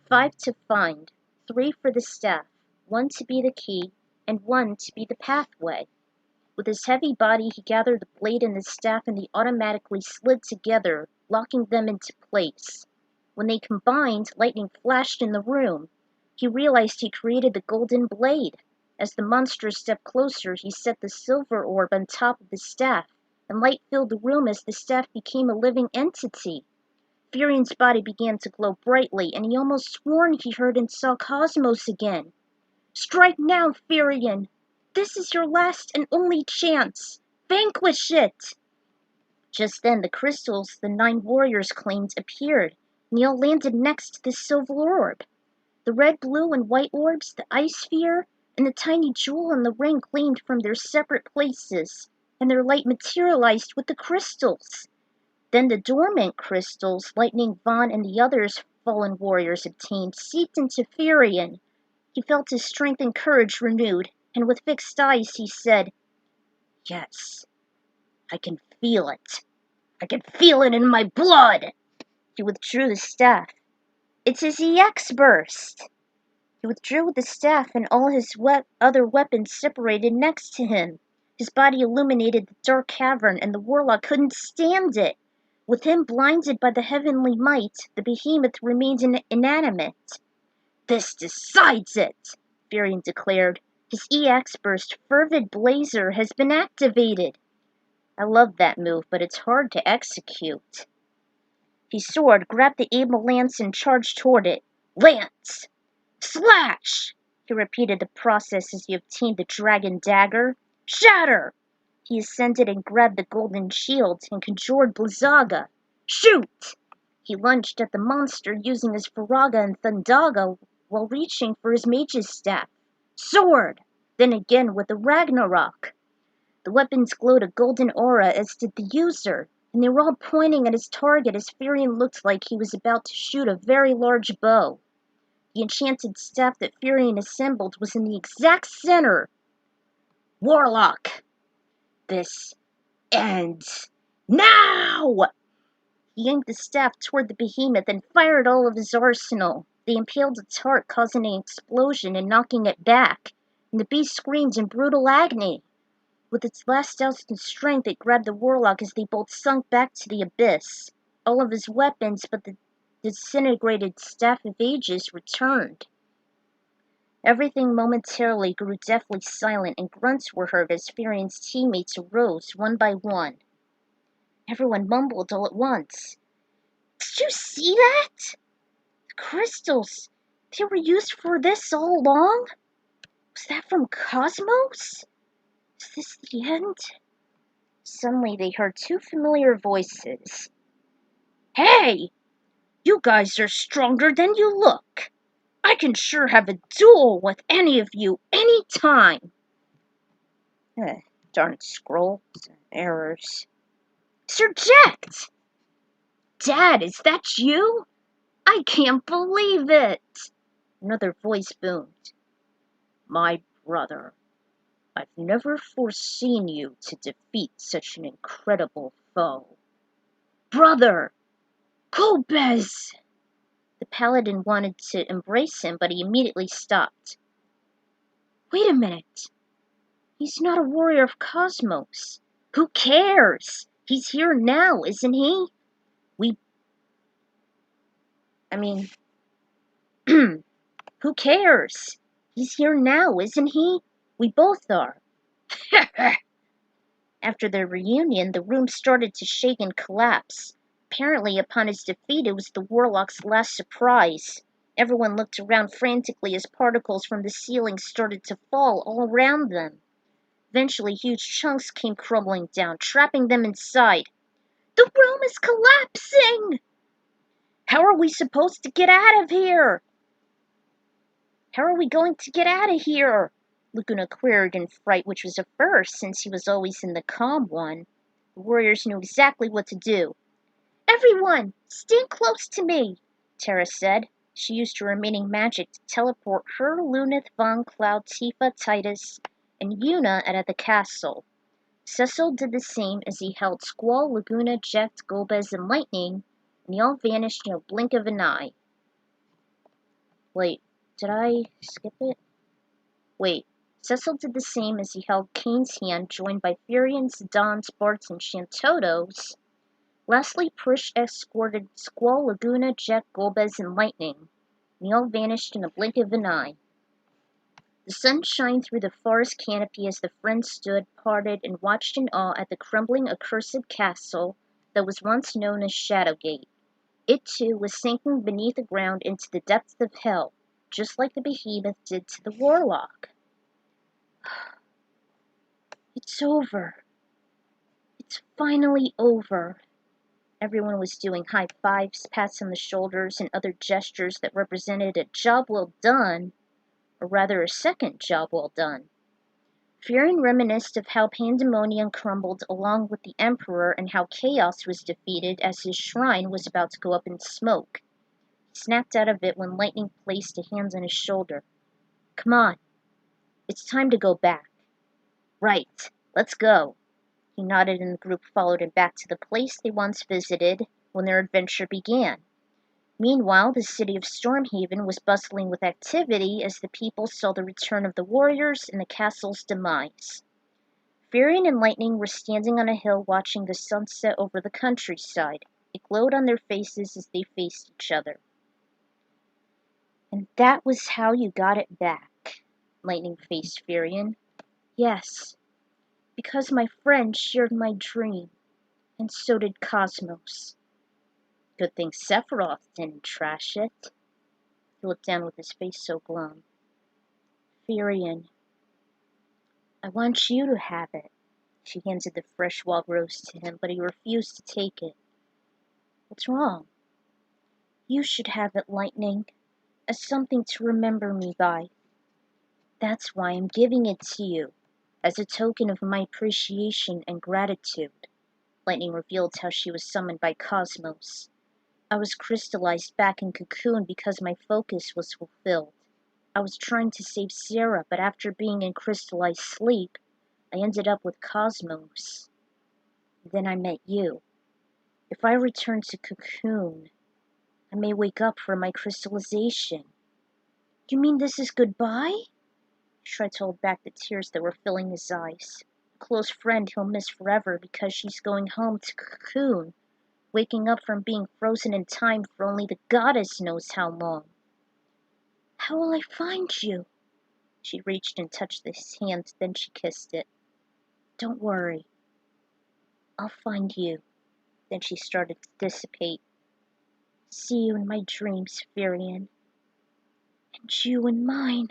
5 to find, 3 for the staff, 1 to be the key, and 1 to be the pathway. With his heavy body, he gathered the blade and the staff, and they automatically slid together, locking them into place. When they combined, lightning flashed in the room. He realized he created the golden blade. As the monster stepped closer, he set the silver orb on top of the staff, and light filled the room as the staff became a living entity. Furion's body began to glow brightly, and he almost swore he heard and saw Cosmos again. Strike now, Furion! This is your last and only chance! Vanquish it! Just then the crystals the 9 warriors claimed appeared, and they all landed next to the silver orb. The red, blue, and white orbs, the ice sphere, and the tiny jewel on the ring gleamed from their separate places, and their light materialized with the crystals. Then the dormant crystals Lightning Vaughn and the others fallen warriors obtained seeped into Furion. He felt his strength and courage renewed, and with fixed eyes he said, Yes, I can feel it. I can feel it in my blood! He withdrew the staff. It's his EX burst! He withdrew the staff, and all his other weapons separated next to him. His body illuminated the dark cavern, and the warlock couldn't stand it. With him blinded by the heavenly might, the behemoth remained inanimate. This decides it, Furion declared. His EX burst fervid blazer has been activated. I love that move, but it's hard to execute. He soared, grabbed the able lance, and charged toward it. Lance! Slash! He repeated the process as he obtained the dragon dagger. Shatter! He ascended and grabbed the golden shield and conjured Blizzaga. Shoot! He lunged at the monster using his Faraga and Thundaga while reaching for his mage's staff. Sword! Then again with the Ragnarok. The weapons glowed a golden aura, as did the user, and they were all pointing at his target as Furion looked like he was about to shoot a very large bow. The enchanted staff that Furion assembled was in the exact center. Warlock! This ends now! He yanked the staff toward the behemoth and fired all of his arsenal. They impaled its heart, causing an explosion and knocking it back, and the beast screamed in brutal agony. With its last ounce of strength, it grabbed the warlock as they both sunk back to the abyss. All of his weapons but the disintegrated Staff of Ages returned. Everything momentarily grew deathly silent, and grunts were heard as Furion's teammates arose one by one. Everyone mumbled all at once. "Did you see that? The crystals, they were used for this all along? Was that from Cosmos? Is this the end?" Suddenly they heard two familiar voices. "Hey! You guys are stronger than you look. I can sure have a duel with any of you any time." Darn scrolls and errors. "Surject! Dad, is that you? I can't believe it!" Another voice boomed. "My brother, I've never foreseen you to defeat such an incredible foe." "Brother! Kolbez!" The paladin wanted to embrace him, but he immediately stopped. "Wait a minute. He's not a warrior of Cosmos. Who cares? He's here now, isn't he? Who cares? He's here now, isn't he? We both are." After their reunion, the room started to shake and collapse. Apparently, upon his defeat, it was the warlock's last surprise. Everyone looked around frantically as particles from the ceiling started to fall all around them. Eventually, huge chunks came crumbling down, trapping them inside. "The room is collapsing! How are we supposed to get out of here?" "How are we going to get out of here?" Laguna queried in fright, which was a first since he was always in the calm one. The warriors knew exactly what to do. "Everyone, stand close to me," Terra said. She used her remaining magic to teleport her, Lunith, Von, Cloud, Tifa, Titus, and Yuna out of the castle. Cecil did the same as he held Squall, Laguna, Jecht, Golbez, and Lightning, and they all vanished in a blink of an eye. Wait, did I skip it? Wait, Cecil did the same as he held Kane's hand, joined by Furions, Dons, Barts, and Shantotos. Lastly, Prish escorted Squall, Laguna, Jecht, Golbez, and Lightning, and they all vanished in a blink of an eye. The sun shined through the forest canopy as the friends stood, parted, and watched in awe at the crumbling, accursed castle that was once known as Shadowgate. It, too, was sinking beneath the ground into the depths of hell, just like the behemoth did to the warlock. "It's over. It's finally over." Everyone was doing high fives, pats on the shoulders, and other gestures that represented a job well done, or rather a second job well done. Furion reminisced of how Pandemonium crumbled along with the Emperor and how Chaos was defeated as his shrine was about to go up in smoke. He snapped out of it when Lightning placed a hand on his shoulder. "Come on. It's time to go back." "Right. Let's go." He nodded and the group followed him back to the place they once visited when their adventure began. Meanwhile, the city of Stormhaven was bustling with activity as the people saw the return of the warriors and the castle's demise. Furion and Lightning were standing on a hill watching the sunset over the countryside. It glowed on their faces as they faced each other. "And that was how you got it back," Lightning faced Furion. "Yes. Because my friend shared my dream, and so did Cosmos." "Good thing Sephiroth didn't trash it." He looked down with his face so glum. "Furion, I want you to have it." She handed the fresh wild rose to him, but he refused to take it. "What's wrong?" "You should have it, Lightning, as something to remember me by. That's why I'm giving it to you, as a token of my appreciation and gratitude." Lightning revealed how she was summoned by Cosmos. "I was crystallized back in Cocoon because my focus was fulfilled. I was trying to save Sierra, but after being in crystallized sleep, I ended up with Cosmos. Then I met you." If I return to Cocoon, I may wake up from my crystallization. You mean this is goodbye? He tried to hold back the tears that were filling his eyes. A close friend he'll miss forever because she's going home to Cocoon, waking up from being frozen in time for only the goddess knows how long. How will I find you? She reached and touched his hand, then she kissed it. Don't worry. I'll find you. Then she started to dissipate. See you in my dreams, Firion. And you in mine.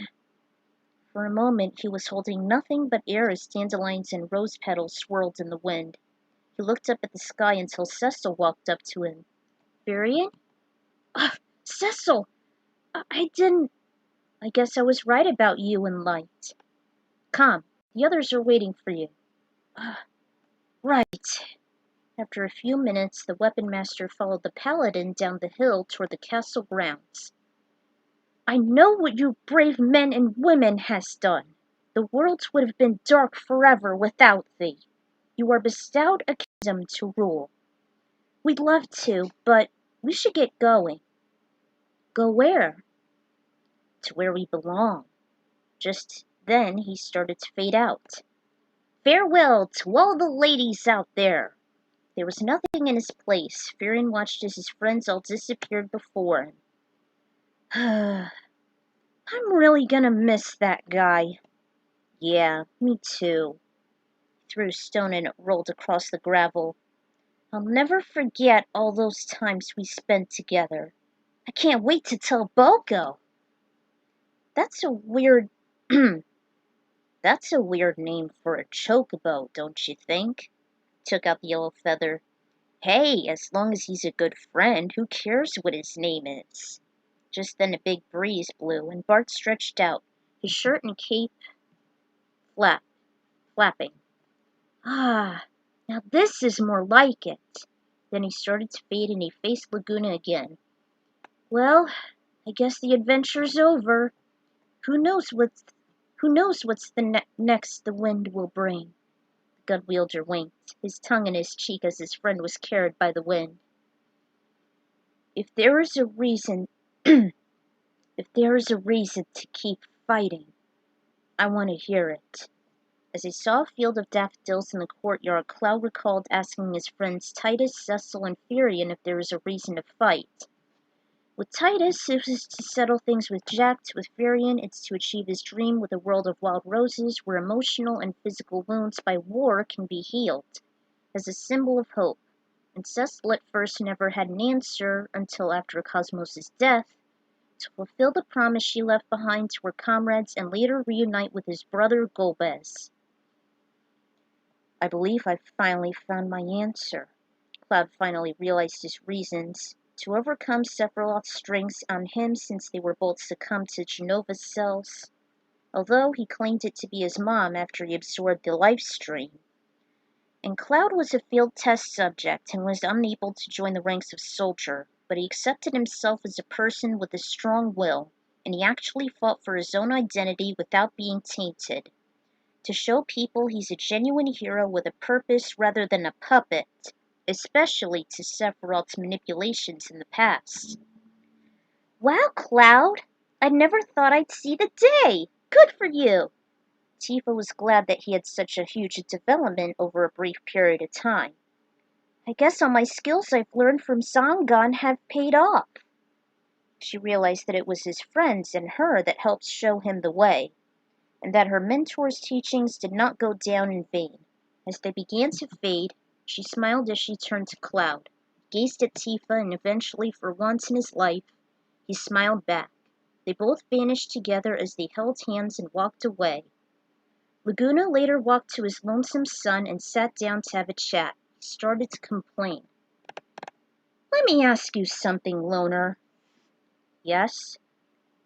For a moment he was holding nothing but air as dandelions and rose petals swirled in the wind. He looked up at the sky until Cecil walked up to him. Firion? Cecil! I didn't... I guess I was right about you and light. Come, the others are waiting for you. Right. After a few minutes, the weapon master followed the paladin down the hill toward the castle grounds. I know what you brave men and women has done. The worlds would have been dark forever without thee. You are bestowed a kingdom to rule. We'd love to, but we should get going. Go where? To where we belong. Just then he started to fade out. Farewell to all the ladies out there. There was nothing in his place. Firion watched as his friends all disappeared before him. I'm really gonna miss that guy. Yeah, me too. He threw a stone and it rolled across the gravel. I'll never forget all those times we spent together. I can't wait to tell Boko. That's a weird... That's a weird name for a chocobo, don't you think? Took out the yellow feather. Hey, as long as he's a good friend, who cares what his name is? Just then a big breeze blew, and Bart stretched out, his shirt and cape flapping. Ah, now this is more like it. Then he started to fade and he faced Laguna again. Well, I guess the adventure's over. Who knows what's the next the wind will bring? The gun wielder winked, his tongue in his cheek as his friend was carried by the wind. If there is a reason to keep fighting, I want to hear it. As he saw a field of daffodils in the courtyard, Cloud recalled asking his friends Titus, Cecil, and Firion if there was a reason to fight. With Titus, it was to settle things with Jack. With Firion, it's to achieve his dream with a world of wild roses where emotional and physical wounds by war can be healed, as a symbol of hope. And Cecil at first never had an answer until after Cosmos' death, to fulfill the promise she left behind to her comrades and later reunite with his brother Golbez. I believe I've finally found my answer. Cloud finally realized his reasons. To overcome Sephiroth's strings on him since they were both succumbed to Genova's cells, although he claimed it to be his mom after he absorbed the life stream. And Cloud was a field test subject and was unable to join the ranks of soldier, but he accepted himself as a person with a strong will, and he actually fought for his own identity without being tainted. To show people he's a genuine hero with a purpose rather than a puppet, especially to Sephiroth's manipulations in the past. Wow, Cloud! I never thought I'd see the day! Good for you! Tifa was glad that he had such a huge development over a brief period of time. I guess all my skills I've learned from Zangan have paid off. She realized that it was his friends and her that helped show him the way, and that her mentor's teachings did not go down in vain. As they began to fade, she smiled as she turned to Cloud, gazed at Tifa, and eventually, for once in his life, he smiled back. They both vanished together as they held hands and walked away. Laguna later walked to his lonesome son and sat down to have a chat. He started to complain. Let me ask you something, Loner. Yes?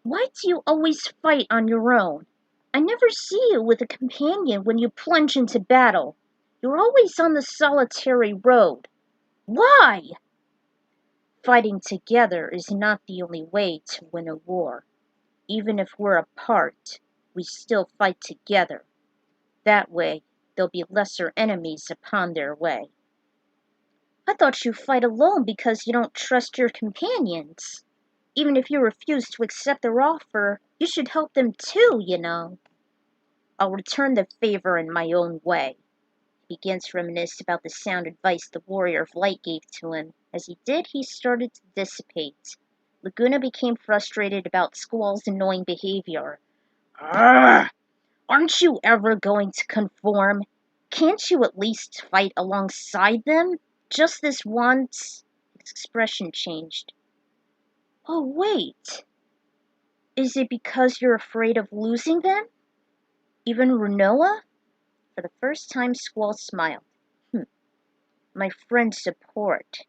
Why do you always fight on your own? I never see you with a companion when you plunge into battle. You're always on the solitary road. Why? Fighting together is not the only way to win a war. Even if we're apart, we still fight together. That way, there'll be lesser enemies upon their way. I thought you fight alone because you don't trust your companions. Even if you refuse to accept their offer, you should help them too, you know. I'll return the favor in my own way. He began to reminisce about the sound advice the warrior of light gave to him. As he did, he started to dissipate. Laguna became frustrated about Squall's annoying behavior. Arrgh! Aren't you ever going to conform? Can't you at least fight alongside them? Just this once? His expression changed. Oh, wait. Is it because you're afraid of losing them? Even Renoa? For the first time, Squall smiled. My friend's support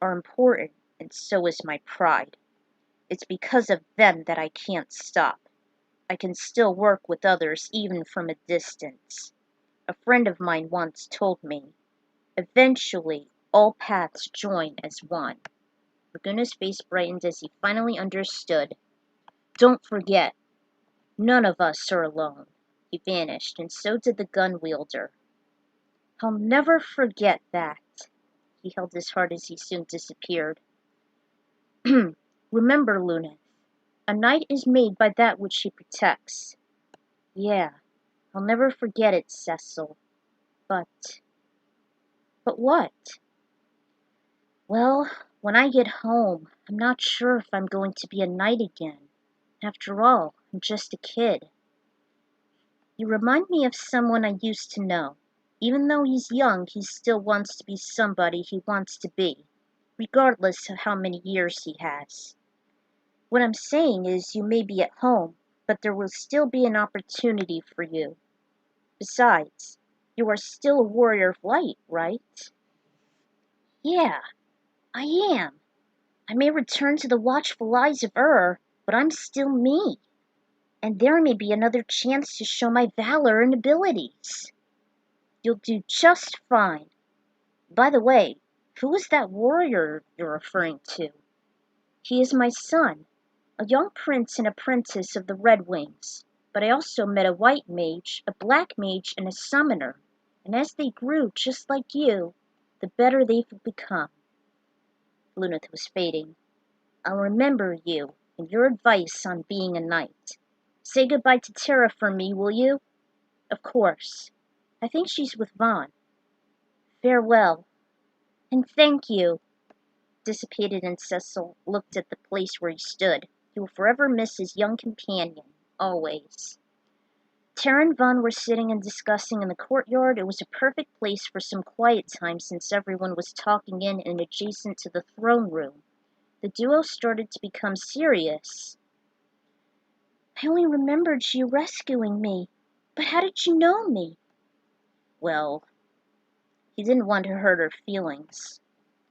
are important, and so is my pride. It's because of them that I can't stop. I can still work with others even from a distance. A friend of mine once told me, eventually all paths join as one. Laguna's face brightened as he finally understood. Don't forget, none of us are alone. He vanished, and so did the gun wielder. I'll never forget that. He held his heart as he soon disappeared. Remember, Luna, a knight is made by that which he protects. Yeah, I'll never forget it, Cecil. But what? Well, when I get home, I'm not sure if I'm going to be a knight again. After all, I'm just a kid. You remind me of someone I used to know. Even though he's young, he still wants to be somebody he wants to be, regardless of how many years he has. What I'm saying is you may be at home, but there will still be an opportunity for you. Besides, you are still a warrior of light, right? Yeah, I am. I may return to the watchful eyes of but I'm still me. And there may be another chance to show my valor and abilities. You'll do just fine. By the way, who is that warrior you're referring to? He is my son, a young prince and apprentice of the Red Wings. But I also met a white mage, a black mage, and a summoner. And as they grew just like you, the better they've become. Luneth was fading. I'll remember you and your advice on being a knight. Say goodbye to Tara for me, will you? Of course. I think she's with Vaughn. Farewell. And thank you. Dissipated, and Cecil looked at the place where he stood. He will forever miss his young companion. Always. Tara and Vaughn were sitting and discussing in the courtyard. It was a perfect place for some quiet time since everyone was talking in and adjacent to the throne room. The duo started to become serious. I only remembered you rescuing me. But how did you know me? Well, he didn't want to hurt her feelings.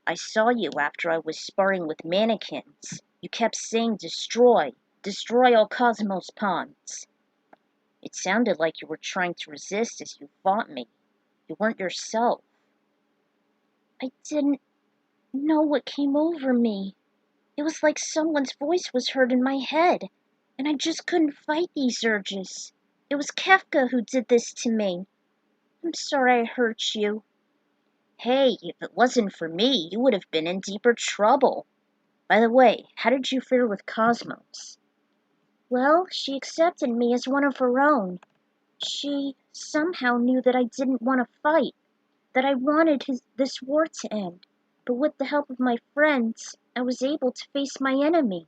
I saw you after I was sparring with mannequins. You kept saying destroy. Destroy all Cosmos pawns. It sounded like you were trying to resist as you fought me. You weren't yourself. I didn't know what came over me. It was like someone's voice was heard in my head, and I just couldn't fight these urges. It was Kefka who did this to me. I'm sorry I hurt you. Hey, if it wasn't for me, you would have been in deeper trouble. By the way, how did you fare with Cosmos? Well, she accepted me as one of her own. She somehow knew that I didn't want to fight, that I wanted this war to end. But with the help of my friends, I was able to face my enemy.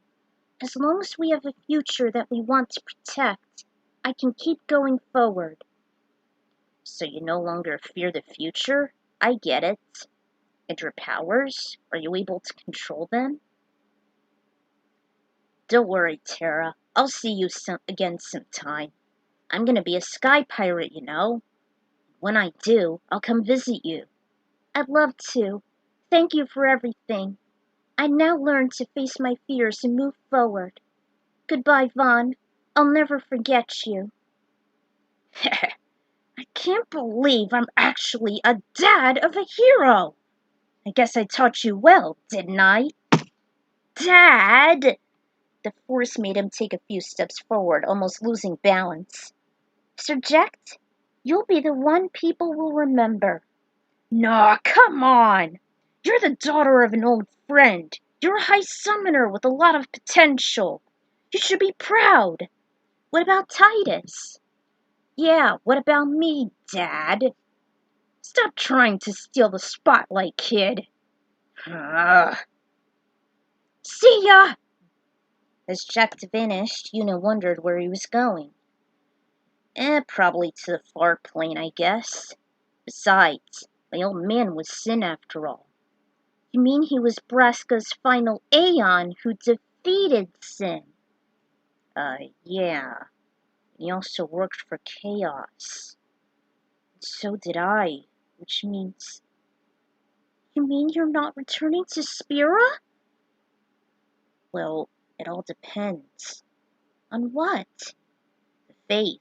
As long as we have a future that we want to protect, I can keep going forward. So you no longer fear the future? I get it. And your powers? Are you able to control them? Don't worry, Tara. I'll see you again sometime. I'm gonna be a sky pirate, you know. When I do, I'll come visit you. I'd love to. Thank you for everything. I now learn to face my fears and move forward. Goodbye, Vaughn. I'll never forget you. I can't believe I'm actually a dad of a hero. I guess I taught you well, didn't I? Dad! The force made him take a few steps forward, almost losing balance. Subject, you'll be the one people will remember. Nah, come on! You're the daughter of an old friend. You're a high summoner with a lot of potential. You should be proud. What about Titus? Yeah, what about me, Dad? Stop trying to steal the spotlight, kid. Ugh. See ya! As Jack vanished, Una wondered where he was going. Probably to the far plane, I guess. Besides, my old man was Sin after all. You mean he was Braska's final Aeon who defeated Sin? Yeah. He also worked for Chaos. So did I, which means... You mean you're not returning to Spira? Well, it all depends. On what? The faith.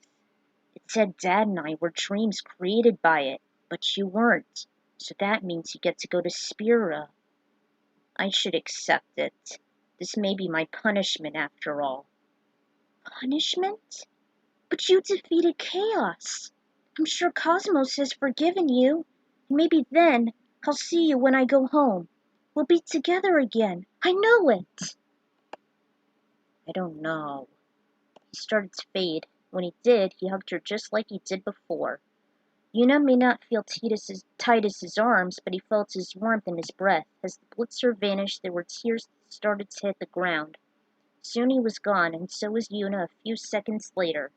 It said Dad and I were dreams created by it, but you weren't. So that means you get to go to Spira. I should accept it. This may be my punishment after all. Punishment? But you defeated Chaos. I'm sure Cosmos has forgiven you. And maybe then I'll see you when I go home. We'll be together again. I know it. I don't know. He started to fade. When he did, he hugged her just like he did before. Una may not feel Titus's arms, but he felt his warmth in his breath. As the blitzer vanished, there were tears that started to hit the ground. Soon he was gone, and so was Una a few seconds later.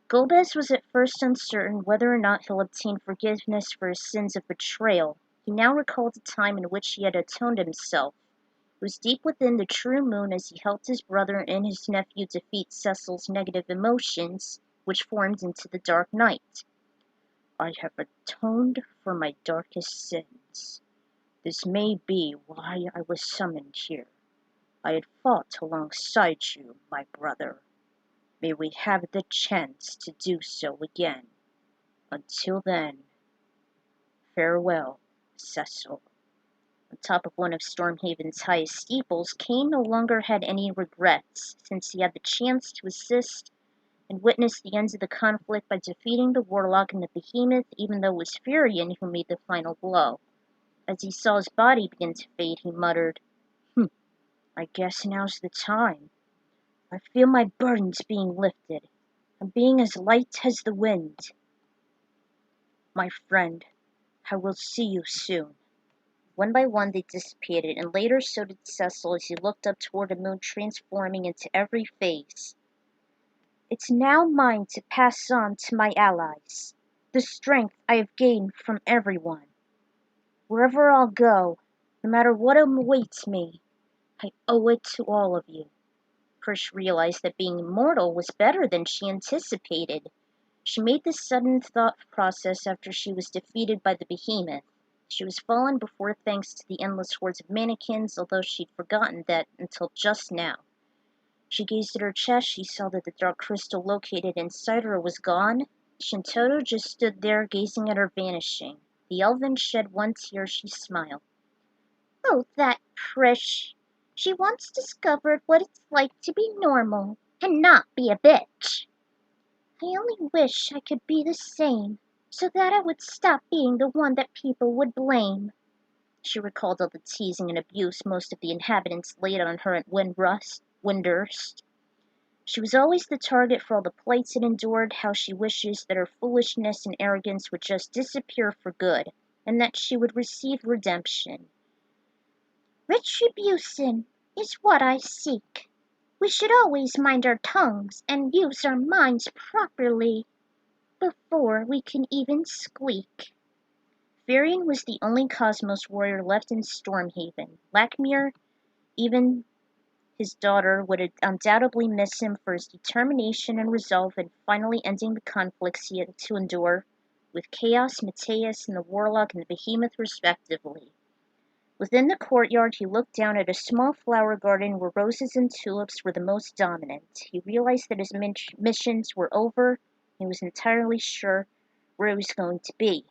Gomez was at first uncertain whether or not he'll obtain forgiveness for his sins of betrayal. He now recalled a time in which he had atoned himself. It was deep within the true moon as he helped his brother and his nephew defeat Cecil's negative emotions, which formed into the dark night. I have atoned for my darkest sins. This may be why I was summoned here. I had fought alongside you, my brother. May we have the chance to do so again. Until then, farewell, Cecil. On top of one of Stormhaven's highest steeples, Cain no longer had any regrets, since he had the chance to assist and witness the ends of the conflict by defeating the Warlock and the Behemoth, even though it was Furion who made the final blow. As he saw his body begin to fade, he muttered, I guess now's the time. I feel my burdens being lifted. I'm being as light as the wind. My friend, I will see you soon. One by one they dissipated, and later so did Cecil as he looked up toward the moon transforming into every face. It's now mine to pass on to my allies, the strength I have gained from everyone. Wherever I'll go, no matter what awaits me, I owe it to all of you. Krish realized that being immortal was better than she anticipated. She made this sudden thought process after she was defeated by the Behemoth. She was fallen before thanks to the endless hordes of mannequins, although she'd forgotten that until just now. She gazed at her chest, she saw that the dark crystal located inside her was gone. Shintoto just stood there gazing at her vanishing. The elven shed one tear, she smiled. Oh, that Krish. She once discovered what it's like to be normal and not be a bitch. I only wish I could be the same, so that I would stop being the one that people would blame. She recalled all the teasing and abuse most of the inhabitants laid on her at Windurst. She was always the target for all the plights it endured, how she wishes that her foolishness and arrogance would just disappear for good, and that she would receive redemption. Retribution is what I seek. We should always mind our tongues and use our minds properly before we can even squeak. Varian was the only Cosmos warrior left in Stormhaven. Lakmir, even his daughter, would undoubtedly miss him for his determination and resolve in finally ending the conflicts he had to endure with Chaos, Mateus, and the Warlock and the Behemoth respectively. Within the courtyard, he looked down at a small flower garden where roses and tulips were the most dominant. He realized that his missions were over, and he was entirely sure where he was going to be.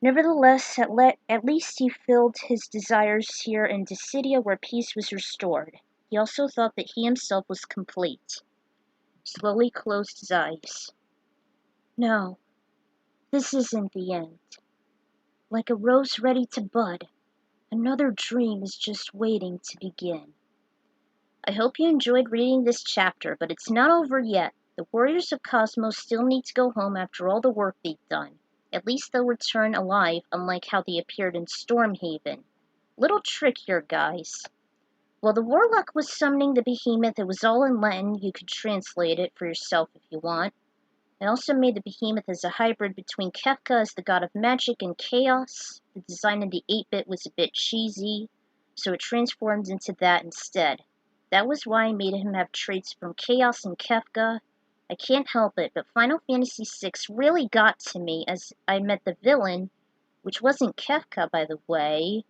Nevertheless, at least he filled his desires here in Dissidia where peace was restored. He also thought that he himself was complete. He slowly closed his eyes. No, this isn't the end. Like a rose ready to bud, Another dream is just waiting to begin. I hope you enjoyed reading this chapter, but it's not over yet. The Warriors of Cosmos still need to go home after all the work they've done. At least they'll return alive, unlike how they appeared in Stormhaven. Little trick here, guys. While the Warlock was summoning the behemoth, it was all in Latin. You could translate it for yourself if you want. I also made the behemoth as a hybrid between Kefka as the god of magic and chaos. The design of the 8-bit was a bit cheesy, so it transformed into that instead. That was why I made him have traits from Chaos and Kefka. I can't help it, but Final Fantasy VI really got to me as I met the villain, which wasn't Kefka, by the way,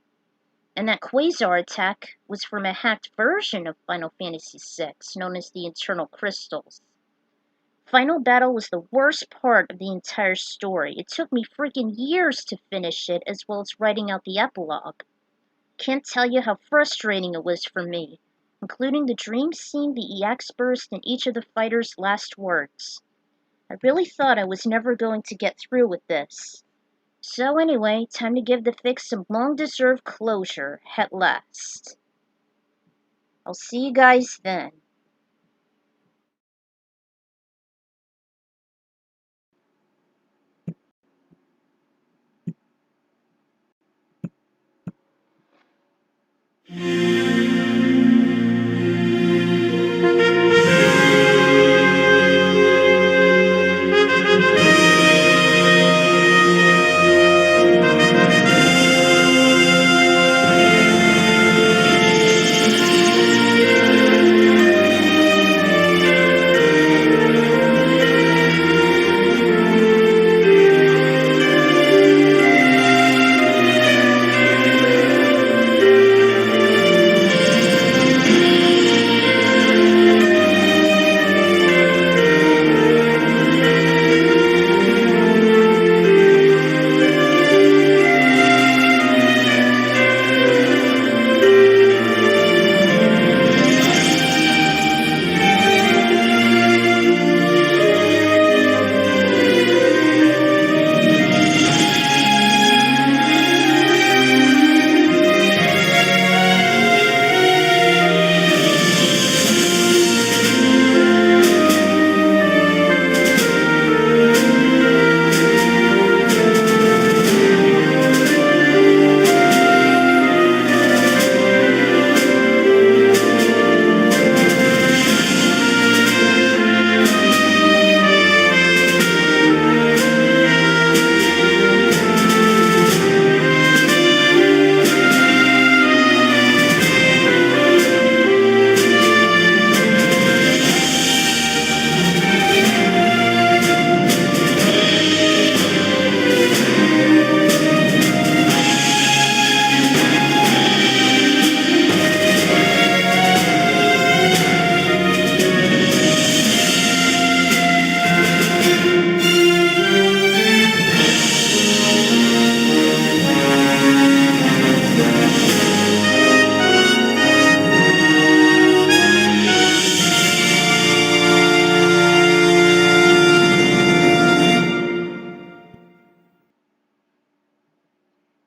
and that Quasar attack was from a hacked version of Final Fantasy VI, known as the Internal Crystals. Final Battle was the worst part of the entire story. It took me freaking years to finish it, as well as writing out the epilogue. Can't tell you how frustrating it was for me, including the dream scene, the EX burst, and each of the fighters' last words. I really thought I was never going to get through with this. So anyway, time to give the fic some long-deserved closure, at last. I'll see you guys then.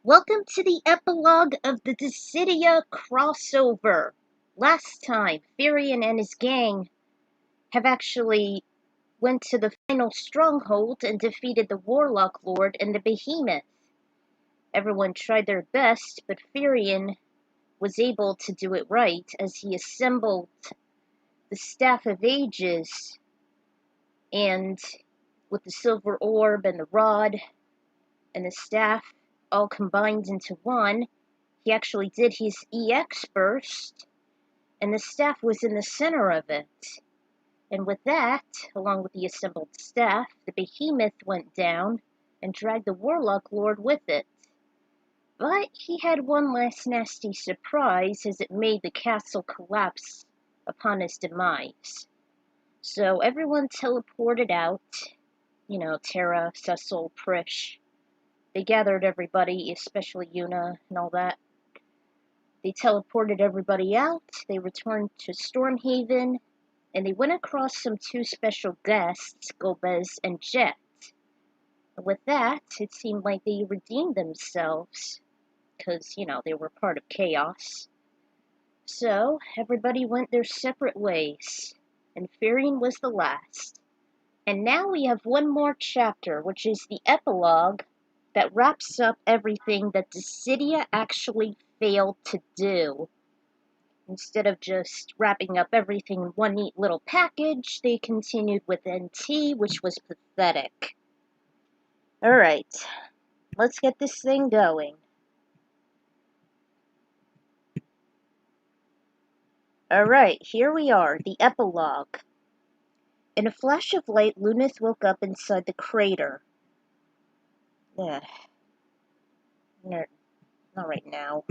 Welcome to the epilogue of the Dissidia crossover. Last time, Furion and his gang have actually went to the final stronghold and defeated the Warlock Lord and the Behemoth. Everyone tried their best, but Furion was able to do it right as he assembled the Staff of Ages, and with the silver orb and the rod and the staff all combined into one, he actually did his EX burst, and the staff was in the center of it. And with that, along with the assembled staff, the behemoth went down and dragged the Warlock Lord with it. But he had one last nasty surprise as it made the castle collapse upon his demise. So everyone teleported out, Terra, Cecil, Prish. They gathered everybody, especially Yuna and all that. They teleported everybody out, they returned to Stormhaven, and they went across some two special guests, Gomez and Jet. And with that, it seemed like they redeemed themselves. because, they were part of chaos. So, everybody went their separate ways, and Firion was the last. And now we have one more chapter, which is the epilogue that wraps up everything that Dissidia actually failed to do. Instead of just wrapping up everything in one neat little package, they continued with NT, which was pathetic. Alright, let's get this thing going. Alright, here we are, the epilogue. In a flash of light, Luneth woke up inside the crater. Ugh. No, not right now.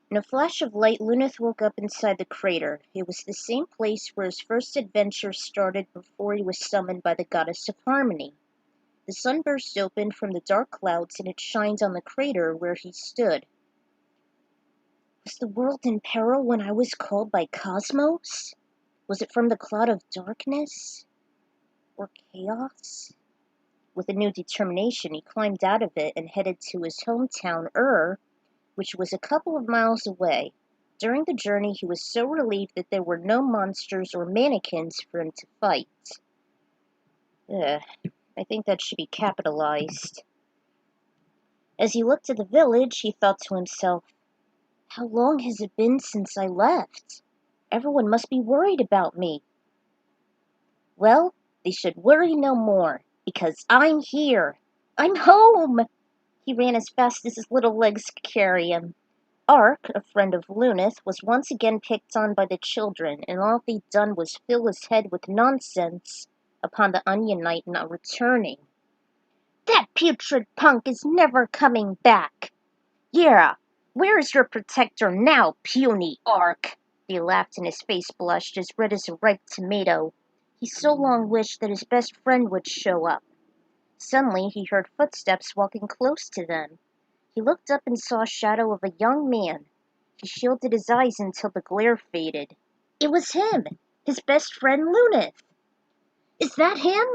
In a flash of light, Luneth woke up inside the crater. It was the same place where his first adventure started before he was summoned by the goddess of harmony. The sun burst open from the dark clouds, and it shined on the crater where he stood. Was the world in peril when I was called by Cosmos? Was it from the cloud of darkness? Or chaos? With a new determination, he climbed out of it and headed to his hometown, which was a couple of miles away. During the journey, he was so relieved that there were no monsters or mannequins for him to fight. Ugh, I think that should be capitalized. As he looked at the village, he thought to himself, how long has it been since I left? Everyone must be worried about me. Well, they should worry no more, because I'm here. I'm home! He ran as fast as his little legs could carry him. Ark, a friend of Luneth, was once again picked on by the children, and all they'd done was fill his head with nonsense upon the Onion Knight not returning. That putrid punk is never coming back. Yeah, where's your protector now, puny Ark? He laughed and his face blushed as red as a ripe tomato. He so long wished that his best friend would show up. Suddenly he heard footsteps walking close to them. He looked up and saw a shadow of a young man. He shielded his eyes until the glare faded. It was him, his best friend Luneth. Is that him?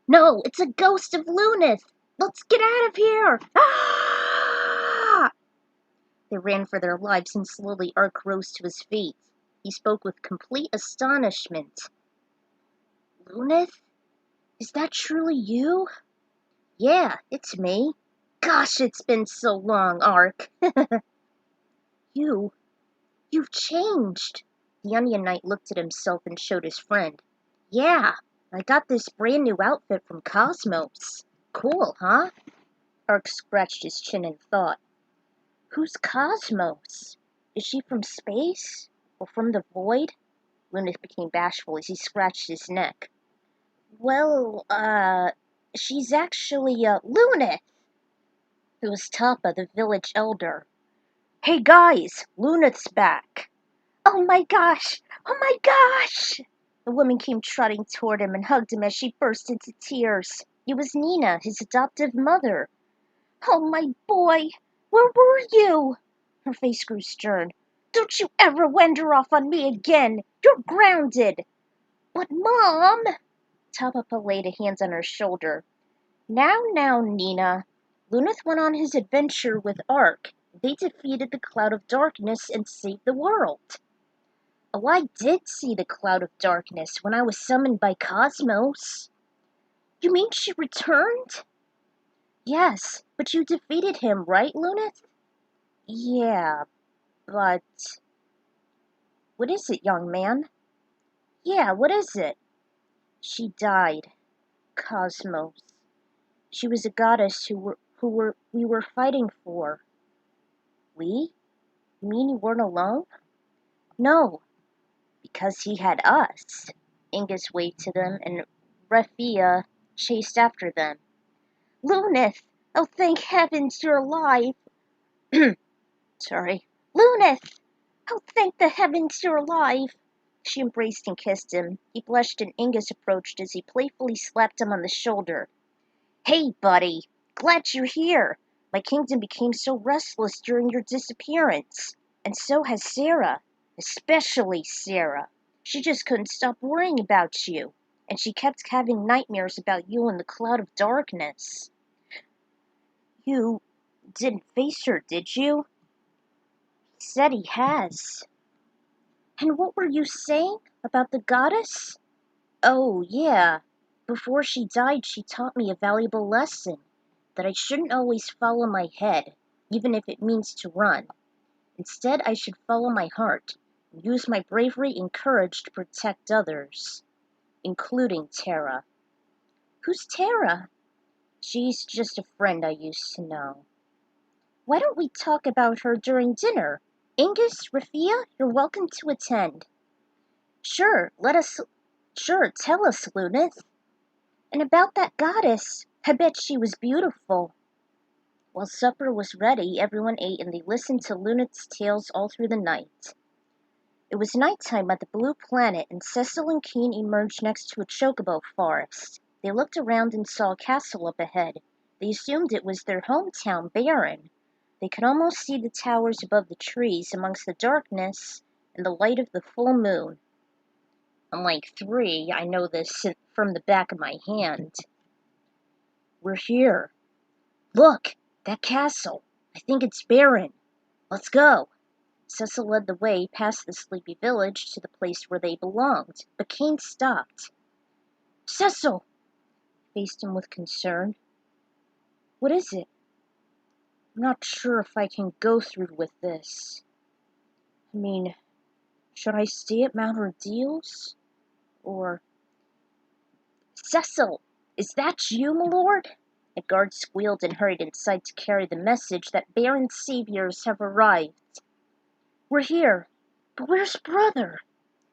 No, it's a ghost of Luneth. Let's get out of here! Ah! They ran for their lives, and slowly Ark rose to his feet. He spoke with complete astonishment. Luneth? Is that truly you? Yeah, it's me. Gosh, it's been so long, Ark. You've changed. The Onion Knight looked at himself and showed his friend. Yeah, I got this brand new outfit from Cosmos. Cool, huh? Ark scratched his chin in thought. Who's Cosmos? Is she from space? Or from the void? Luneth became bashful as he scratched his neck. Well, she's actually, Luneth! It was Tapa, the village elder. Hey guys, Luneth's back! Oh my gosh! Oh my gosh! The woman came trotting toward him and hugged him as she burst into tears. It was Nina, his adoptive mother. Oh my boy! Where were you? Her face grew stern. Don't you ever wander off on me again! You're grounded! But Mom! Tapa laid a hand on her shoulder. Now, Nina. Luneth went on his adventure with Ark. They defeated the Cloud of Darkness and saved the world. Oh, I did see the Cloud of Darkness when I was summoned by Cosmos. You mean she returned? Yes, but you defeated him, right, Luneth? Yeah, but... What is it, young man? Yeah, what is it? She died. Cosmos. She was a goddess we were fighting for. We? You mean you weren't alone? No, because he had us. Ingus waved to them, and Refia chased after them. Luneth! Oh, thank heavens you're alive! Sorry. Luneth! Oh, thank the heavens you're alive! She embraced and kissed him. He blushed and Ingus approached as he playfully slapped him on the shoulder. Hey, buddy! Glad you're here! My kingdom became so restless during your disappearance. And so has Sarah. Especially Sarah. She just couldn't stop worrying about you. And she kept having nightmares about you in the Cloud of Darkness. You didn't face her, did you? He said he has. And what were you saying about the goddess? Oh, yeah. Before she died, she taught me a valuable lesson. That I shouldn't always follow my head, even if it means to run. Instead, I should follow my heart, and use my bravery and courage to protect others, including Tara. Who's Tara? She's just a friend I used to know. Why don't we talk about her during dinner? Angus, Rafia, you're welcome to attend. Sure, tell us, Lunith. And about that goddess, I bet she was beautiful. While supper was ready, everyone ate and they listened to Lunith's tales all through the night. It was nighttime at the Blue Planet, and Cecil and Keen emerged next to a chocobo forest. They looked around and saw a castle up ahead. They assumed it was their hometown, Baron. They could almost see the towers above the trees amongst the darkness and the light of the full moon. Unlike 3, I know this from the back of my hand. We're here. Look, that castle. I think it's Baron. Let's go. Cecil led the way past the sleepy village to the place where they belonged, but Kane stopped. Cecil! Faced him with concern. What is it? I'm not sure if I can go through with this. I mean, should I stay at Mount Ordeals? Or... Cecil! Is that you, my lord? A guard squealed and hurried inside to carry the message that Baron's saviors have arrived. We're here, but where's brother?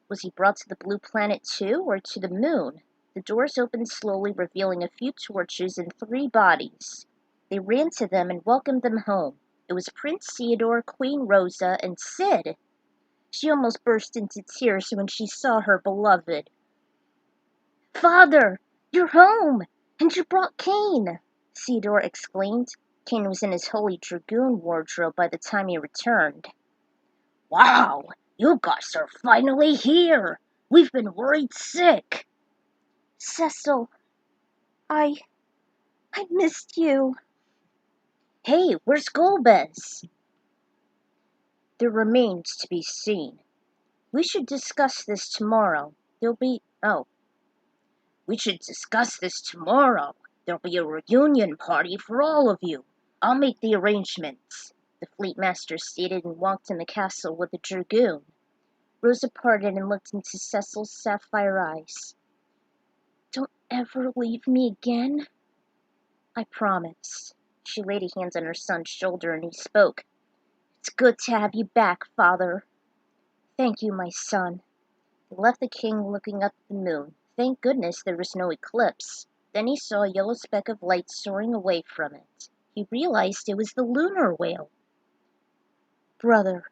Was he brought to the Blue Planet too, or to the moon? The doors opened slowly, revealing a few torches and 3 bodies. They ran to them and welcomed them home. It was Prince Theodore, Queen Rosa, and Sid. She almost burst into tears when she saw her beloved. Father, you're home, and you brought Kane, Theodore exclaimed. Kane was in his Holy Dragoon wardrobe by the time he returned. Wow, you guys are finally here. We've been worried sick. Cecil, I missed you. Hey, where's Golbez? There remains to be seen. We should discuss this tomorrow. We should discuss this tomorrow. There'll be a reunion party for all of you. I'll make the arrangements, the fleet master stated and walked in the castle with the dragoon. Rosa parted and looked into Cecil's sapphire eyes. Don't ever leave me again. I promise. She laid a hand on her son's shoulder and he spoke. It's good to have you back, Father. Thank you, my son. They left the king looking up at the moon. Thank goodness there was no eclipse. Then he saw a yellow speck of light soaring away from it. He realized it was the lunar whale. Brother,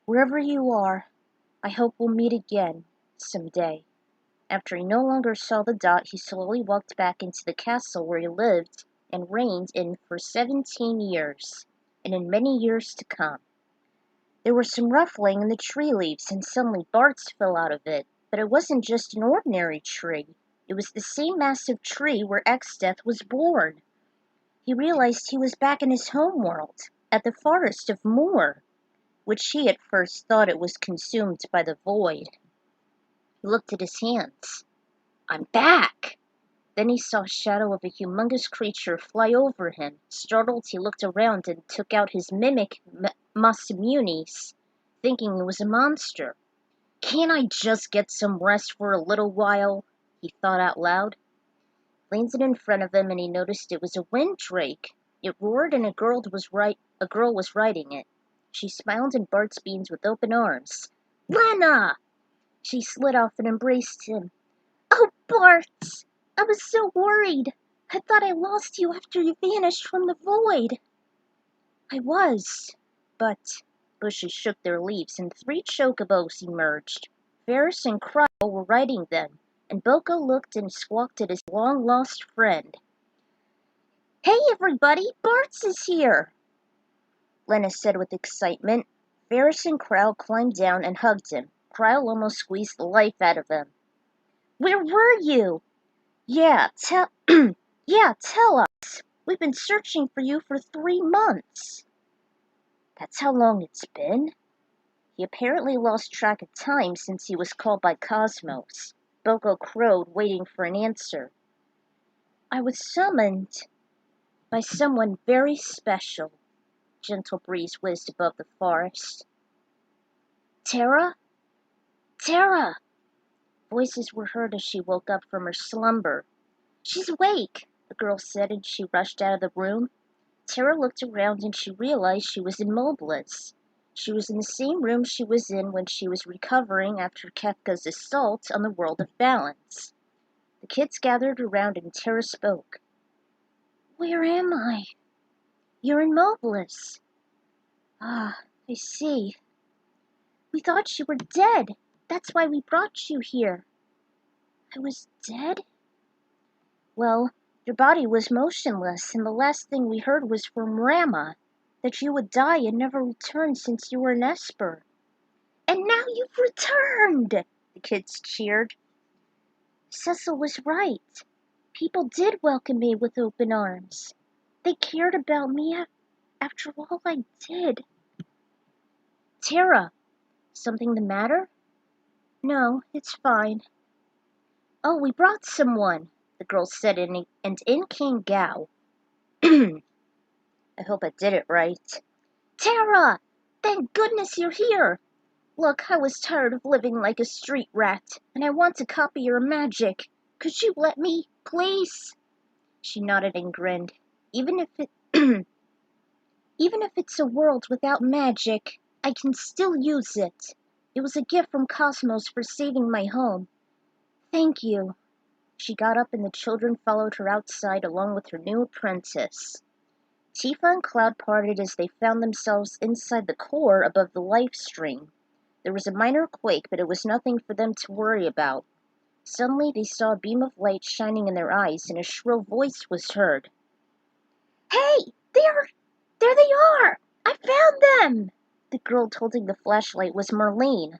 wherever you are, I hope we'll meet again someday. After he no longer saw the dot, he slowly walked back into the castle where he lived and reigned in for 17 years, and in many years to come. There was some ruffling in the tree leaves, and suddenly Bart's fell out of it, but it wasn't just an ordinary tree. It was the same massive tree where Exdeath was born. He realized he was back in his homeworld, at the Forest of Moor, which he at first thought it was consumed by the void. He looked at his hands. I'm back! Then he saw a shadow of a humongous creature fly over him. Startled, he looked around and took out his mimic, Masamunis, thinking it was a monster. Can't I just get some rest for a little while? He thought out loud. Landed in front of him and he noticed it was a wind drake. It roared and a girl was riding it. She smiled and Bart's beamed with open arms. Lena! She slid off and embraced him. Oh, Bart! I was so worried. I thought I lost you after you vanished from the void. I was, but... Bushes shook their leaves and 3 chocobos emerged. Ferris and Cryle were riding them, and Boko looked and squawked at his long-lost friend. Hey, everybody! Bart's is here! Lena said with excitement. Ferris and Cryle climbed down and hugged him. Cryle almost squeezed the life out of him. Where were you? Yeah, tell us. We've been searching for you for 3 months. That's how long it's been? He apparently lost track of time since he was called by Cosmos. Boko crowed, waiting for an answer. I was summoned by someone very special. Gentle breeze whizzed above the forest. Terra? Terra! Voices were heard as she woke up from her slumber. She's awake, the girl said, and she rushed out of the room. Terra looked around and she realized she was in Mobliss. She was in the same room she was in when she was recovering after Kefka's assault on the world of balance. The kids gathered around and Terra spoke. Where am I? You're in Mobliss. Ah, I see. We thought you were dead. That's why we brought you here. I was dead? Well, your body was motionless, and the last thing we heard was from Rama, that you would die and never return since you were an Esper. And now you've returned! The kids cheered. Cecil was right. People did welcome me with open arms. They cared about me after all I did. Terra, something the matter? No, it's fine. Oh, we brought someone, the girl said, and in came Gao. I hope I did it right. Terra! Thank goodness you're here! Look, I was tired of living like a street rat, and I want to copy your magic. Could you let me, please? She nodded and grinned. Even if it's a world without magic, I can still use it. It was a gift from Cosmos for saving my home. Thank you. She got up and the children followed her outside along with her new apprentice. Tifa and Cloud parted as they found themselves inside the core above the life stream. There was a minor quake, but it was nothing for them to worry about. Suddenly they saw a beam of light shining in their eyes and a shrill voice was heard. Hey! There they are! I found them! The girl holding the flashlight was Marlene.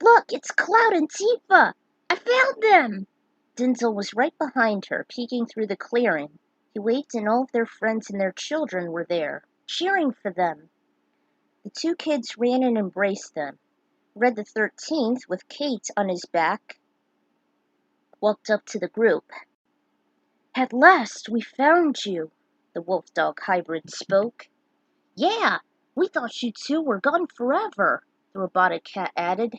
Look, it's Cloud and Tifa! I found them! Denzel was right behind her, peeking through the clearing. He waved and all of their friends and their children were there, cheering for them. The two kids ran and embraced them. Red the 13th, with Kate on his back, walked up to the group. At last, we found you, the wolf-dog hybrid spoke. Yeah, we thought you two were gone forever, the robotic cat added.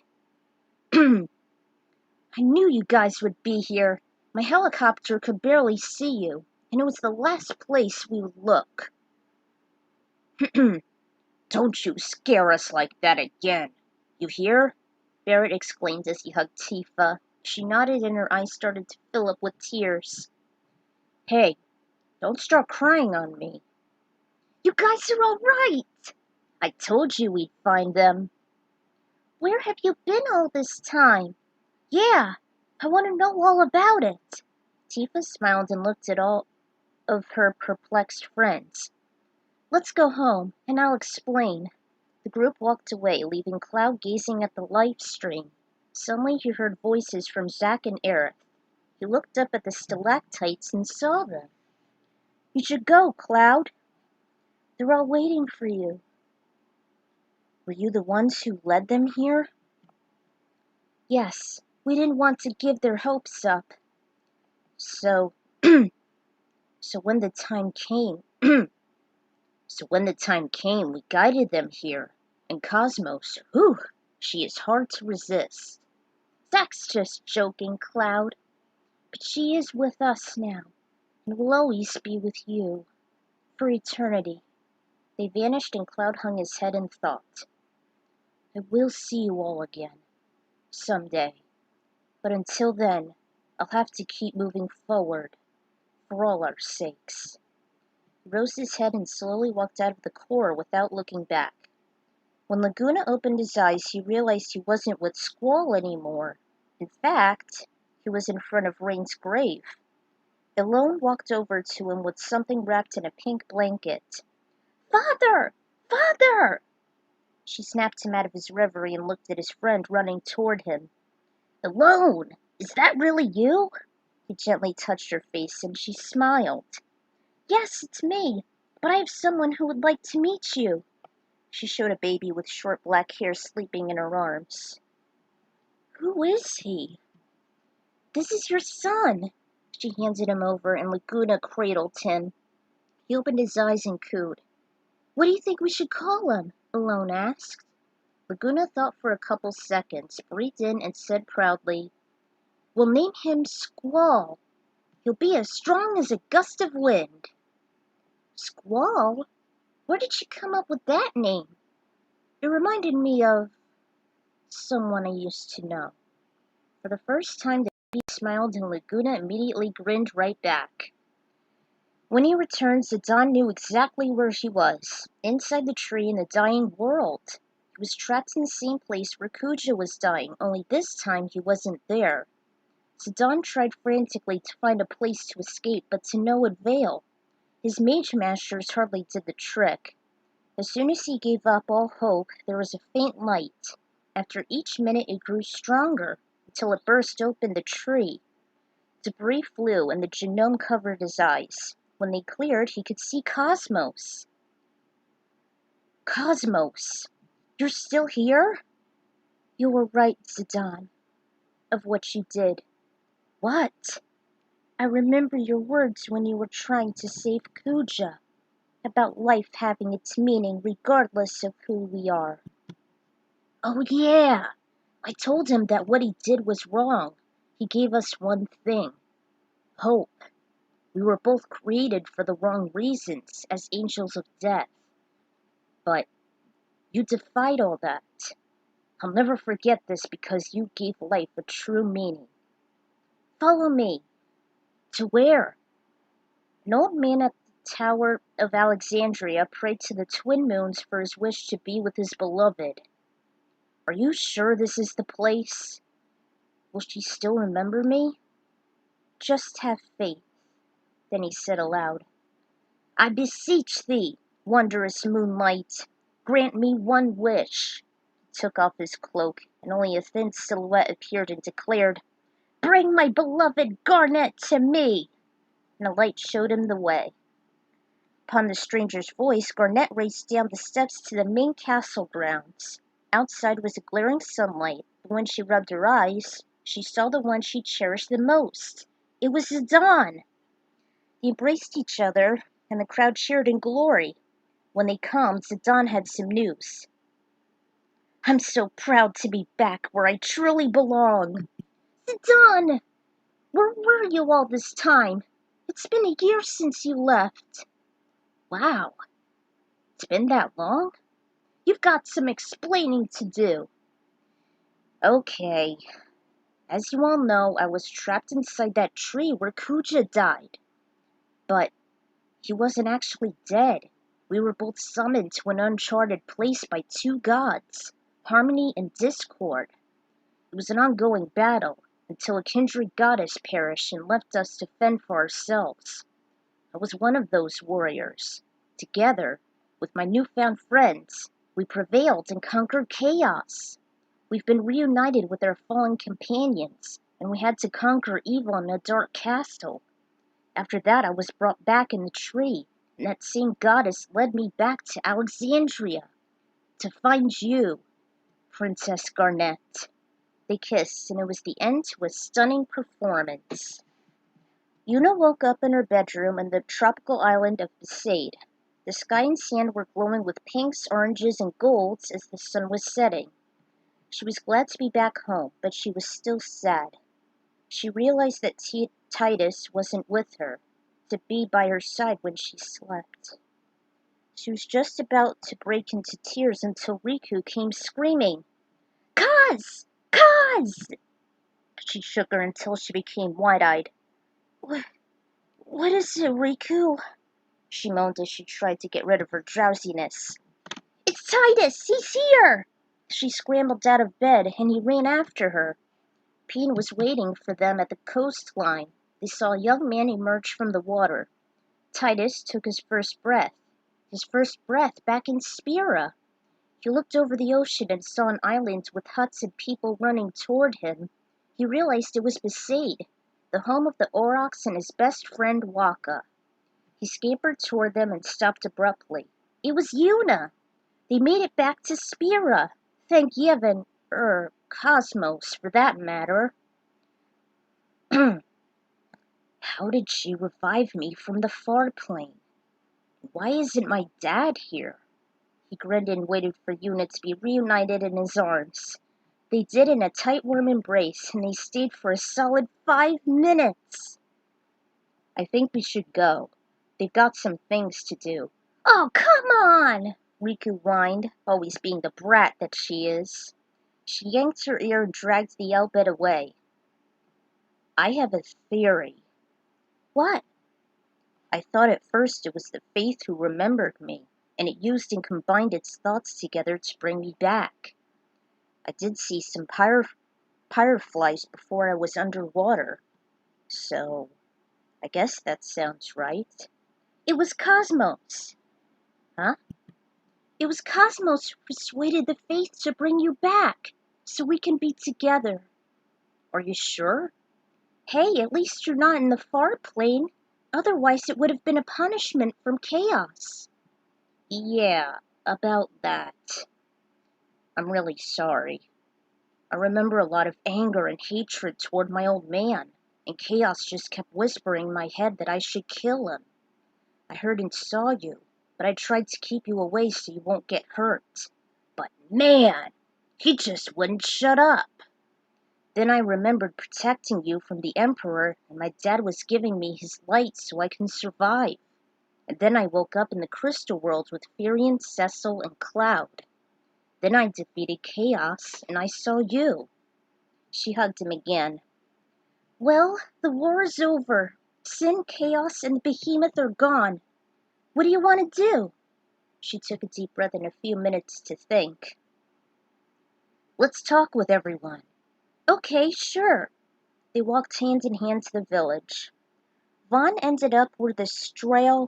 I knew you guys would be here. My helicopter could barely see you, and it was the last place we would look. Don't you scare us like that again. You hear? Barrett exclaimed as he hugged Tifa. She nodded and her eyes started to fill up with tears. Hey, don't start crying on me. You guys are all right. I told you we'd find them. Where have you been all this time? Yeah, I want to know all about it. Tifa smiled and looked at all of her perplexed friends. Let's go home, and I'll explain. The group walked away, leaving Cloud gazing at the live stream. Suddenly he heard voices from Zack and Aerith. He looked up at the stalactites and saw them. You should go, Cloud. They're all waiting for you. Were you the ones who led them here? Yes, we didn't want to give their hopes up. So when the time came, we guided them here. And Cosmos, whew, she is hard to resist. Zack's just joking, Cloud. But she is with us now, and will always be with you. For eternity. They vanished and Cloud hung his head in thought. I will see you all again. Someday. But until then, I'll have to keep moving forward. For all our sakes. He rose his head and slowly walked out of the core without looking back. When Laguna opened his eyes, he realized he wasn't with Squall anymore. In fact, he was in front of Rain's grave. Elone walked over to him with something wrapped in a pink blanket. Father! Father! She snapped him out of his reverie and looked at his friend running toward him. Elone! Is that really you? He gently touched her face and she smiled. Yes, it's me, but I have someone who would like to meet you. She showed a baby with short black hair sleeping in her arms. Who is he? This is your son. She handed him over and Laguna cradled him. He opened his eyes and cooed. What do you think we should call him? Alone asked. Laguna thought for a couple seconds, breathed in and said proudly, We'll name him Squall. He'll be as strong as a gust of wind. Squall? Where did she come up with that name? It reminded me of someone I used to know. For the first time, the baby smiled and Laguna immediately grinned right back. When he returned, Zidane knew exactly where he was, inside the tree in the dying world. He was trapped in the same place where Kuja was dying, only this time he wasn't there. Zidane tried frantically to find a place to escape, but to no avail. His mage masters hardly did the trick. As soon as he gave up all hope, there was a faint light. After each minute it grew stronger, until it burst open the tree. Debris flew, and the genome covered his eyes. When they cleared, he could see Cosmos. Cosmos, you're still here? You were right, Zidane, of what you did. What? I remember your words when you were trying to save Kuja, about life having its meaning regardless of who we are. Oh yeah, I told him that what he did was wrong. He gave us one thing, hope. We were both created for the wrong reasons, as angels of death. But you defied all that. I'll never forget this because you gave life a true meaning. Follow me. To where? An old man at the Tower of Alexandria prayed to the twin moons for his wish to be with his beloved. Are you sure this is the place? Will she still remember me? Just have faith. Then he said aloud, I beseech thee, wondrous moonlight, grant me one wish. He took off his cloak, and only a thin silhouette appeared and declared, Bring my beloved Garnet to me! And a light showed him the way. Upon the stranger's voice, Garnet raced down the steps to the main castle grounds. Outside was a glaring sunlight, but when she rubbed her eyes, she saw the one she cherished the most. It was Zidane! They embraced each other, and the crowd cheered in glory. When they calmed, Zidane had some news. I'm so proud to be back where I truly belong. Zidane! Where were you all this time? It's been a year since you left. Wow, it's been that long? You've got some explaining to do. Okay. As you all know, I was trapped inside that tree where Kuja died. But he wasn't actually dead. We were both summoned to an uncharted place by two gods, Harmony and Discord. It was an ongoing battle, until a kindred goddess perished and left us to fend for ourselves. I was one of those warriors. Together, with my newfound friends, we prevailed and conquered chaos. We've been reunited with our fallen companions, and we had to conquer evil in a dark castle. After that, I was brought back in the tree, and that same goddess led me back to Alexandria to find you, Princess Garnet. They kissed, and it was the end to a stunning performance. Yuna woke up in her bedroom in the tropical island of Besaid. The sky and sand were glowing with pinks, oranges, and golds as the sun was setting. She was glad to be back home, but she was still sad. She realized that Titus wasn't with her, to be by her side when she slept. She was just about to break into tears until Riku came screaming, Kaz! Kaz! She shook her until she became wide-eyed. What is it, Riku? She moaned as she tried to get rid of her drowsiness. It's Titus! He's here! She scrambled out of bed, and he ran after her. Peen was waiting for them at the coastline. They saw a young man emerge from the water. Titus took his first breath back in Spira. He looked over the ocean and saw an island with huts and people running toward him. He realized it was Besaid, the home of the Aurochs and his best friend Waka. He scampered toward them and stopped abruptly. It was Yuna! They made it back to Spira! Thank Yevon, Cosmos, for that matter. How did she revive me from the far plane? Why isn't my dad here? He grinned and waited for Yuna to be reunited in his arms. They did in a tight, warm embrace, and they stayed for a solid 5 minutes. I think we should go. They've got some things to do. Oh, come on! Riku whined, always being the brat that she is. She yanked her ear and dragged the Elbet away. I have a theory. What? I thought at first it was the Faith who remembered me, and it used and combined its thoughts together to bring me back. I did see some pyreflies before I was underwater, so I guess that sounds right. It was Cosmos. Huh? It was Cosmos who persuaded the Faith to bring you back, so we can be together. Are you sure? Hey, at least you're not in the far plane. Otherwise it would have been a punishment from Chaos. Yeah, about that. I'm really sorry. I remember a lot of anger and hatred toward my old man, and Chaos just kept whispering in my head that I should kill him. I heard and saw you, but I tried to keep you away so you won't get hurt. But man, he just wouldn't shut up. Then I remembered protecting you from the Emperor, and my dad was giving me his light so I can survive. And then I woke up in the Crystal World with Firion, Cecil, and Cloud. Then I defeated Chaos, and I saw you. She hugged him again. Well, the war is over. Sin, Chaos, and the Behemoth are gone. What do you want to do? She took a deep breath and a few minutes to think. Let's talk with everyone. Okay, sure. They walked hand in hand to the village. Vaughn ended up where the straw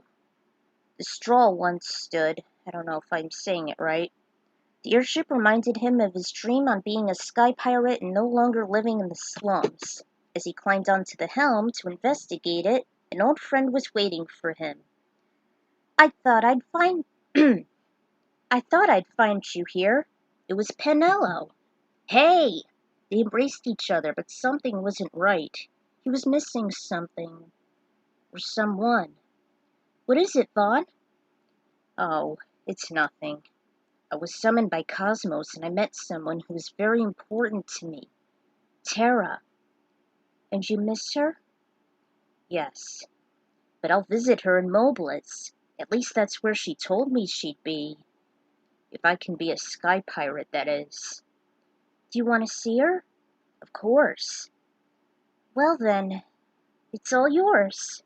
once stood. I don't know if I'm saying it right. The airship reminded him of his dream on being a sky pirate and no longer living in the slums. As he climbed onto the helm to investigate it, an old friend was waiting for him. I thought I'd find you here. It was Penello. Hey! They embraced each other, but something wasn't right. He was missing something. Or someone. What is it, Vaughn? Oh, it's nothing. I was summoned by Cosmos and I met someone who was very important to me. Terra. And you miss her? Yes. But I'll visit her in Mobilis. At least that's where she told me she'd be. If I can be a sky pirate, that is. Do you want to see her? Of course. Well then, it's all yours.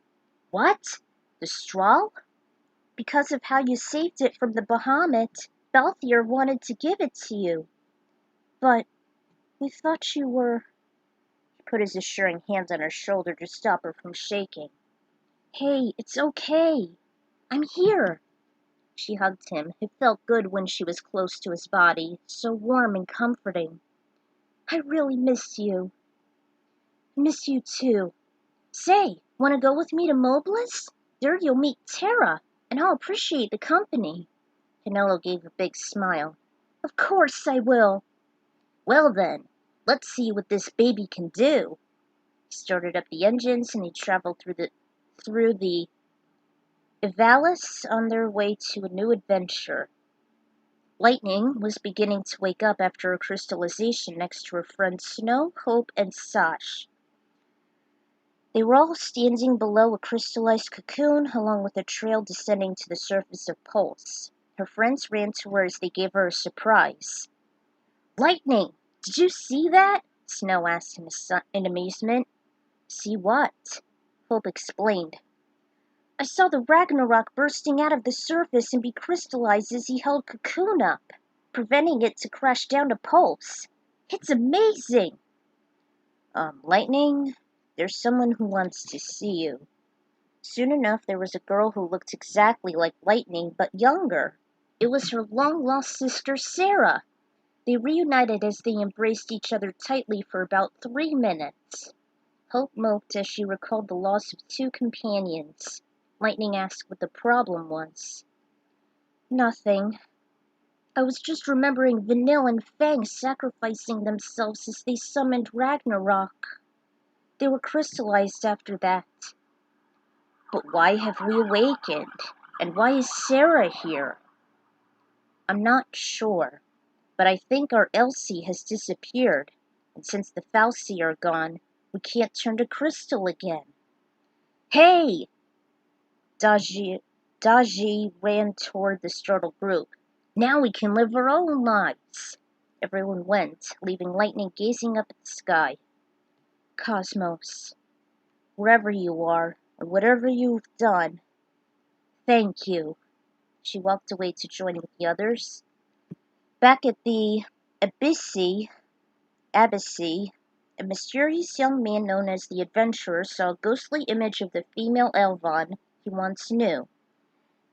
What? The straw? Because of how you saved it from the Bahamut, Balthier wanted to give it to you. But we thought you were... He put his assuring hand on her shoulder to stop her from shaking. Hey, it's okay. I'm here. She hugged him. It felt good when she was close to his body, so warm and comforting. I really miss you. I miss you too. Say, want to go with me to Mobilis? There you'll meet Terra, and I'll appreciate the company. Penello gave a big smile. Of course I will. Well then, let's see what this baby can do. He started up the engines and he traveled through the Evalis on their way to a new adventure. Lightning was beginning to wake up after a crystallization next to her friends Snow, Hope, and Sash. They were all standing below a crystallized cocoon along with a trail descending to the surface of Pulse. Her friends ran to her as they gave her a surprise. Lightning! Did you see that? Snow asked in amazement. See what? Hope explained. I saw the Ragnarok bursting out of the surface and be crystallized as he held Cocoon up, preventing it to crash down to Pulse. It's amazing! Lightning, there's someone who wants to see you. Soon enough, there was a girl who looked exactly like Lightning, but younger. It was her long-lost sister, Sarah. They reunited as they embraced each other tightly for about 3 minutes. Hope moped as she recalled the loss of 2 companions. Lightning asked what the problem was. Nothing. I was just remembering Vanille and Fang sacrificing themselves as they summoned Ragnarok. They were crystallized after that. But why have we awakened? And why is Sarah here? I'm not sure, but I think our Elsie has disappeared, and since the Falsi are gone, we can't turn to crystal again. Hey! Daji ran toward the startled group. Now we can live our own lives. Everyone went, leaving Lightning gazing up at the sky. Cosmos, wherever you are, and whatever you've done, thank you. She walked away to join with the others. Back at the Abyssy, a mysterious young man known as the Adventurer saw a ghostly image of the female Elvon he once knew.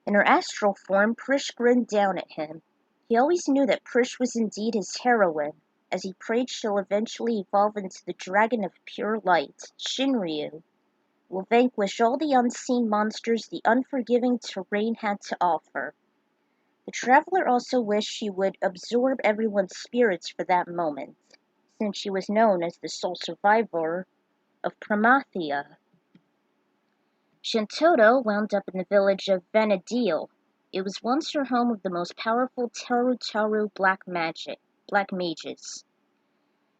In her astral form, Prish grinned down at him. He always knew that Prish was indeed his heroine, as he prayed she'll eventually evolve into the dragon of pure light, Shinryu, will vanquish all the unseen monsters the unforgiving terrain had to offer. The traveler also wished she would absorb everyone's spirits for that moment, since she was known as the sole survivor of Pramathia. Shintoto wound up in the village of Vanadil. It was once her home of the most powerful Taru black mages.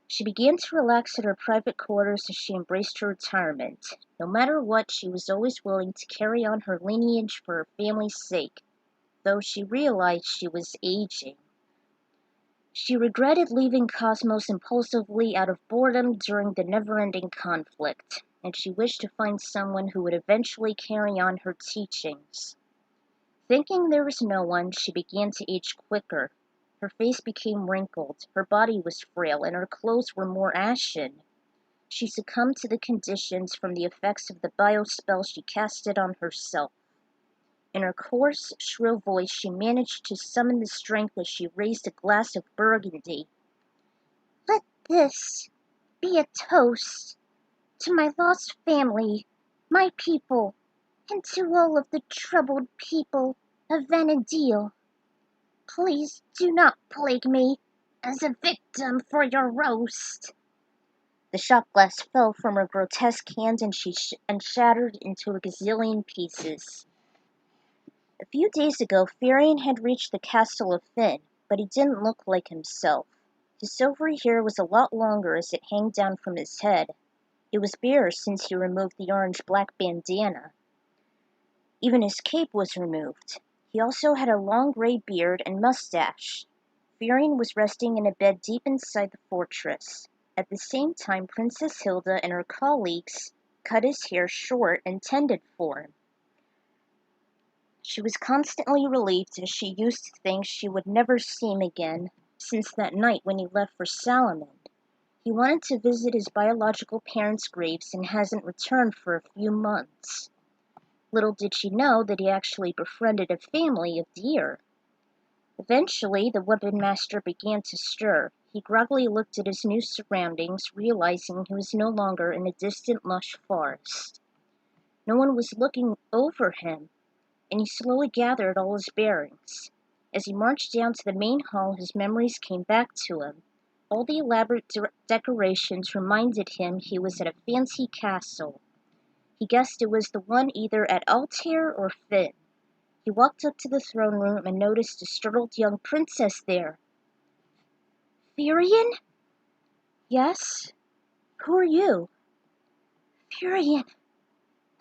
She began to relax at her private quarters as she embraced her retirement. No matter what, she was always willing to carry on her lineage for her family's sake, though she realized she was aging. She regretted leaving Cosmos impulsively out of boredom during the never-ending conflict, and she wished to find someone who would eventually carry on her teachings. Thinking there was no one, she began to age quicker. Her face became wrinkled, her body was frail, and her clothes were more ashen. She succumbed to the conditions from the effects of the biospell she casted on herself. In her coarse, shrill voice, she managed to summon the strength as she raised a glass of burgundy. Let this be a toast to my lost family, my people, and to all of the troubled people of Vanadil. Please do not plague me as a victim for your roast. The shot glass fell from her grotesque hand and shattered into a gazillion pieces. A few days ago, Firion had reached the castle of Finn, but he didn't look like himself. His silvery hair was a lot longer as it hung down from his head. It was bare since he removed the orange-black bandana. Even his cape was removed. He also had a long gray beard and mustache. Firion was resting in a bed deep inside the fortress. At the same time, Princess Hilda and her colleagues cut his hair short and tended for him. She was constantly relieved as she used to think she would never see him again since that night when he left for Salamand. He wanted to visit his biological parents' graves and hasn't returned for a few months. Little did she know that he actually befriended a family of deer. Eventually, the weapon master began to stir. He groggily looked at his new surroundings, realizing he was no longer in a distant, lush forest. No one was looking over him, and he slowly gathered all his bearings. As he marched down to the main hall, his memories came back to him. All the elaborate decorations reminded him he was at a fancy castle. He guessed it was the one either at Altair or Finn. He walked up to the throne room and noticed a startled young princess there. Firion? Yes? Who are you? Firion,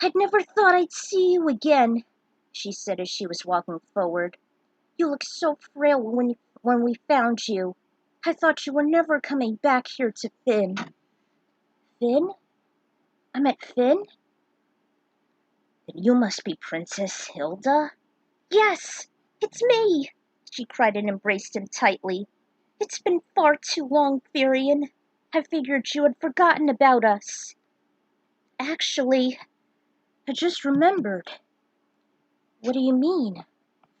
I'd never thought I'd see you again, she said as she was walking forward. You looked so frail when we found you. I thought you were never coming back here to Finn. Finn? I met Finn? Then you must be Princess Hilda? Yes, it's me, she cried and embraced him tightly. It's been far too long, Firion. I figured you had forgotten about us. Actually, I just remembered. What do you mean?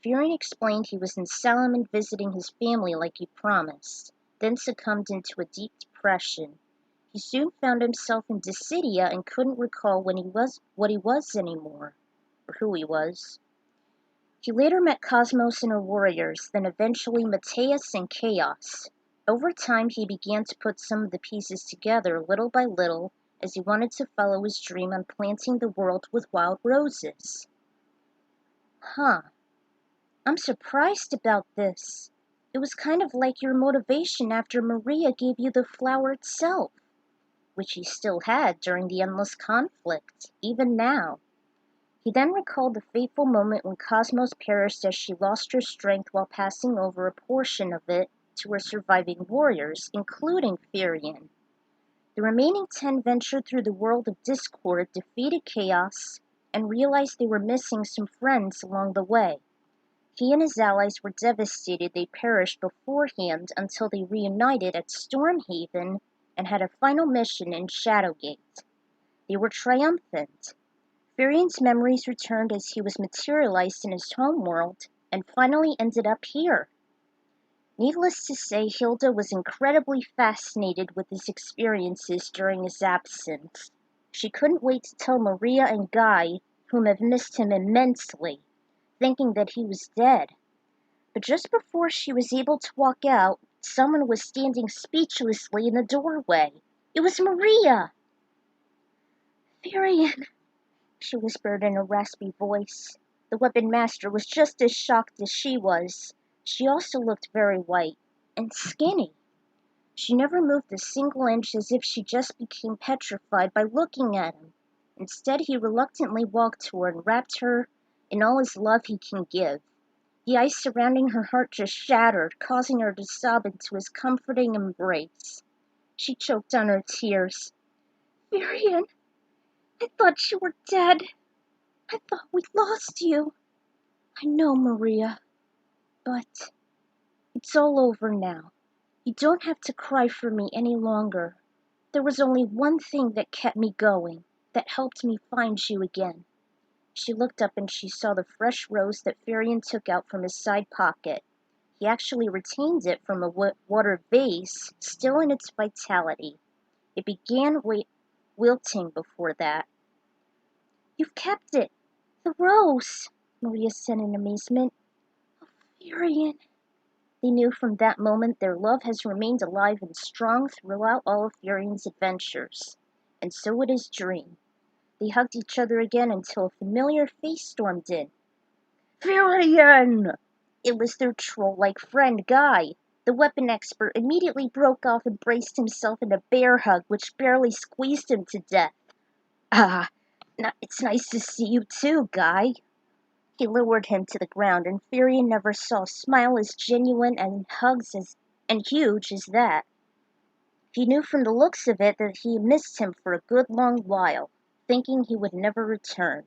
Firion explained he was in Salamand visiting his family like he promised, then succumbed into a deep depression. He soon found himself in Dissidia and couldn't recall what he was anymore. or who he was. He later met Cosmos and her warriors, then eventually Mateus and Chaos. Over time, he began to put some of the pieces together little by little, as he wanted to follow his dream on planting the world with wild roses. Huh. I'm surprised about this. It was kind of like your motivation after Maria gave you the flower itself, which he still had during the endless conflict, even now. He then recalled the fateful moment when Cosmos perished as she lost her strength while passing over a portion of it to her surviving warriors, including Firion. The remaining 10 ventured through the world of discord, defeated Chaos, and realized they were missing some friends along the way. He and his allies were devastated they perished beforehand until they reunited at Stormhaven and had a final mission in Shadowgate. They were triumphant. Firion's memories returned as he was materialized in his homeworld and finally ended up here. Needless to say, Hilda was incredibly fascinated with his experiences during his absence. She couldn't wait to tell Maria and Guy, whom have missed him immensely, thinking that he was dead. But just before she was able to walk out, someone was standing speechlessly in the doorway. It was Maria! Firion, she whispered in a raspy voice. The weapon master was just as shocked as she was. She also looked very white and skinny. She never moved a single inch, as if she just became petrified by looking at him. Instead, he reluctantly walked to her and wrapped her in all his love he can give. The ice surrounding her heart just shattered, causing her to sob into his comforting embrace. She choked on her tears. Firion, I thought you were dead. I thought we'd lost you. I know, Maria, but it's all over now. You don't have to cry for me any longer. There was only one thing that kept me going, that helped me find you again. She looked up and she saw the fresh rose that Firion took out from his side pocket. He actually retained it from a water vase, still in its vitality. It began wilting before that. You've kept it! The rose! Maria said in amazement. Oh, Firion! They knew from that moment their love has remained alive and strong throughout all of Firion's adventures. And so would his dream. They hugged each other again until a familiar face stormed in. Firion! It was their troll-like friend, Guy. The weapon expert immediately broke off and braced himself in a bear hug, which barely squeezed him to death. It's nice to see you too, Guy. He lowered him to the ground, and Firion never saw a smile as genuine and and huge as that. He knew from the looks of it that he missed him for a good long while, thinking he would never return.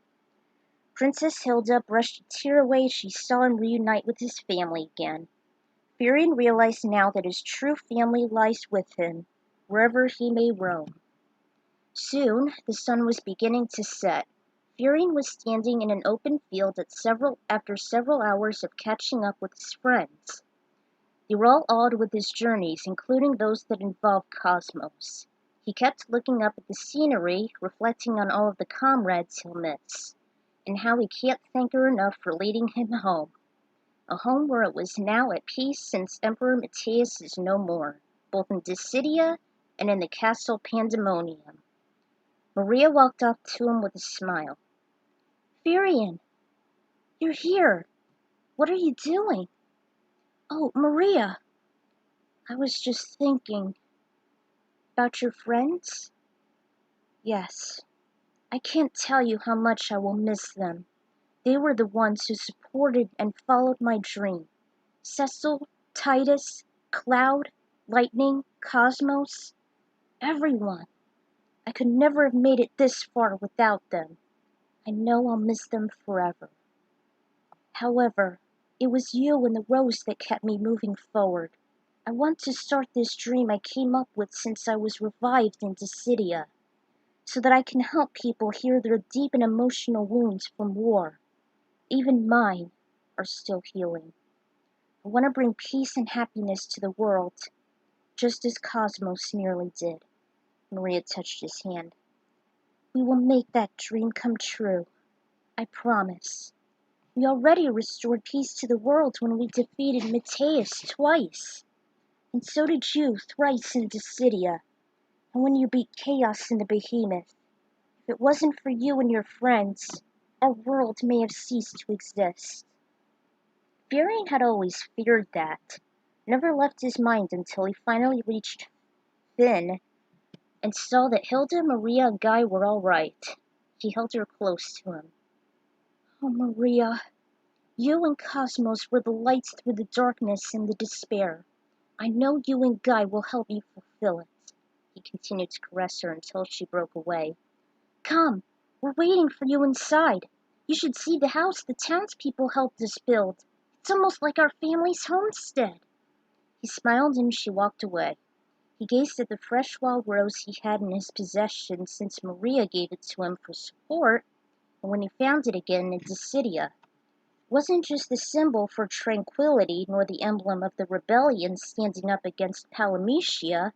Princess Hilda brushed a tear away as she saw him reunite with his family again. Firion realized now that his true family lies with him, wherever he may roam. Soon, the sun was beginning to set. Firion was standing in an open field after several hours of catching up with his friends. They were all awed with his journeys, including those that involved Cosmos. He kept looking up at the scenery, reflecting on all of the comrades he'll miss, and how he can't thank her enough for leading him home. A home where it was now at peace since Emperor Mateus is no more, both in Dissidia and in the castle Pandemonium. Maria walked up to him with a smile. Firion, you're here. What are you doing? Oh, Maria, I was just thinking. About your friends? Yes. I can't tell you how much I will miss them. They were the ones who supported and followed my dream. Cecil, Titus, Cloud, Lightning, Cosmos, everyone. I could never have made it this far without them. I know I'll miss them forever. However, it was you and the rose that kept me moving forward. I want to start this dream I came up with since I was revived in Dissidia, so that I can help people heal their deep and emotional wounds from war. Even mine are still healing. I want to bring peace and happiness to the world, just as Cosmos nearly did. Maria touched his hand. We will make that dream come true. I promise. We already restored peace to the world when we defeated Mateus twice. And so did you thrice in Dissidia, and when you beat Chaos in the Behemoth. If it wasn't for you and your friends, our world may have ceased to exist. Furion had always feared that, never left his mind until he finally reached Finn and saw that Hilda, Maria, and Guy were all right. He held her close to him. Oh, Maria, you and Cosmos were the lights through the darkness and the despair. I know you and Guy will help you fulfill it. He continued to caress her until she broke away. Come, we're waiting for you inside. You should see the house the townspeople helped us build. It's almost like our family's homestead. He smiled and she walked away. He gazed at the fresh wild rose he had in his possession since Maria gave it to him for support, and when he found it again in Dissidia. It wasn't just the symbol for tranquility nor the emblem of the rebellion standing up against Palamecia.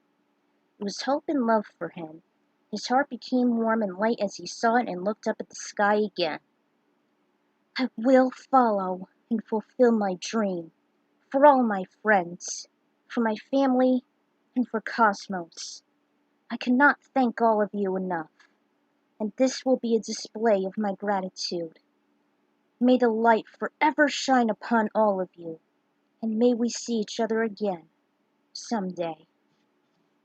It was hope and love for him. His heart became warm and light as he saw it and looked up at the sky again. I will follow and fulfill my dream, for all my friends, for my family, and for Cosmos. I cannot thank all of you enough, and this will be a display of my gratitude. May the light forever shine upon all of you, and may we see each other again, someday.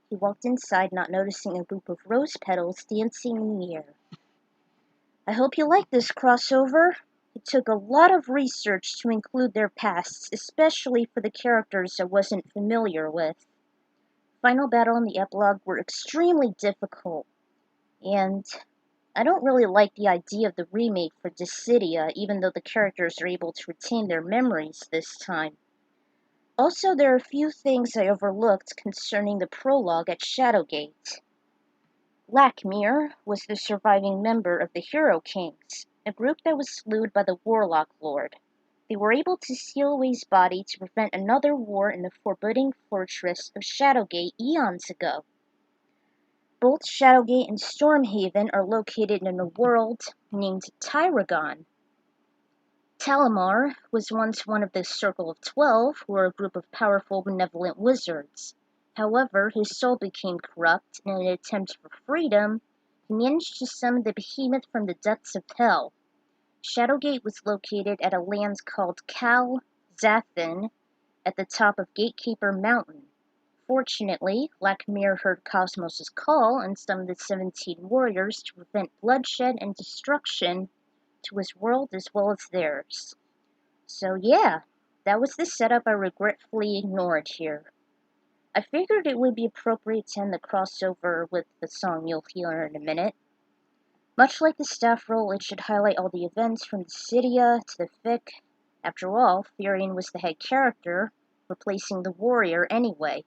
He walked inside, not noticing a group of rose petals dancing in the air. I hope you like this crossover. It took a lot of research to include their pasts, especially for the characters I wasn't familiar with. Final battle and the epilogue were extremely difficult, and I don't really like the idea of the remake for Dissidia, even though the characters are able to retain their memories this time. Also, there are a few things I overlooked concerning the prologue at Shadowgate. Lakmir was the surviving member of the Hero Kings, a group that was slewed by the Warlock Lord. They were able to steal away his body to prevent another war in the forbidding fortress of Shadowgate eons ago. Both Shadowgate and Stormhaven are located in a world named Tyragon. Talamar was once one of the Circle of 12, who were a group of powerful, benevolent wizards. However, his soul became corrupt, and in an attempt for freedom, he managed to summon the behemoth from the depths of hell. Shadowgate was located at a land called Kal Zathan at the top of Gatekeeper Mountain. Fortunately, Lakmir heard Cosmos' call and summoned the 17 warriors to prevent bloodshed and destruction to his world as well as theirs. So yeah, that was the setup I regretfully ignored here. I figured it would be appropriate to end the crossover with the song you'll hear in a minute. Much like the staff roll, it should highlight all the events from Dissidia to the fic. After all, Furion was the head character, replacing the warrior anyway.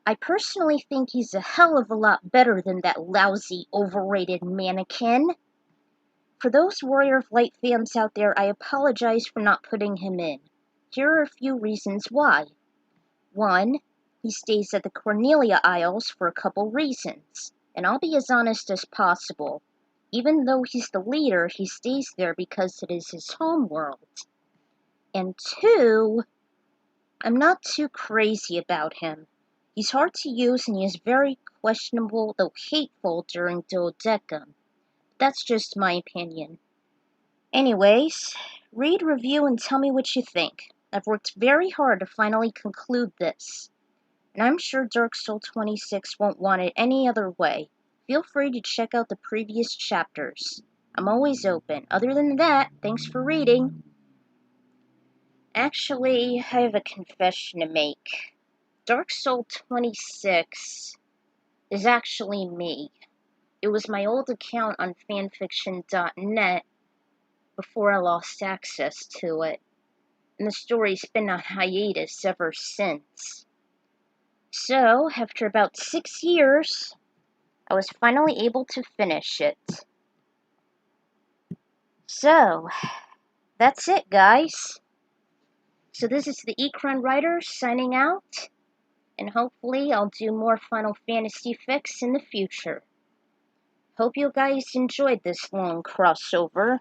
I personally think he's a hell of a lot better than that lousy, overrated mannequin. For those Warrior of Light fans out there, I apologize for not putting him in. Here are a few reasons why. 1. He stays at the Cornelia Isles for a couple reasons, and I'll be as honest as possible. Even though he's the leader, he stays there because it is his home world. And 2, I'm not too crazy about him. He's hard to use and he is very questionable, though hateful, during Duodecim. That's just my opinion. Anyways, read, review, and tell me what you think. I've worked very hard to finally conclude this, and I'm sure Dark Soul 26 won't want it any other way. Feel free to check out the previous chapters. I'm always open. Other than that, thanks for reading. Actually, I have a confession to make. Dark Soul 26 is actually me. It was my old account on fanfiction.net before I lost access to it, and the story's been on hiatus ever since. So, after about 6 years, I was finally able to finish it. So, that's it, guys. So this is the Ekron Writer signing out, and hopefully I'll do more Final Fantasy fics in the future. Hope you guys enjoyed this long crossover.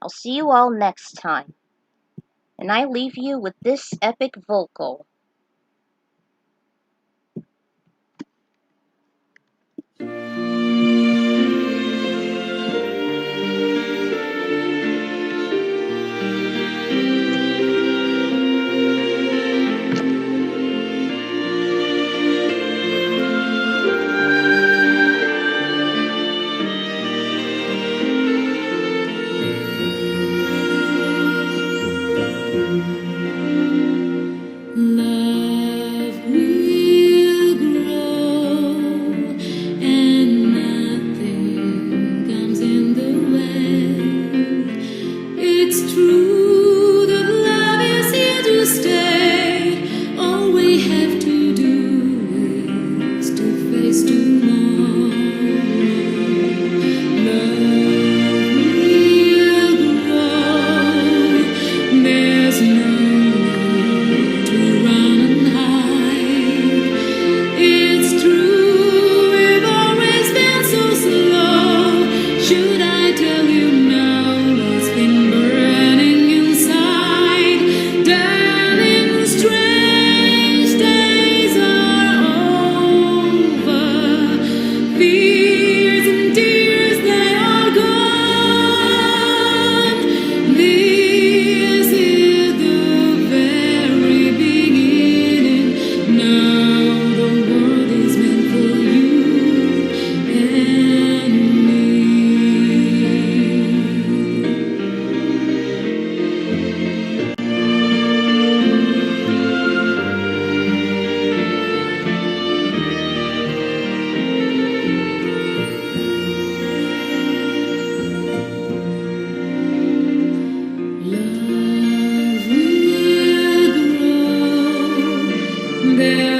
I'll see you all next time. And I leave you with this epic vocal. Love will grow, and nothing comes in the way. It's true that love is here to stay. All we have to do is to face tomorrow. Love will grow. There's no there